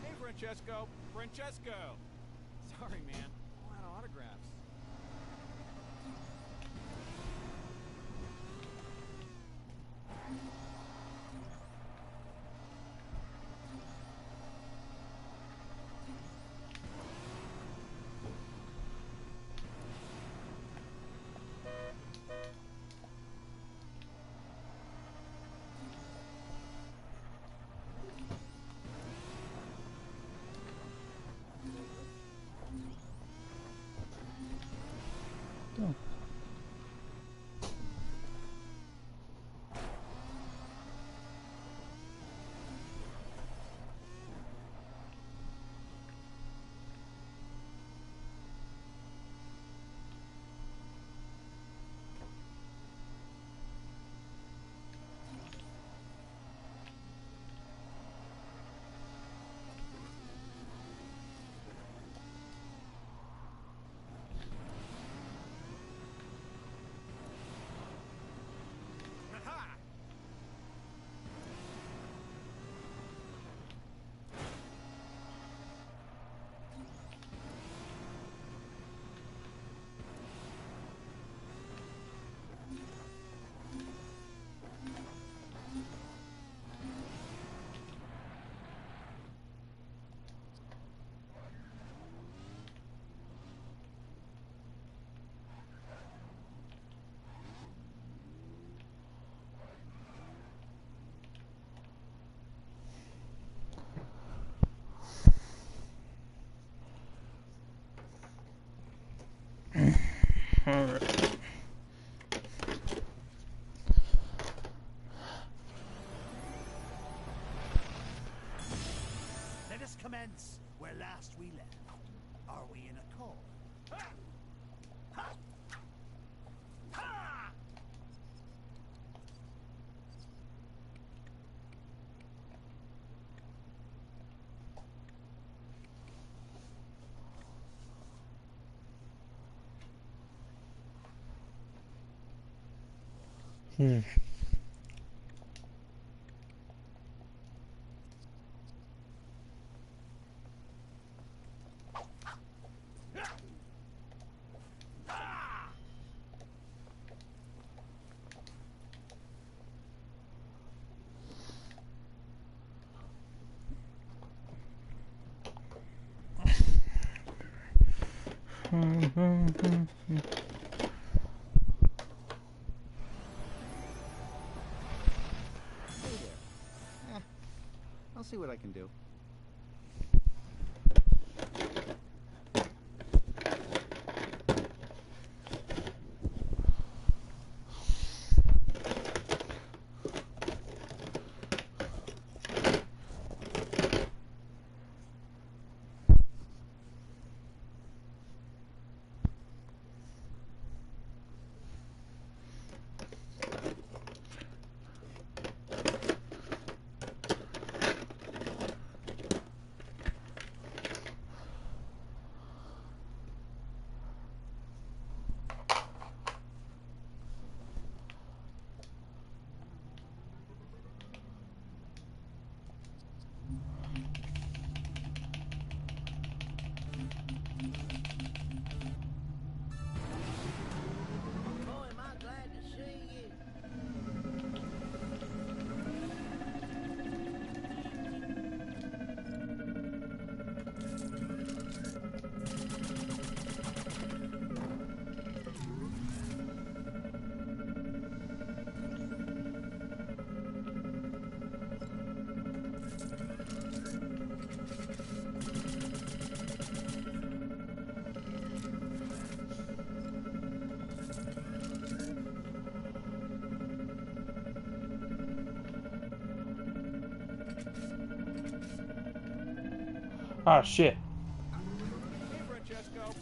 Hey, Francesco. Francesco. Sorry, man. I'm out of autographs. Aha! Alright. Let us commence where last we left. Are we in a call? Ha! Ha! Ha! Hmm. there. I'll see what I can do. Ah, shit. Hey, Francesco.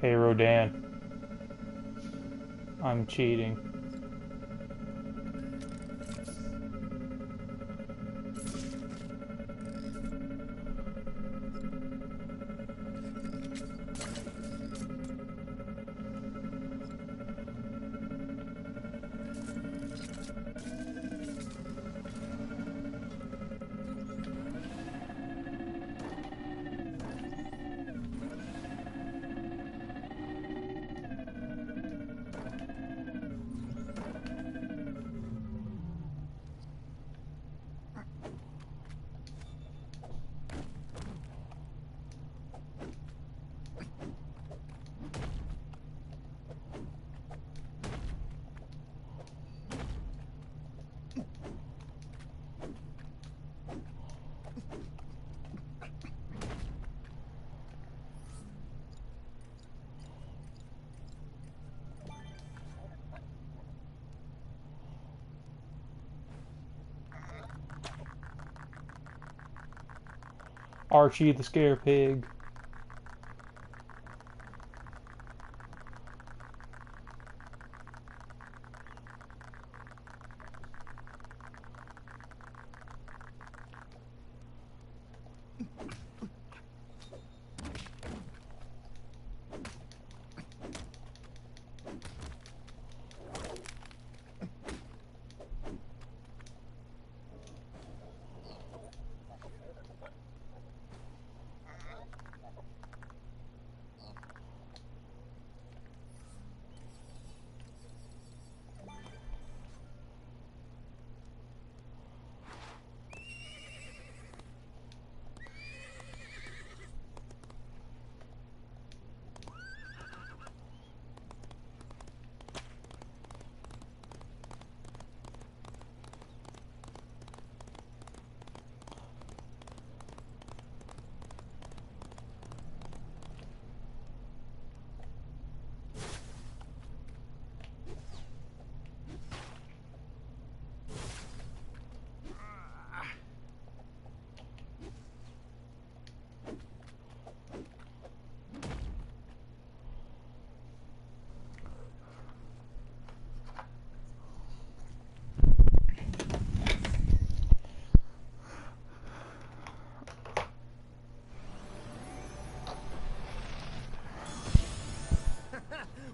Hey, Rodan. I'm cheating. Archie the Scare Pig.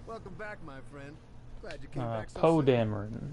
Welcome back, my friend. Glad you came back so Poe soon. Dameron.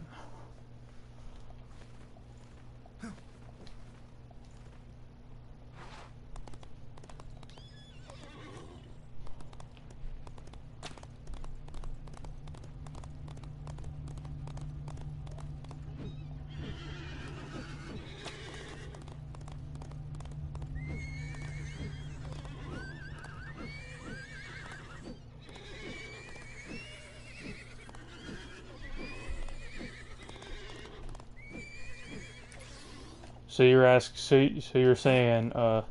So you're so you're saying that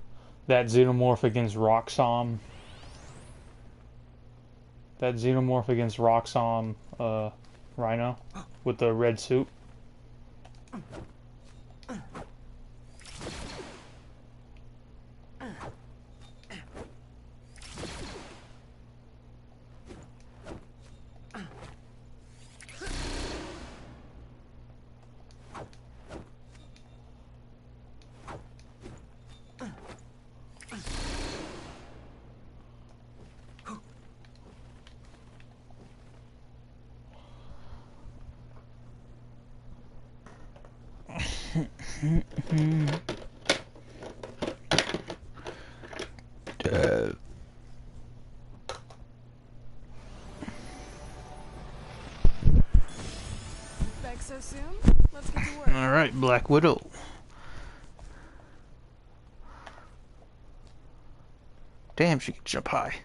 xenomorph against Roxxon, Rhino with the red suit. Back so soon? Let's get to work. Alright, Black Widow. Damn, she can jump high.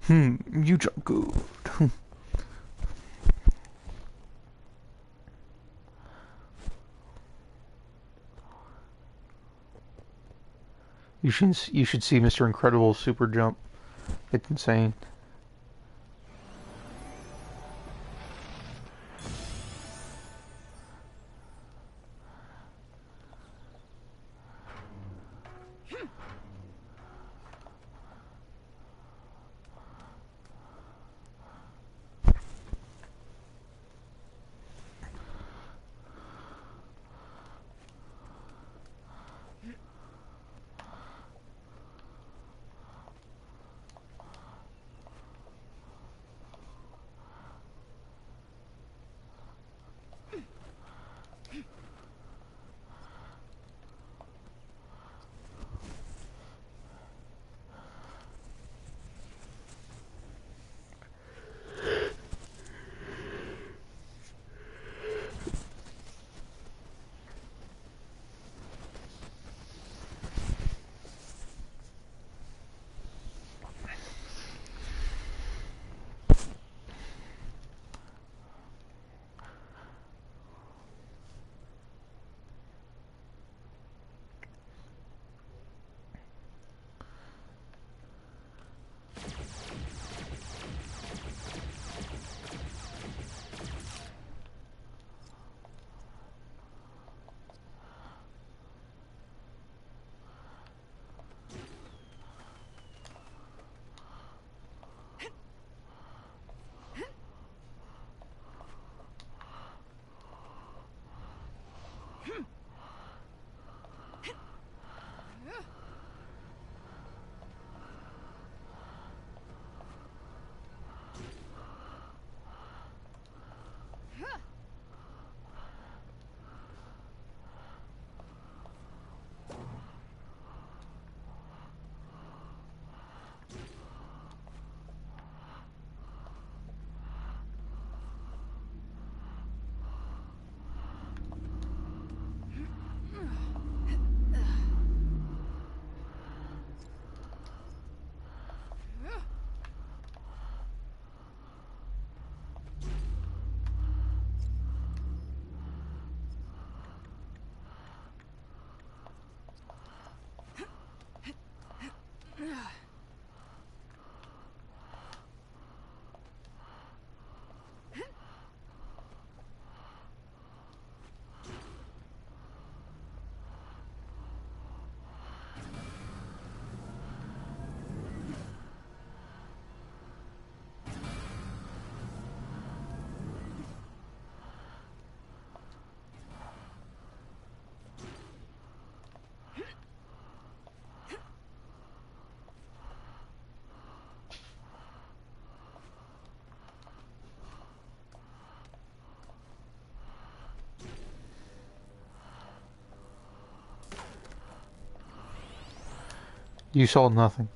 You jump good. You should see Mr. Incredible's super jump. It's insane. You saw nothing.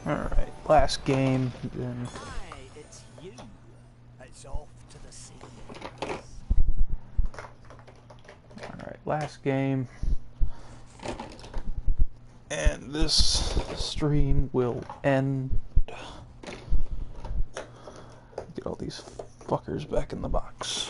Alright, last game. Then. Hi, it's you. It's off to the sea. Alright, last game. And this stream will end. Get all these fuckers back in the box.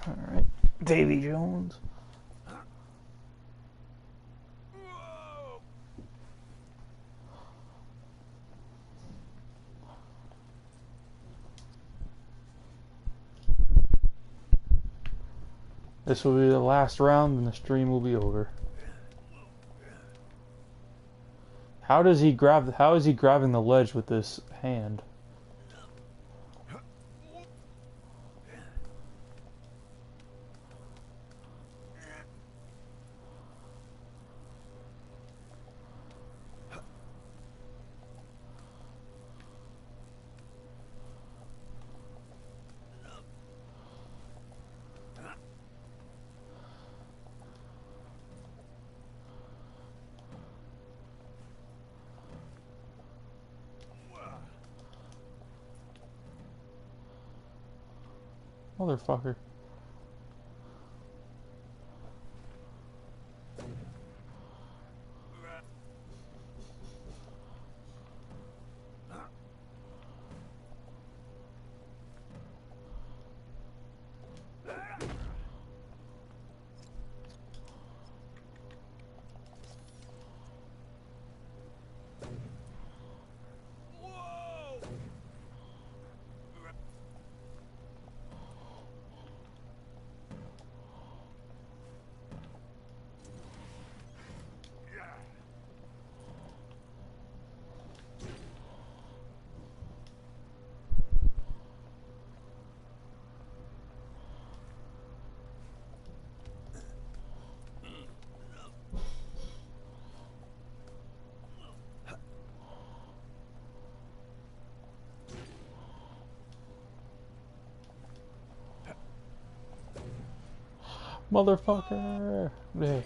Alright, Davy Jones. This will be the last round and the stream will be over. How is he grabbing the ledge with this hand? Motherfucker. Motherfucker! There.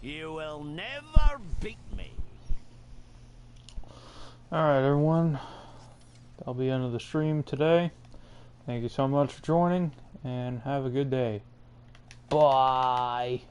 You will never beat me. Alright, everyone. That'll be the end of the stream today. Thank you so much for joining, and have a good day. Bye.